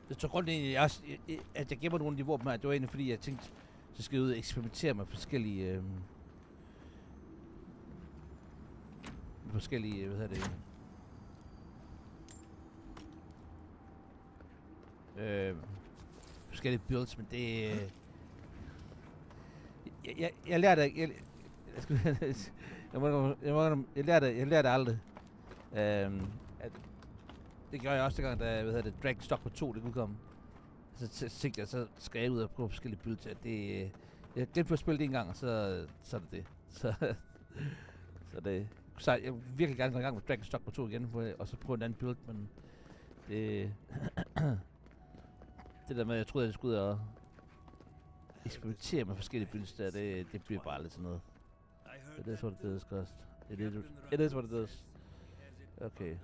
Jeg tror godt egentlig, at jeg gemmer nogle af de våben her. Det var egentlig fordi, jeg tænkte, så skal jeg ud og eksperimentere med forskellige... hvad hedder det? Forskellige builds, men det... Jeg lærte... Jeg lærte aldrig. At det gjorde jeg også dengang, da Dragon Stock på 2 det udkom. Så tænkte jeg, så skal jeg ud og prøve forskellige builds. Jeg glemte at spille det en gang, og så er det det. Så jeg vil virkelig gerne gå i gang med Dragon Stock på 2 igen, og så prøve en anden build, men det... Det der med, jeg troede, at jeg skulle ud og eksperimentere med forskellige builds der, det bliver bare lidt sådan noget. It is what it is, Ghost. It is what it is. Okay.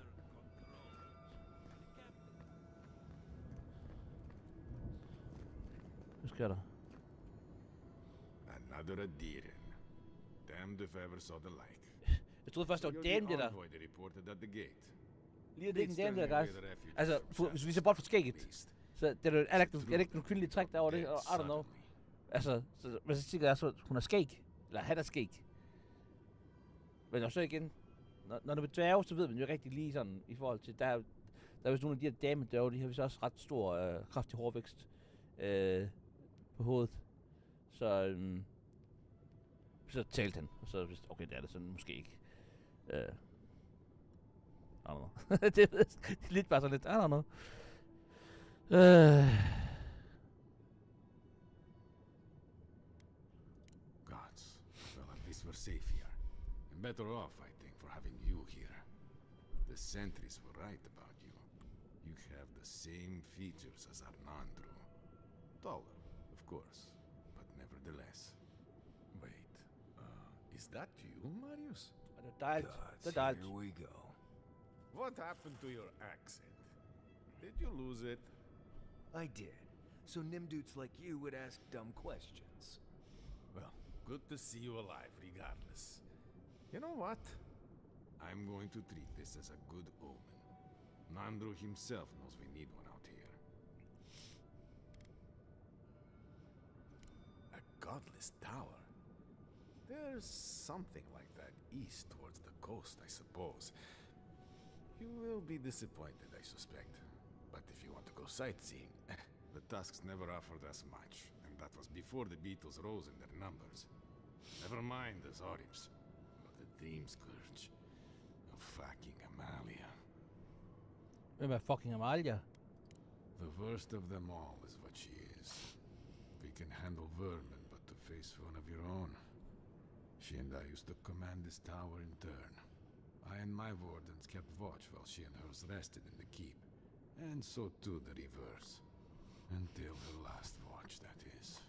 Hvad sker der? Another Adiran. Damned if I ever saw the like. Jeg troede først, det var damn det der. Lige det er ikke en damn der, guys. Altså, hvis vi ser bort fra skægget. Så det er der ikke nogen kvindelige træk derovre det, og I don't know. Altså, men så tænker jeg så, hun har skæg. Eller han er skæg. Men også igen, når det er dværge, så ved man jo rigtig lige sådan, i forhold til, der er vist nogle af de her damedværge, de har vist også ret stor, kraftig hårvækst på hovedet. Så talte han, og så vidste okay, det er det sådan måske ikke. I don't know. Det er lidt bare sådan lidt, I don't know. Gods. Well, at least we're safe here. And better off, I think, for having you here. The sentries were right about you. You have the same features as Arnandro. Taller, of course, but nevertheless. Wait, is that you, Marius? God, here we go. What happened to your accent? Did you lose it? I did. So Nimdudes like you would ask dumb questions. Well, good to see you alive, regardless. You know what? I'm going to treat this as a good omen. Nandru himself knows we need one out here. A godless tower? There's something like that east towards the coast, I suppose. You will be disappointed, I suspect. But if you want to go sightseeing, the Tusks never offered us much, and that was before the beetles rose in their numbers. Never mind the Zorips, or the Dream Scourge, or fucking Amalia. Hvem er fucking Amalia? The worst of them all is what she is. We can handle vermin, but to face one of your own. She and I used to command this tower in turn. I and my wardens kept watch while she and hers rested in the keep. And so too the reverse. Until her last watch, that is.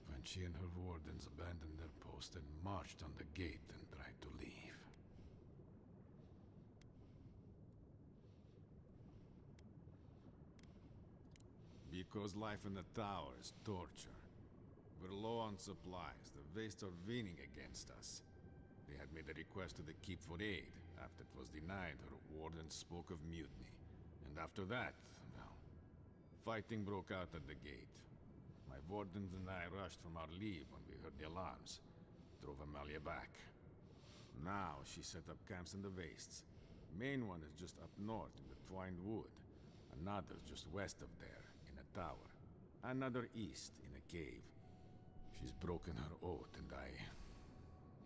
When she and her wardens abandoned their post and marched on the gate and tried to leave. Because life in the tower is torture. We're low on supplies. The Waste are winning against us. They had made a request to the keep for aid. After it was denied, her warden spoke of mutiny. And after that, well, fighting broke out at the gate. My wardens and I rushed from our leave when we heard the alarms. Drove Amalia back. Now she set up camps in the wastes. Main one is just up north in the Twined Wood. Another's just west of there, in a tower. Another east, in a cave. She's broken her oath, and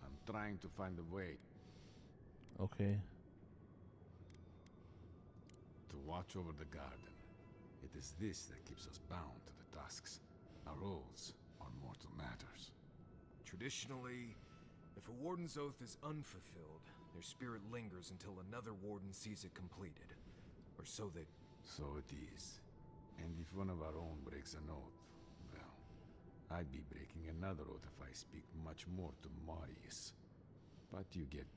I'm trying to find a way. Okay. To watch over the garden. It is this that keeps us bound to the Tusks. Our oaths are mortal matters. Traditionally, if a warden's oath is unfulfilled, their spirit lingers until another warden sees it completed. Or so they... So it is. And if one of our own breaks an oath, well, I'd be breaking another oath if I speak much more to Marius. But you get...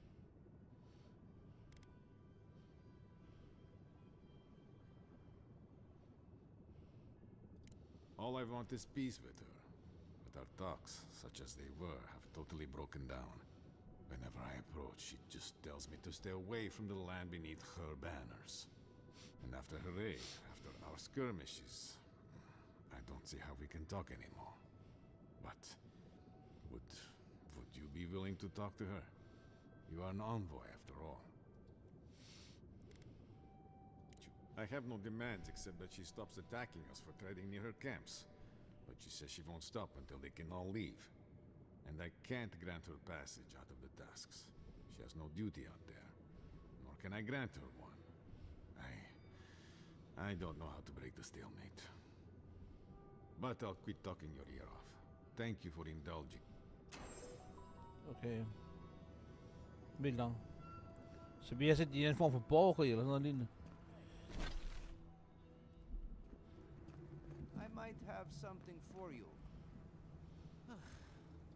All I want is peace with her. But our talks, such as they were, have totally broken down. Whenever I approach, she just tells me to stay away from the land beneath her banners. And after her raid, after our skirmishes, I don't see how we can talk anymore. But would you be willing to talk to her? You are an envoy, after all. I have no demands except that she stops attacking us for trading near her camps. But she says she won't stop until they can all leave. And I can't grant her passage out of the Tusks. She has no duty out there. Nor can I grant her one. I don't know how to break the stalemate. But I'll quit talking your ear off. Thank you for indulging. Okay. Vildt nok. Så vi har set i en form for borgerkrig eller noget lignende. I might have something for you.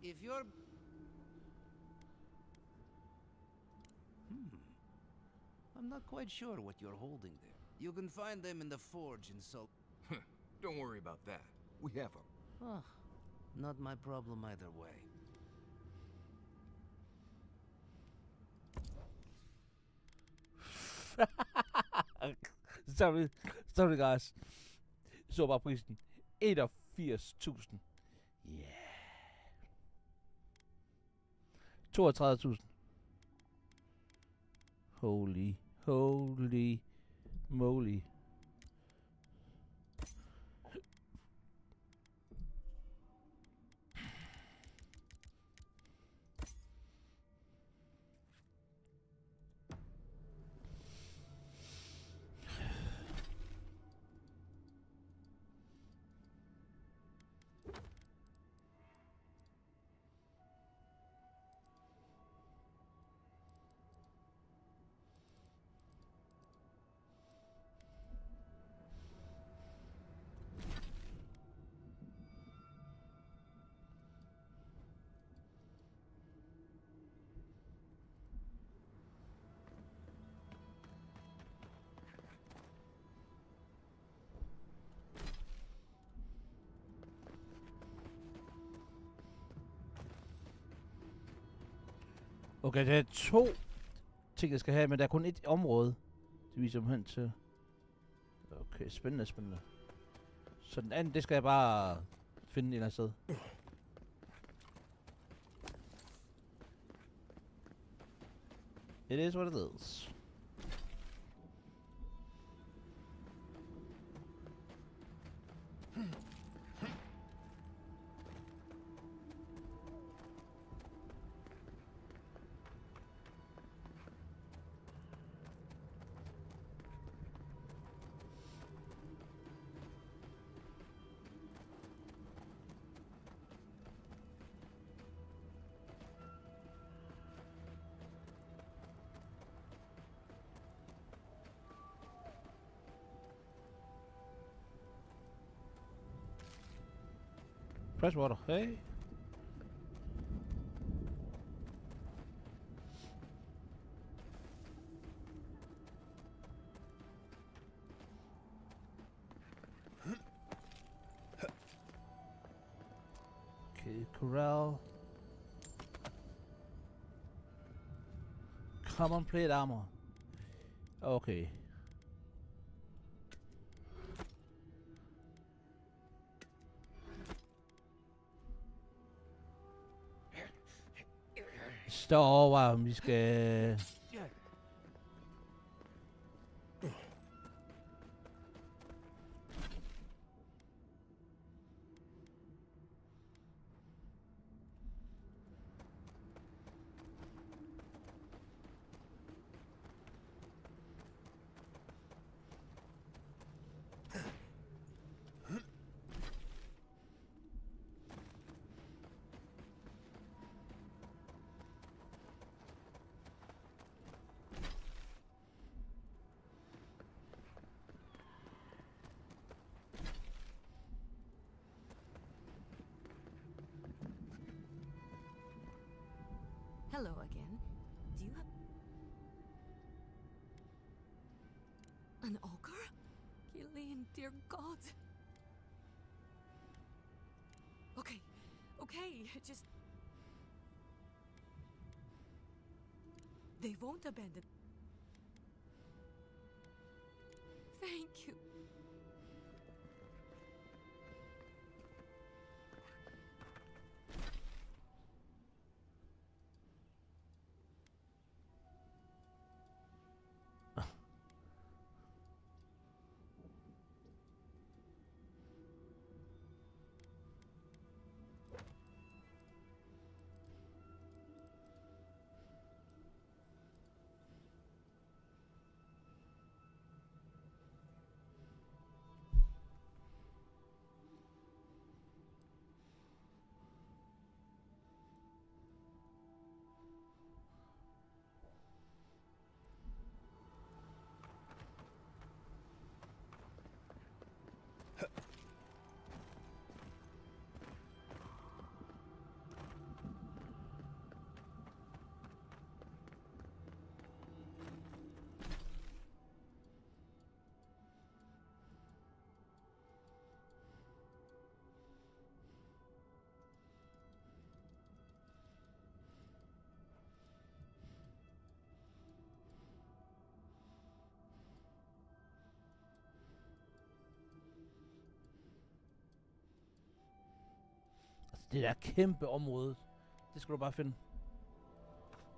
If you're... I'm not quite sure what you're holding there. You can find them in the forge in Salt... Don't worry about that. We have them. Oh, not my problem either way. Sorry guys. Så bare prisen. 81.000. Yeah. 32.000. Holy moly. Okay, det er 2 ting, jeg skal have, men der er kun et område. Det viser mig hen til. Okay, spændende, spændende. Så den anden, det skal jeg bare finde et eller andet sted. It is what it is. Fresh water, hey. Okay, corral. Common plate armor. Okay. Står over, om vi skal... Hello again. Do you have an ogre? Gillian, dear God. Okay, just... They won't abandon... Thank you. Det der kæmpe område. Det skal du bare finde.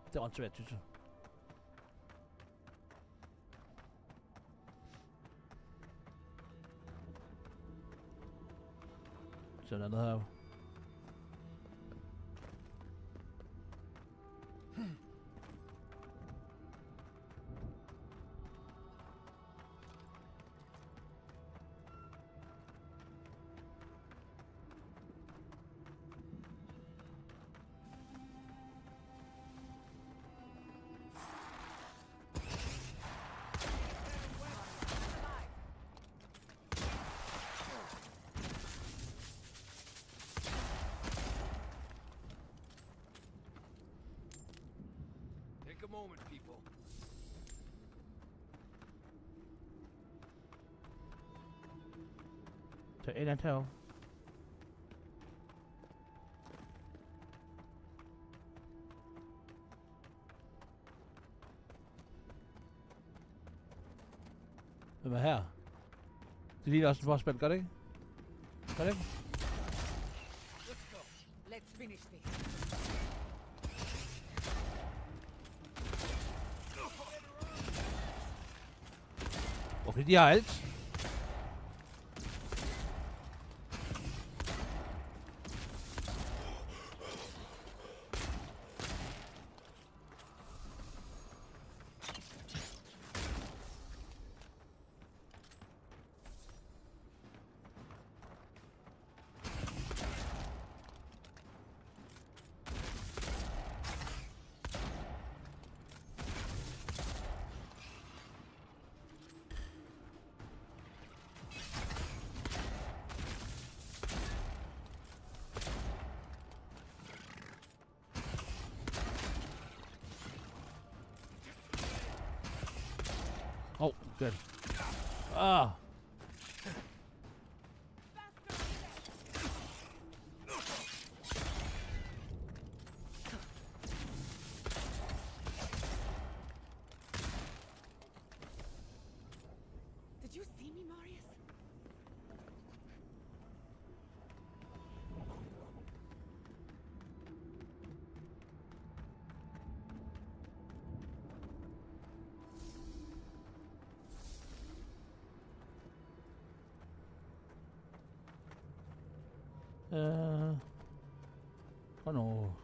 Det er åndssvagt, synes jeg. Så der er noget her. Take a moment, people. Så et andet herovre. Hvem er her? Det ligner også en bossband, gør det ikke? Gør det ikke? Let's go. Let's finish this. Okay, de har alt. Oh, good. Ah. Did you see me, Marius? Oh no.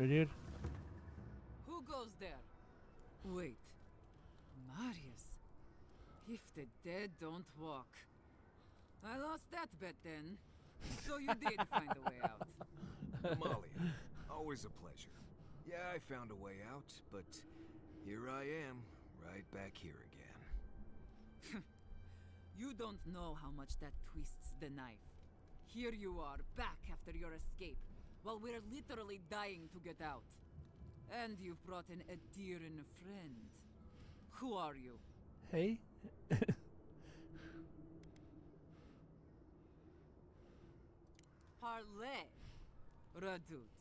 Dude. Who goes there? Wait. Marius. If the dead don't walk. I lost that bet then. So you did find a way out. Amalia, always a pleasure. Yeah, I found a way out, but here I am, right back here again. You don't know how much that twists the knife. Here you are, back after your escape, while we're literally dying to get out. And you've brought in a dear and a friend. Who are you? Hey. Parley. Radut.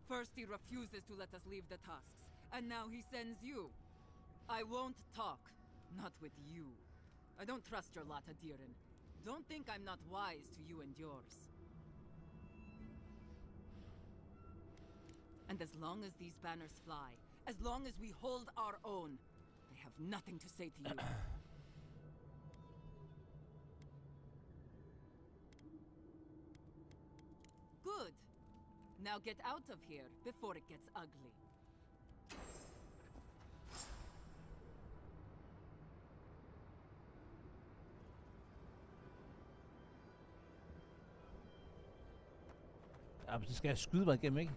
First he refuses to let us leave the tusks, and now he sends you. I won't talk. Not with you. I don't trust your lot, Adirin. Don't think I'm not wise to you and yours. And as long as these banners fly, as long as we hold our own, they have nothing to say to you. Good. Now get out of here before it gets ugly. Ja, men så skal jeg skyde mig igennem, ikke?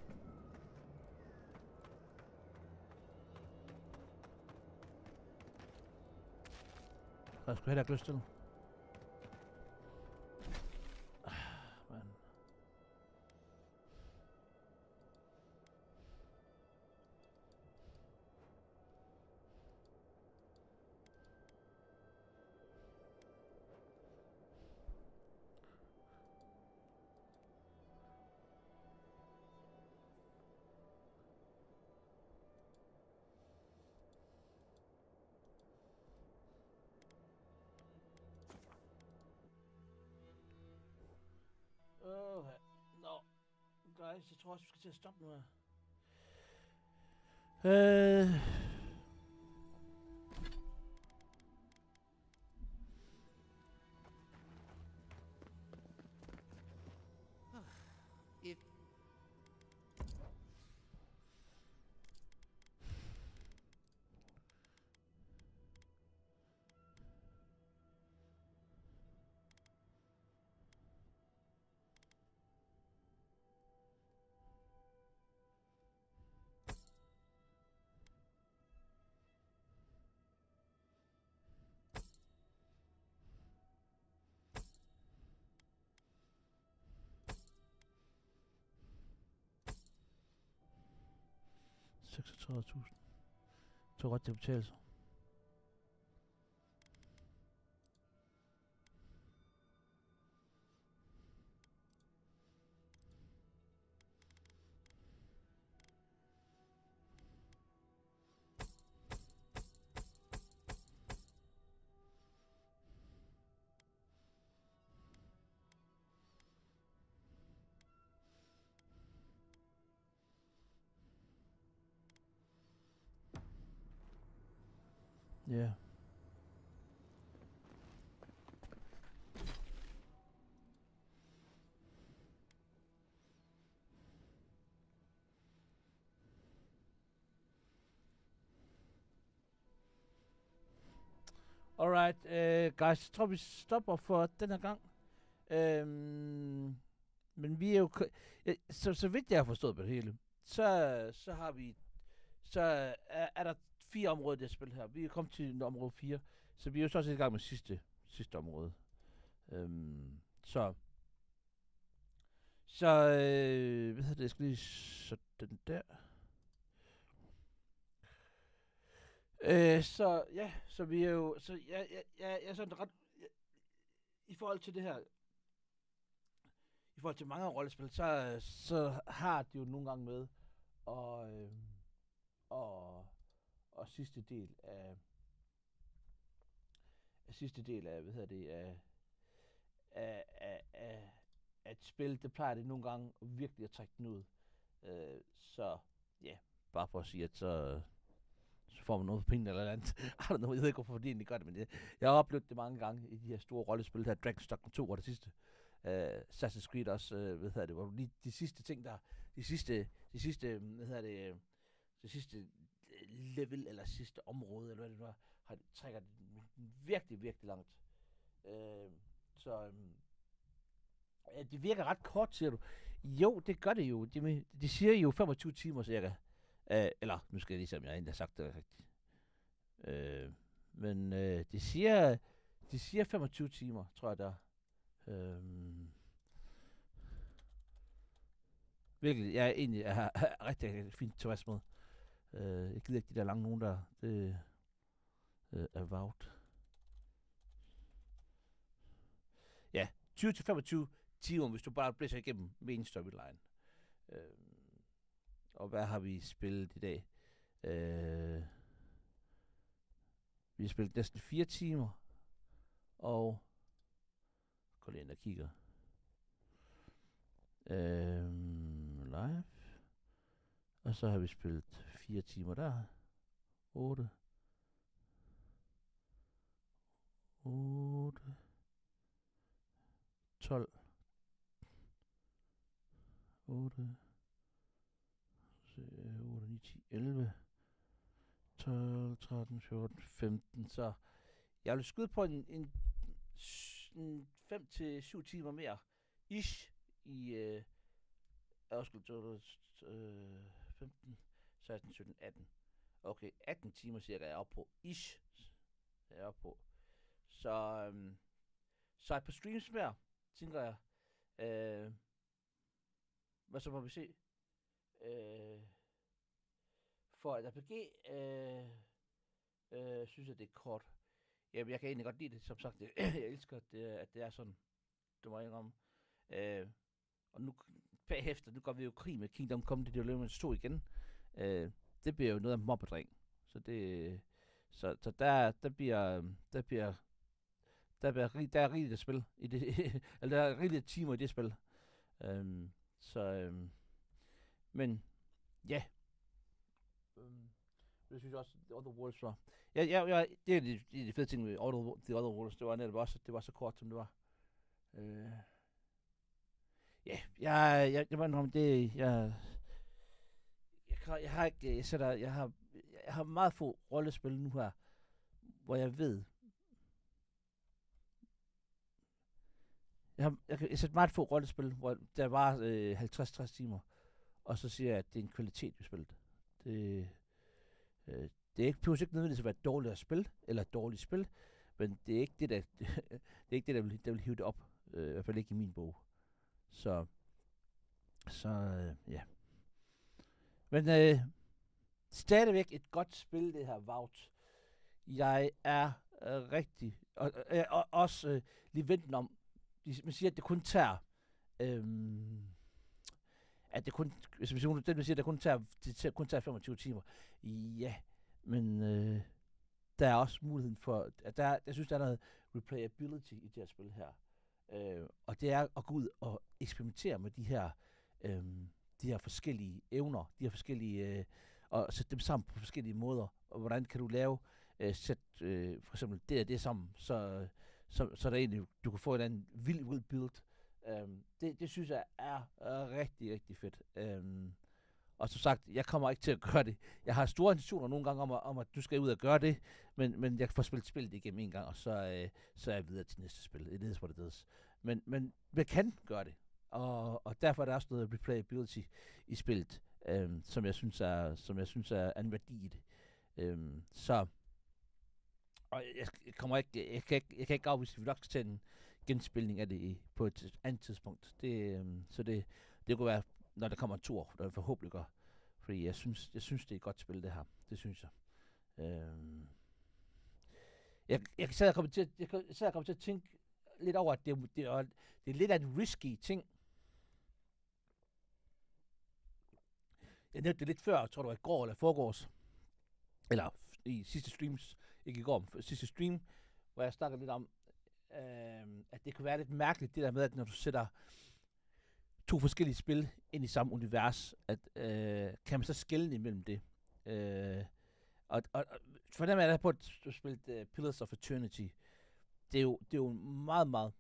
Jeg skulle heller ikke lyst til. Man. guys, jeg tror også, vi skal til at stoppe nu her. Øh... If 36.000. Jeg tror godt, det betale sig. Ja. Alright, guys, jeg tror vi stopper for den her gang. Men vi er jo... Så vidt jeg har forstået på det hele, så har vi... Så er der 4 områder, det spil her. Vi er kommet til område 4, så vi er jo så også i gang med sidste område. Så hvad hedder det, jeg skal lige sådan der. Så vi er jo, så jeg er sådan ret, i forhold til det her, i forhold til mange rollespil, så har det jo nogle gange med, og sidste del af, hvad hedder det, af et spil, det plejer det nogle gange virkelig at trække den ud. Så ja, bare for at sige, at så får man noget for penge eller andet. Jeg ved ikke, hvorfor de egentlig gør det, men jeg har oplevet det mange gange i de her store rollespil, der Dragon's 2 var det sidste. Assassin's Creed også, hvad hedder det, hvor lige de sidste ting der, de sidste, hvad hedder det, det sidste level, eller sidste område, eller hvad det var, trækker det virkelig, virkelig langt. Det virker ret kort, siger du. Jo, det gør det jo. De siger jo 25 timer cirka. Eller, nu skal jeg lige se, om jeg egentlig har sagt det rigtigt. Men de siger 25 timer, tror jeg der. Virkelig, jeg er egentlig rigtig, rigtig fint tilfreds med. Jeg gider ikke de der lange nogen der. Det er Avowed. Ja, 20-25 timer, hvis du bare blæser igennem main storyline. Og hvad har vi spillet i dag? Vi har spillet næsten 4 timer. Og går lige ind og kigger. Live. Og så har vi spillet 4 timer der. 8. 12. 8. 8, 9, 10, 11. 12, 13, 14, 15. Så jeg vil skyde på en 5-7 timer mere. Ish. I 15, 16, 17, 18. Okay, 18 timer cirka er jeg oppe på. Ish. Jeg er oppe på. Så et par streams mere, tænker jeg. Hvad så må vi se? For et RPG, synes jeg, det er kort. Jamen, jeg kan egentlig godt lide det, som sagt. Jeg elsker, at det er sådan. Det må jeg indrømme. Og nu, bagefter, nu går vi jo krig med Kingdom Come Deliverance 2 igen. Det bliver jo noget af mobbedring. Så det... Så der er rigeligt at spille i det, eller der er rigeligt timer i det spil. Men, ja. Det synes jeg også, The Other Worlds var. Det er de fede ting med The Other Worlds, det var netop også, at det var så kort, som det var. Ja, jeg mener om det, jeg har meget få rollespil nu her, hvor jeg ved, jeg sætter meget få rollespil, hvor der var 50-60 timer, og så siger jeg, at det er en kvalitet ved spillet. Det er ikke nødvendigvis at være et dårligt spil, eller et dårligt spil, men det er ikke det, der vil hive det op, i hvert fald ikke i min bog. Så ja. Men stadigvæk et godt spil, det her Avowed. Jeg er rigtig, og også lige venten om, man siger, at det kun tager, at det kun, hvis man siger, at det kun tager 25 timer. Ja, men der er også muligheden for, at jeg synes, der er noget replayability i det her spil her. Og det er at gå ud og eksperimentere med de her forskellige evner, de her forskellige, og sætte dem sammen på forskellige måder. Og hvordan kan du lave, for eksempel det sammen, så der egentlig, du kan få en anden vild build. Det synes jeg er rigtig, rigtig fedt. Og som sagt, jeg kommer ikke til at gøre det. Jeg har store intentioner nogle gange om at du skal ud og gøre det, men jeg får spillet det igennem en gang, og så er jeg videre til næste spil. It is what it is. Men jeg kan gøre det. Og derfor er der også noget replayability i spillet, som jeg synes er en værdi i det. Og jeg kan ikke afvise, at vi nok skal tage en genspilning af det på et andet tidspunkt. Så det kunne være, når der kommer en tur, der forhåbentlig gør. Fordi jeg synes, det er et godt spil, det her. Det synes jeg. Jeg sad og komme til at tænke lidt over, at det er lidt af en risky ting. Jeg nævnte det lidt før, jeg tror det var i går eller forgårs. Eller i sidste streams, ikke i går, men sidste stream, hvor jeg snakkede lidt om, at det kunne være lidt mærkeligt, det der med, at når du sætter to forskellige spil ind i samme univers, at kan man så skelne imellem det. Og for dem er der på at spille Pillars of Eternity. Det er jo en meget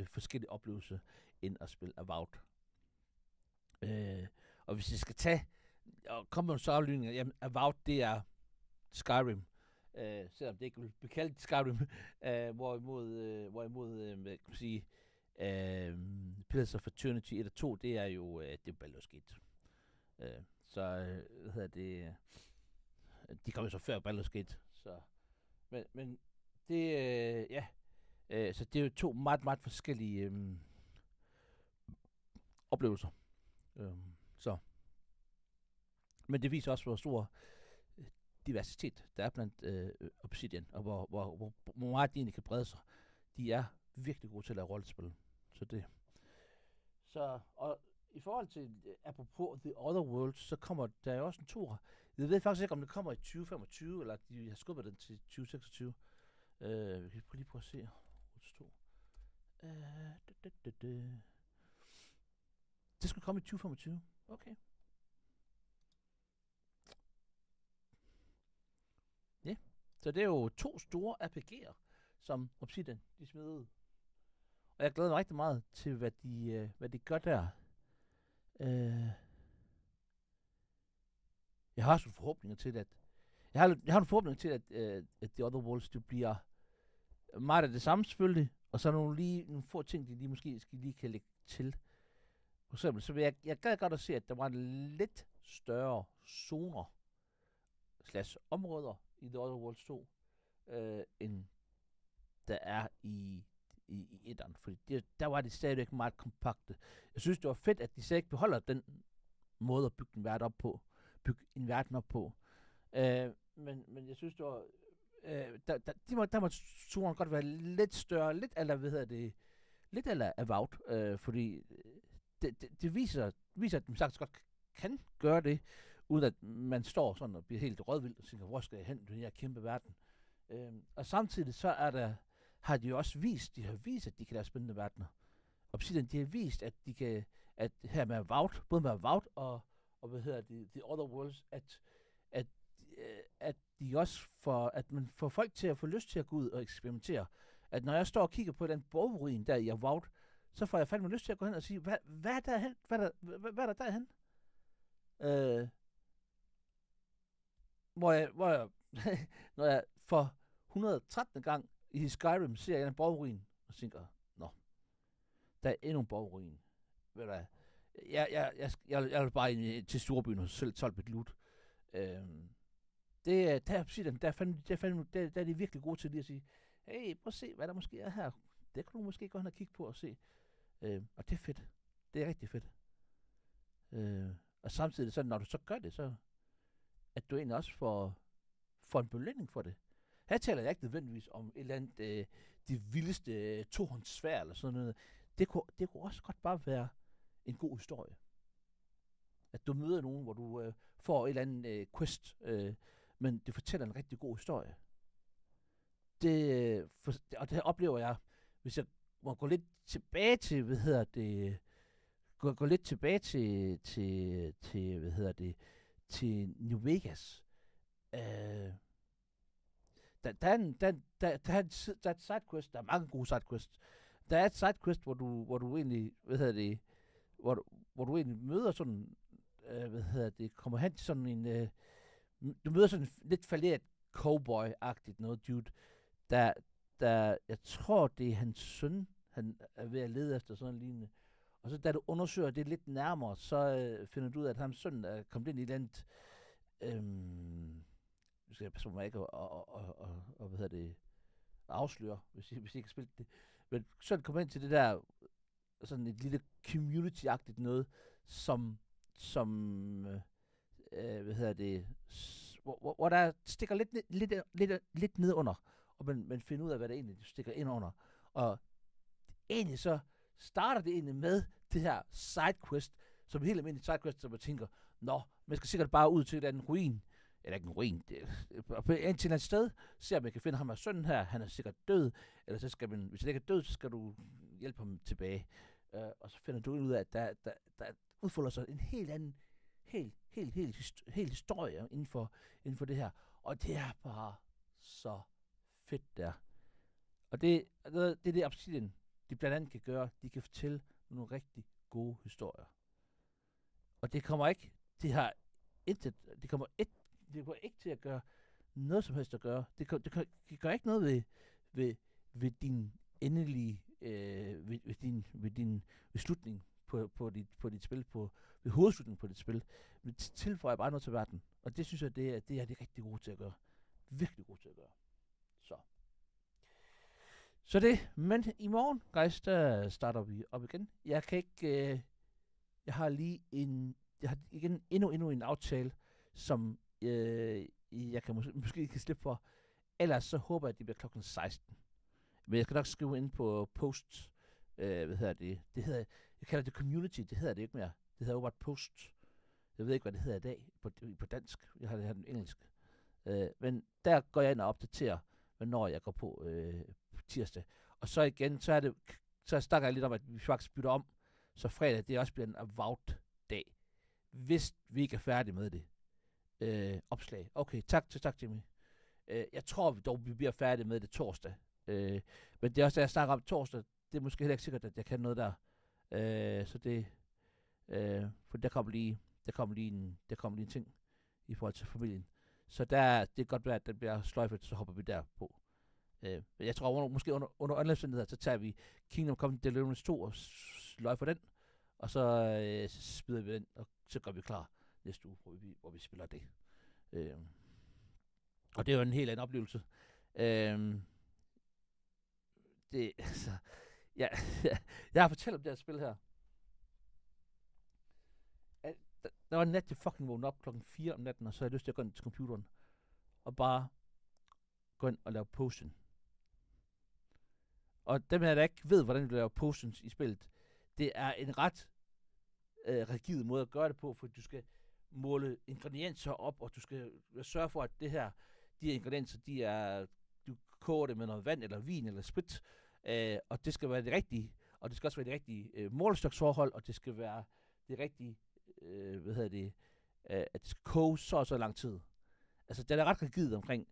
forskellig oplevelse end at spille Avowed. Og hvis jeg skal tage og komme med så aflydninger, jamen Avowed, det er Skyrim. Selvom det ikke vil blive kaldt Skyrim, hvorimod kan man sige, Pillars of Eternity 1 og 2, det er jo det er Baldur's Gate. Hvad hedder det? De kom jo så før Baldur's Gate, så men det så det er jo to meget forskellige oplevelser. Så men det viser også, hvor stor diversitet der er blandt Obsidian, og hvor meget de egentlig kan brede sig. De er virkelig gode til at lave rollespil. Og i forhold til, apropos The Other Worlds, så kommer der jo også en tur. Jeg ved faktisk ikke, om det kommer i 2025, eller de har skubbet den til 2026. Vi kan lige prøve at se. Det skal komme i 2025. Okay. Ja, så det er jo 2 store RPG'er, som Obsidian, de smed ud. Og jeg glæder mig rigtig meget til, hvad de gør der. Jeg har også en forhåbning til, at jeg har en forhåbning til, at The Other Worlds, det bliver meget af det samme selvfølgelig, og så nogle få ting, de lige måske lige kan lægge til. For eksempel, så vil jeg gad godt at se, at der var lidt større zoner / områder i The Other Worlds 2, end der er i etteren, fordi der var det stadigvæk meget kompakte. Jeg synes, det var fedt, at de stadig beholder den måde at bygge en verden op på. Men jeg synes, det var der må zonerne godt være lidt større, lidt eller Avowed, fordi det viser, at man sagtens godt kan gøre det, uden at man står sådan og bliver helt rådvild og tænker, hvor skal jeg hen i den her kæmpe verden? Og samtidig så har de jo også vist, at de kan lave spændende verdener. Obsidian, de har vist, at de kan, at her med Avowed, både med Avowed og The Other Worlds, at de også får, at man får folk til at få lyst til at gå ud og eksperimentere. At når jeg står og kigger på den borgruin der i Avowed, så får jeg fandme lyst til at gå hen og sige, hvad er derhen? Hvad er der derhen? Hvor jeg når jeg for 113. gang i Skyrim ser jeg en borgruin og tænker, nå, der er endnu en borgruin. Ved du hvad? Jeg vil bare ind til storbyen og selv 12 mit loot. Der er de virkelig gode til lige at sige, hey, prøv at se, hvad der måske er her. Det kan du måske gå hen og kigge på og se. Og det er fedt. Det er rigtig fedt. Og samtidig, så når du så gør det, så at du egentlig også får en belønning for det. Her taler jeg ikke nødvendigvis om et eller andet, det vildeste tohåndssværd eller sådan noget. Det kunne også godt bare være en god historie. At du møder nogen, hvor du får et eller andet quest, men det fortæller en rigtig god historie. Og det oplever jeg, hvis jeg må gå lidt tilbage til, gå lidt tilbage til New Vegas. Der er et sidequest, der er mange gode sidequests. Der er et sidequest, hvor du egentlig, hvor du egentlig møder sådan, kommer hen til sådan en, du møder sådan en lidt falderet cowboy-agtigt noget dude, der, jeg tror det er hans søn, han er ved at lede efter sådan en lignende. Og så da du undersøger det lidt nærmere, så finder du ud af, at hans søn er kommet ind i et eller andet, nu skal jeg passe på mig ikke afsløre, hvis I ikke har spillet det. Men søn kommer ind til det der, sådan et lille community-agtigt noget, som hvor der stikker lidt ned under, og man finder ud af, hvad der egentlig stikker ind under. Og egentlig så starter det egentlig med det her sidequest, som en helt almindelig sidequest, som man tænker, nå, man skal sikkert bare ud til en ruin, eller ikke en ruin, på et eller andet sted, se om man kan finde ham og sønnen her, han er sikkert død, eller så skal man, hvis han ikke er død, så skal du hjælpe ham tilbage. Og så finder du ud af, at der udfolder sig en helt anden, helt historie inden for det her. Og det er bare så fedt der. Og det er det Obsidian, de blandt andet kan gøre. De kan fortælle nogle rigtig gode historier. Og det kommer ikke, det kommer ikke til at gøre noget som helst at gøre. Det gør ikke noget ved din endelige, ved din slutning på dit spil, ved hovedslutningen på dit spil. Men det tilføjer bare noget til verden. Og det synes jeg, det er de rigtig gode til at gøre. Virkelig gode til at gøre. Så det, men i morgen, guys, der starter vi op igen. Jeg har endnu en aftale, som jeg kan måske ikke slippe for. Ellers så håber jeg, at det bliver klokken 16. Men jeg skal nok skrive ind på post, det hedder, jeg kalder det community, det hedder det ikke mere. Det hedder åbenbart post. Jeg ved ikke, hvad det hedder i dag på dansk. Jeg har det her den engelsk. Men der går jeg ind og opdaterer, hvornår jeg går på tirsdag. Og så igen, så snakker jeg lidt om, at vi faktisk bytter om, så fredag, det også bliver en Avowed dag. Hvis vi ikke er færdige med det. Opslag. Okay, tak Jimmy. Jeg tror dog, vi bliver færdige med det torsdag. Men det er også, da jeg snakker om torsdag, det er måske heller ikke sikkert, at jeg kan noget der. Så det, for der kommer lige en ting i forhold til familien. Så det kan godt være, at den bliver sløjfet, så hopper vi der på. Men jeg tror, måske under andre omstændigheder, så tager vi Kingdom Come Deliverance 2 og sløjfer den, og så smider vi den, og så går vi klar næste uge, hvor vi spiller det. Og det er jo en helt anden oplevelse. Jeg har fortalt om det her spil her. Der var en nat, jeg fucking vågnede op klokken 4 om natten, og så havde jeg lyst til at gå ind til computeren og bare gå ind og lave potion. Og dem her, der ikke ved, hvordan du laver potions i spillet, det er en ret rigid måde at gøre det på, for du skal måle ingredienser op, og du skal sørge for, at de her ingredienser, du koger det med noget vand, eller vin, eller sprit, og det skal være det rigtige. og det skal også være det rigtige målestoksforhold, og det skal være det rigtige, at det skal koge så lang tid. Altså, det er ret rigid omkring,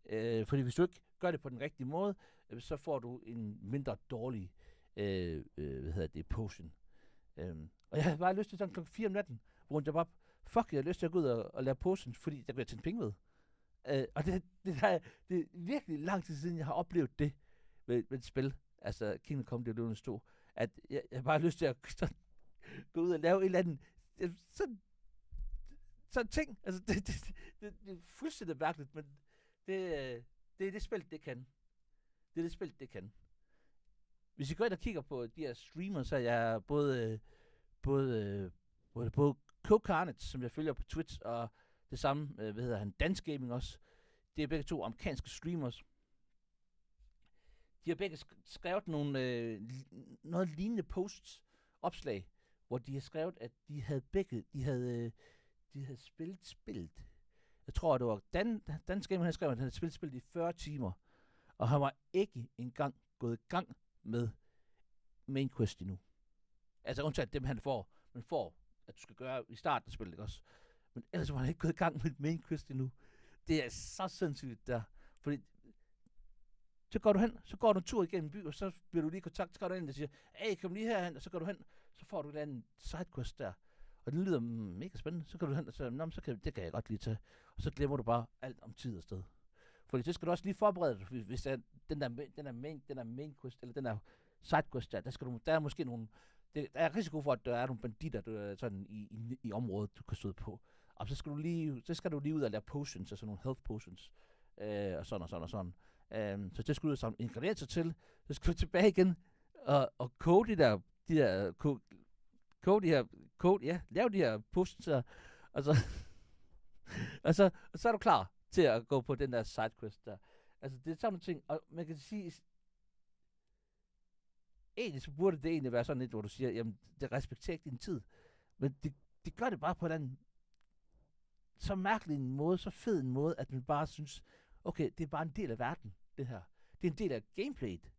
fordi hvis du ikke gør det på den rigtige måde, så får du en mindre dårlig, potion. Og jeg havde bare lyst til sådan klokken 4 om natten, hvor jeg bare, jeg har lyst til at gå ud og lave potions, fordi der kan jeg tjene penge ved. Og det er virkelig lang tid siden, jeg har oplevet det med et spil. Altså, Kingdom Come, det er løbende stå. At jeg bare har lyst til at gå ud og lave et eller andet sådan ting. Altså, det er fuldstændig mærkeligt, men det er det spil, det kan. Det er det spil, det kan. Hvis I går ind og kigger på de her streamers, så er jeg både Carnage, som jeg følger på Twitch, og det samme, Dance Gaming også. Det er begge to amerikanske streamers. De har begge skrevet noget lignende opslag, hvor de har skrevet, at de havde spillet spillet. Jeg tror, det var Dance Gaming, han skrev, at han havde spillet i 40 timer, og han var ikke engang gået i gang med main quest endnu. Altså undtaget dem, man får, at du skal gøre i starten af spillet, ikke også? Men ellers var han ikke gået i gang med main quest endnu. Det er så sindssygt der. Fordi så går du en tur igennem by, og så bliver du lige i kontakt, så går du ind og siger, hey, kom lige herhen, og så går du hen, så får du en anden sidequest der. Og det lyder mega spændende. Så går du hen og siger, det kan jeg godt lige tage. Og så glemmer du bare alt om tid og sted. Fordi så skal du også lige forberede dig, hvis der er den der main quest, eller den der sidequest der er måske nogle, der er risiko for, at der er nogle banditter, der er sådan i området, du kan støde på. Og så skal du lige ud og lære potions, altså nogle health potions, og sådan. Så det skal du ud og samle ingredienser til. Så skal du tilbage igen og koge lave de her potions der, og så er du klar til at gå på den der sidequest der. Altså, det er sådan nogle ting, og man kan sige, egentlig så burde det egentlig være sådan lidt, hvor du siger, jamen, det respekterer ikke din tid, men det gør det bare på en så mærkelig en måde, så fed en måde, at man bare synes, okay, det er bare en del af verden, det her. Det er en del af gameplayet.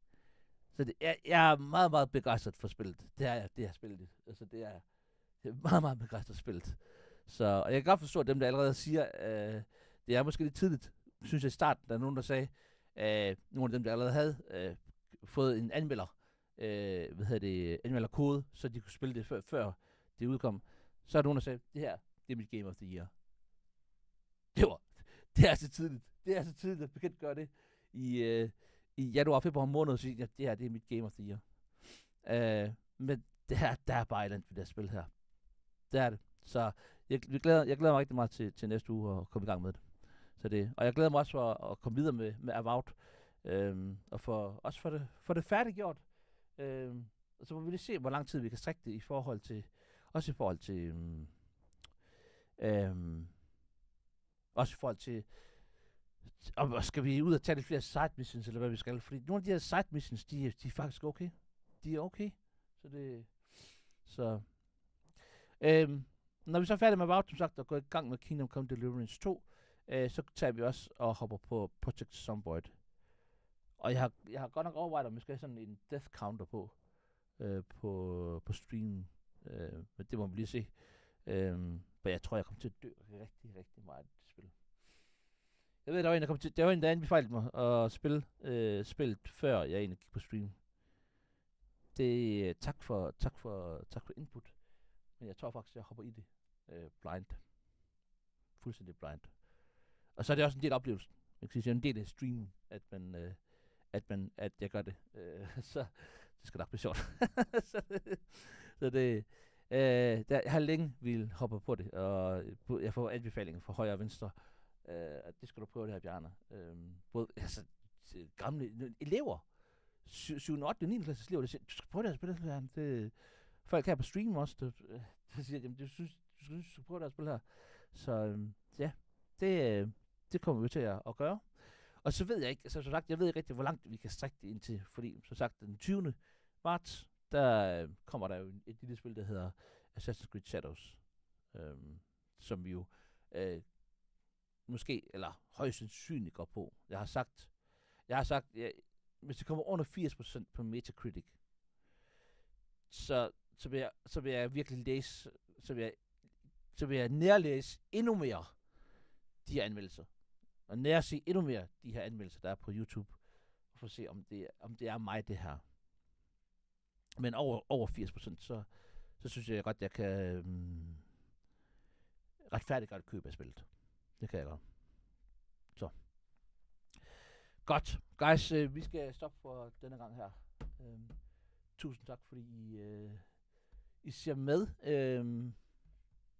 Så jeg er meget, meget begejstret for spillet. Det her spillet. Altså, det er meget, meget begejstret spillet. Så, og jeg kan godt forstå, at dem, der allerede siger, det er måske lidt tidligt, synes jeg i starten, der er nogen, der sagde, nogle af dem, der allerede havde fået en anmelderkode, så de kunne spille det før det udkom. Så er der nogen, der sagde, det her, det er mit Game of the Year. Det er så tidligt. Det er så tidligt, at bekendt gøre det i januar og februar måned, og sige, at det her, det er mit Game of the Year. Men der er bare et eller andet ved det her spil her. Det er det. Så jeg glæder mig rigtig meget til næste uge og komme i gang med det. Og jeg glæder mig også for at komme videre med Avowed. Og for det færdiggjort. Og så må vi lige se, hvor lang tid vi kan strække det i forhold til og skal vi ud og tage lidt flere side missions, eller hvad vi skal? Fordi nogle af de her side missions, de er faktisk okay. De er okay. Når vi så er færdige med Avowed, som sagt, og går i gang med Kingdom Come Deliverance 2, så tager vi også og hopper på Project Zomboid. Og jeg har godt nok overvejet, om vi skal have sådan en death counter på streamen. Men det må vi lige se. Men jeg tror, jeg kommer til at dø rigtig, rigtig meget i det spil. Jeg ved, der var en, der anbefalede mig at spille spillet, før jeg egentlig gik på stream. Det tak for input. Men jeg tror faktisk, jeg hopper i det blind. Fuldstændig blind. Og så er det også en del af oplevelsen. Jeg kan sige, det er en del af streamen, at jeg gør det. Så det skal nok blive sjovt. Jeg har længe ville hoppe på det, og jeg får anbefalinger fra højre og venstre. At det skal du prøve det her, Bjarne. Både gamle elever, 7. 8. 9. klasses elever, der siger, du skal prøve det her spil, Bjarne. Det folk her på stream også, der siger, jamen, du skal prøve det her spil her. Så ja, det kommer vi til at gøre. Og så ved jeg ikke, altså, som sagt, jeg ved ikke rigtig, hvor langt vi kan strække det ind til, fordi som sagt, den 20. marts, der kommer der jo et lille spil, der hedder Assassin's Creed Shadows, som vi jo måske, eller højst sandsynligt går på. Jeg har sagt, hvis det kommer under 80% på Metacritic, så vil jeg virkelig læse, så vil jeg nærlæse endnu mere de her anmeldelser. Og nærse endnu mere de her anmeldelser, der er på YouTube. Og få se, om det er mig, det her. Men over 80%, så synes jeg godt, jeg kan retfærdiggøre et køb af spillet. Det kan jeg godt. Så. Godt. Guys, vi skal stoppe for denne gang her. Tusind tak, fordi I ser med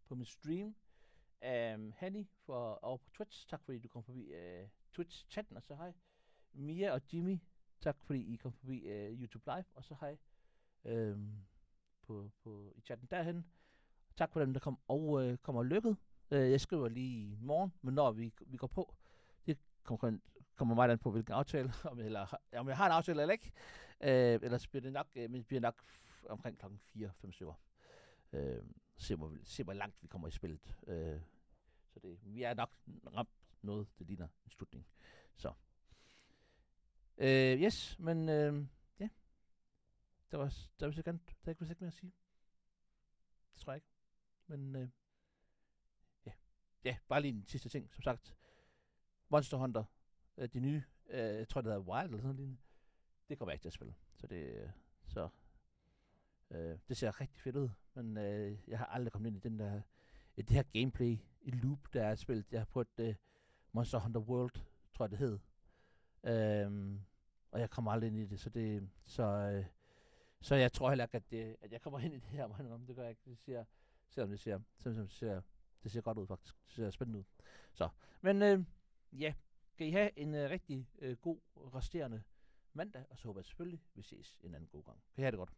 på min stream. Hanny over på Twitch, tak fordi du kom forbi Twitch-chatten, og så hej. Mia og Jimmy, tak fordi I kom forbi YouTube Live, og så hej i chatten derhen. Tak for dem, der kom og lykket. Jeg skriver lige i morgen, men når vi går på, det kommer meget an på, hvilken aftale, om jeg har en aftale eller ikke. Ellers bliver det nok omkring klokken 4-5 stykker. Se hvor langt vi kommer i spillet. Så vi er nok ramt noget, det ligner en slutning. Så. Yes, men ja. Der var sikkert, der ikke mere at sige. Det tror jeg ikke. Men ja, bare lige en sidste ting, som sagt. Monster Hunter, de nye, jeg tror det hedder Wild eller sådan noget. Det kommer jeg ikke til at spille. Så det ser rigtig fedt ud, men jeg har aldrig kommet ind i det her gameplay i loop, der er spillet. Jeg har prøvet Monster Hunter World, tror jeg det hed. Og jeg kommer aldrig ind i det, så jeg tror heller ikke, at jeg kommer ind i det her, men det gør jeg ikke. Det ser godt ud faktisk. Det ser spændende ud. Så, men ja, kan I have en rigtig god resterende mandag, og så håber jeg selvfølgelig, vi ses en anden god gang. Kan I have det godt.